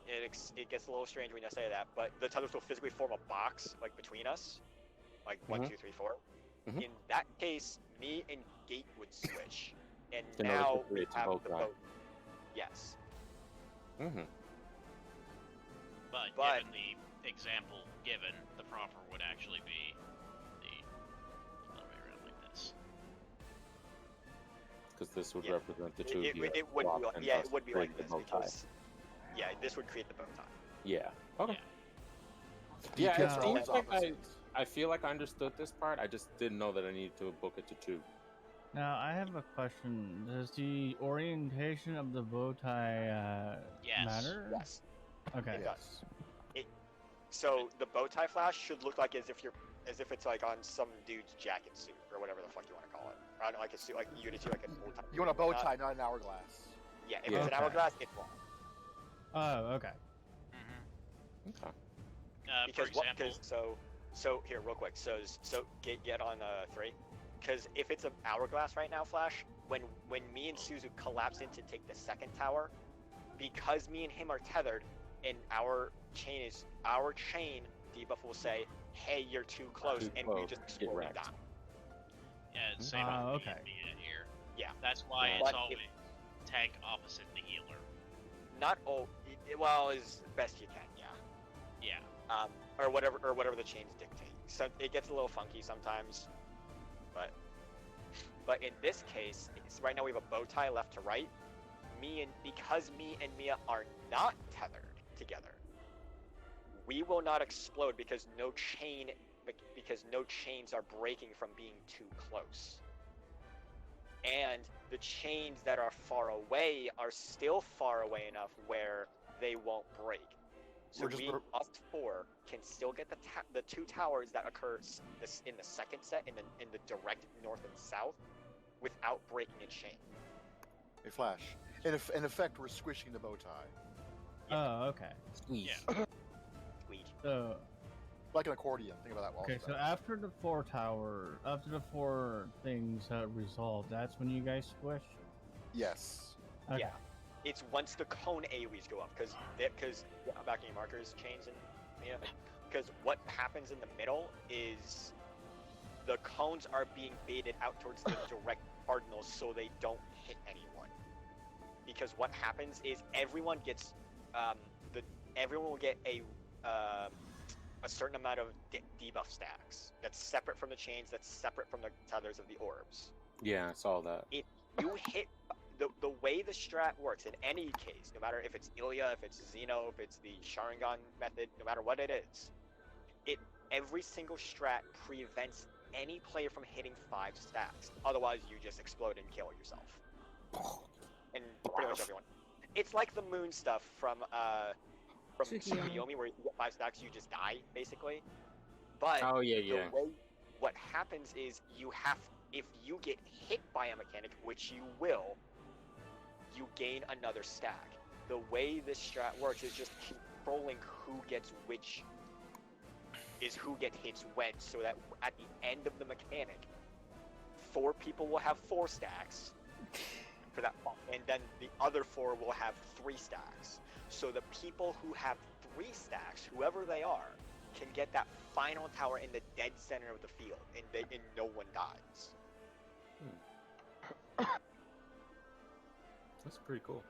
Speaker 6: it gets a little strange when I say that, but the tethers will physically form a box like between us, like 1, 2, 3, 4. In that case, me and Gate would switch, and now we have the boat. Yes.
Speaker 4: But given the example given, the proper would actually be the other way around like this.
Speaker 8: Because this would represent the 2 of you.
Speaker 6: It would be, it would be like this because this would create the bow tie.
Speaker 8: Yeah. Okay. Yeah, it seems like I feel like I understood this part. I just didn't know that I needed to book it to 2.
Speaker 5: Now, I have a question. Does the orientation of the bow tie matter?
Speaker 6: Yes.
Speaker 5: Okay.
Speaker 6: It does. So the bow tie flash should look like as if it's like on some dude's jacket suit or whatever the fuck you want to call it. On like a suit, like you see like an old time.
Speaker 2: You want a bow tie, not an hourglass.
Speaker 6: Yeah, if it's an hourglass, it's wrong.
Speaker 5: Oh, okay.
Speaker 8: Okay.
Speaker 6: Because
Speaker 4: for example,
Speaker 6: so here real quick. So get on 3. Because if it's an hourglass right now, Flash, when me and Suzu collapse in to take the second tower, because me and him are tethered, and our chain, debuff will say, "Hey, you're too close," and we just explode and die.
Speaker 4: Yeah, it's same with me and Mia here. Yeah. That's why it's always tank opposite the healer.
Speaker 6: Not well, as best you can,
Speaker 4: yeah.
Speaker 6: Or whatever the chains dictate. So it gets a little funky sometimes, but in this case, right now we have a bow tie left to right. Because me and Mia are not tethered together, we will not explode because no chains are breaking from being too close. And the chains that are far away are still far away enough where they won't break. So us 4 can still get the 2 towers that occur in the second set in the direct north and south without breaking a chain.
Speaker 2: Hey, Flash. In effect, we're squishing the bow tie.
Speaker 5: Oh, okay.
Speaker 8: Squeeze.
Speaker 4: Yeah.
Speaker 6: Sweet.
Speaker 5: So,
Speaker 2: like an accordion. Think about that.
Speaker 5: Okay, so after the 4 things resolve, that's when you guys squish?
Speaker 2: Yes.
Speaker 5: Okay.
Speaker 6: Yeah. It's once the cone AoEs go up, because backing markers chains and because what happens in the middle is the cones are being baited out towards the direct cardinals so they don't hit anyone. Because what happens is everyone will get a a certain amount of debuff stacks. That's separate from the chains. That's separate from the tethers of the orbs.
Speaker 8: Yeah, I saw that.
Speaker 6: If you hit the way the strat works in any case, no matter if it's Ilya, if it's Xeno, if it's the Sharingan method, no matter what it is, every single strat prevents any player from hitting 5 stacks. Otherwise, you just explode and kill yourself. And pretty much everyone. It's like the moon stuff from Tsukiyomi, where you get 5 stacks, you just die, basically. But
Speaker 8: oh yeah.
Speaker 6: What happens is if you get hit by a mechanic, which you will, you gain another stack. The way this strat works is just controlling who gets hits when, so that at the end of the mechanic, 4 people will have 4 stacks for that, and then the other 4 will have 3 stacks. So the people who have 3 stacks, whoever they are, can get that final tower in the dead center of the field, and no one dies.
Speaker 8: That's pretty cool.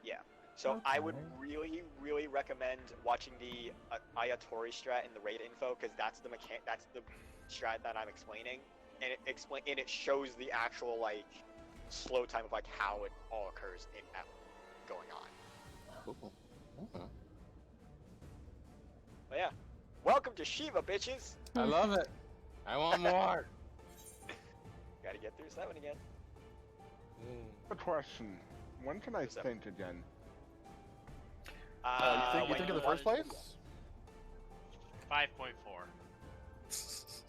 Speaker 6: Yeah. So
Speaker 5: Okay.
Speaker 6: I would really, really recommend watching the Ayatori strat in the raid info, because that's the strat that I'm explaining, and it shows the actual slow time of how it all occurs in that going on.
Speaker 8: Cool. Okay.
Speaker 6: But yeah, welcome to Shiva, bitches.
Speaker 8: I love it. I want more.
Speaker 6: Gotta get through 7 again.
Speaker 7: A question. When can I think again?
Speaker 2: You think in the first place?
Speaker 4: 5.4.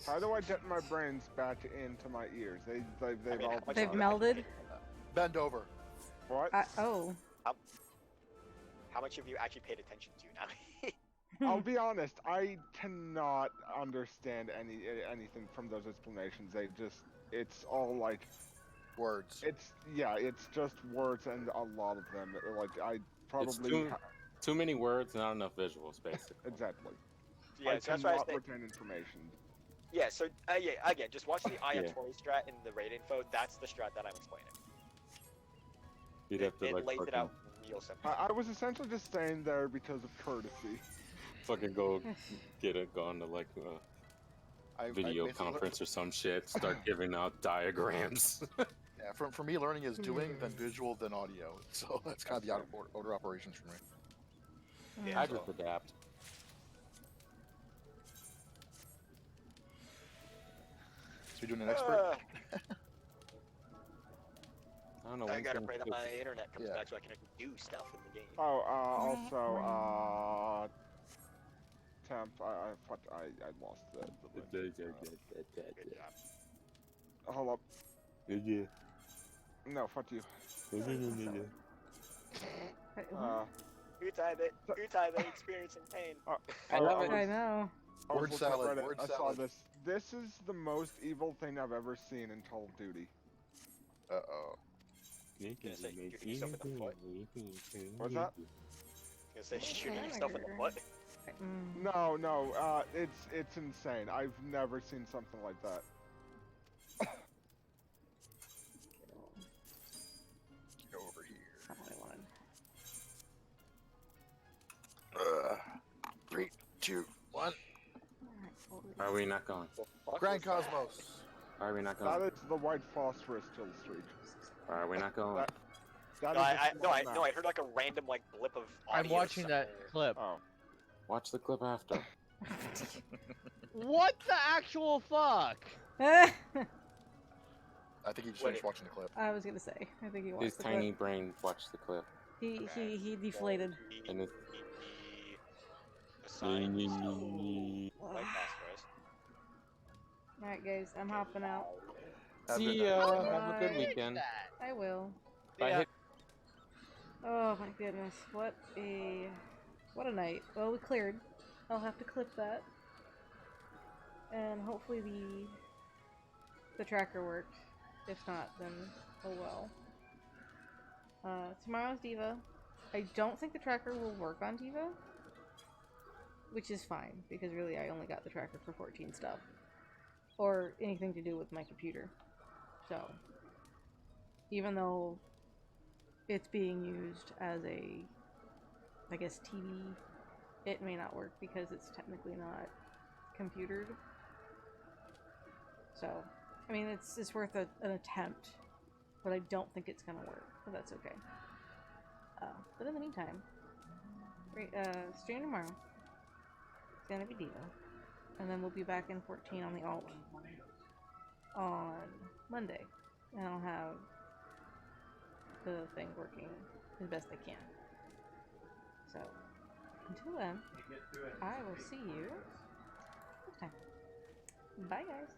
Speaker 7: How do I get my brains back into my ears?
Speaker 9: They've melded.
Speaker 2: Bend over.
Speaker 7: What?
Speaker 9: Oh.
Speaker 6: How much have you actually paid attention to now?
Speaker 7: I'll be honest, I cannot understand anything from those explanations. It's all
Speaker 2: words.
Speaker 7: It's just words, and a lot of them. I probably
Speaker 8: It's too many words, not enough visuals, basically.
Speaker 7: Exactly.
Speaker 6: Yeah,
Speaker 7: I
Speaker 6: so that's why I
Speaker 7: cannot
Speaker 6: say.
Speaker 7: retain information.
Speaker 6: Yeah, so again, just watch the Ayatori strat in the raid info. That's the strat that I'm explaining.
Speaker 8: You'd have to
Speaker 6: It lays it out real simple.
Speaker 7: I was essentially just staying there because of courtesy.
Speaker 8: Fucking go get it gone to video conference or some shit. Start giving out diagrams.
Speaker 2: Yeah, for me, learning is doing, then visual, then audio. So that's kind of the order operations for me.
Speaker 6: Yeah,
Speaker 8: I just adapt.
Speaker 2: So you're doing an expert?
Speaker 8: I don't know.
Speaker 6: I gotta pray that my internet comes back so I can do stuff in the game.
Speaker 7: Oh, also, temp. I lost the link. Hold up.
Speaker 8: Yeah.
Speaker 7: No, fuck you.
Speaker 6: Utai, they experiencing pain.
Speaker 8: I love it.
Speaker 9: I know.
Speaker 2: Word salad. Word
Speaker 7: I saw
Speaker 2: salad.
Speaker 7: this. This is the most evil thing I've ever seen in Call of Duty.
Speaker 2: Uh-oh.
Speaker 7: What's that?
Speaker 6: You gonna say shooting yourself in the butt?
Speaker 7: No, it's insane. I've never seen something like that.
Speaker 2: Go over here.
Speaker 1: That's what I wanted.
Speaker 2: 3, 2, 1.
Speaker 8: Are we not going?
Speaker 2: Grand Cosmos.
Speaker 8: Are we not
Speaker 7: That
Speaker 8: going?
Speaker 7: is the white phosphorus kill streak.
Speaker 8: Are we not going?
Speaker 6: I heard a random blip of audio.
Speaker 3: I'm watching that clip.
Speaker 7: Oh.
Speaker 8: Watch the clip after.
Speaker 3: What the actual fuck?
Speaker 2: I think he just finished watching the clip.
Speaker 1: I was gonna say. I think he watched
Speaker 8: His
Speaker 1: the
Speaker 8: tiny
Speaker 1: clip.
Speaker 8: brain watched the clip.
Speaker 1: He deflated.
Speaker 8: And it...
Speaker 6: White phosphorus.
Speaker 1: Alright guys, I'm hopping out.
Speaker 8: See ya. Have a good weekend.
Speaker 1: I will.
Speaker 8: Bye.
Speaker 3: Yeah.
Speaker 1: Oh my goodness, what a night. Well, we cleared. I'll have to clip that. And hopefully the tracker worked. If not, then oh well. Tomorrow's Diva. I don't think the tracker will work on Diva. Which is fine, because really I only got the tracker for 14 stuff. Or anything to do with my computer. So, even though it's being used as a, I guess, TV it may not work because it's technically not computered. So, I mean, it's worth an attempt, but I don't think it's gonna work, but that's okay. But in the meantime, stream tomorrow. It's gonna be Diva. And then we'll be back in 14 on the alt on Monday. And I'll have the thing working as best I can. So, until then, I will see you next time. Bye, guys.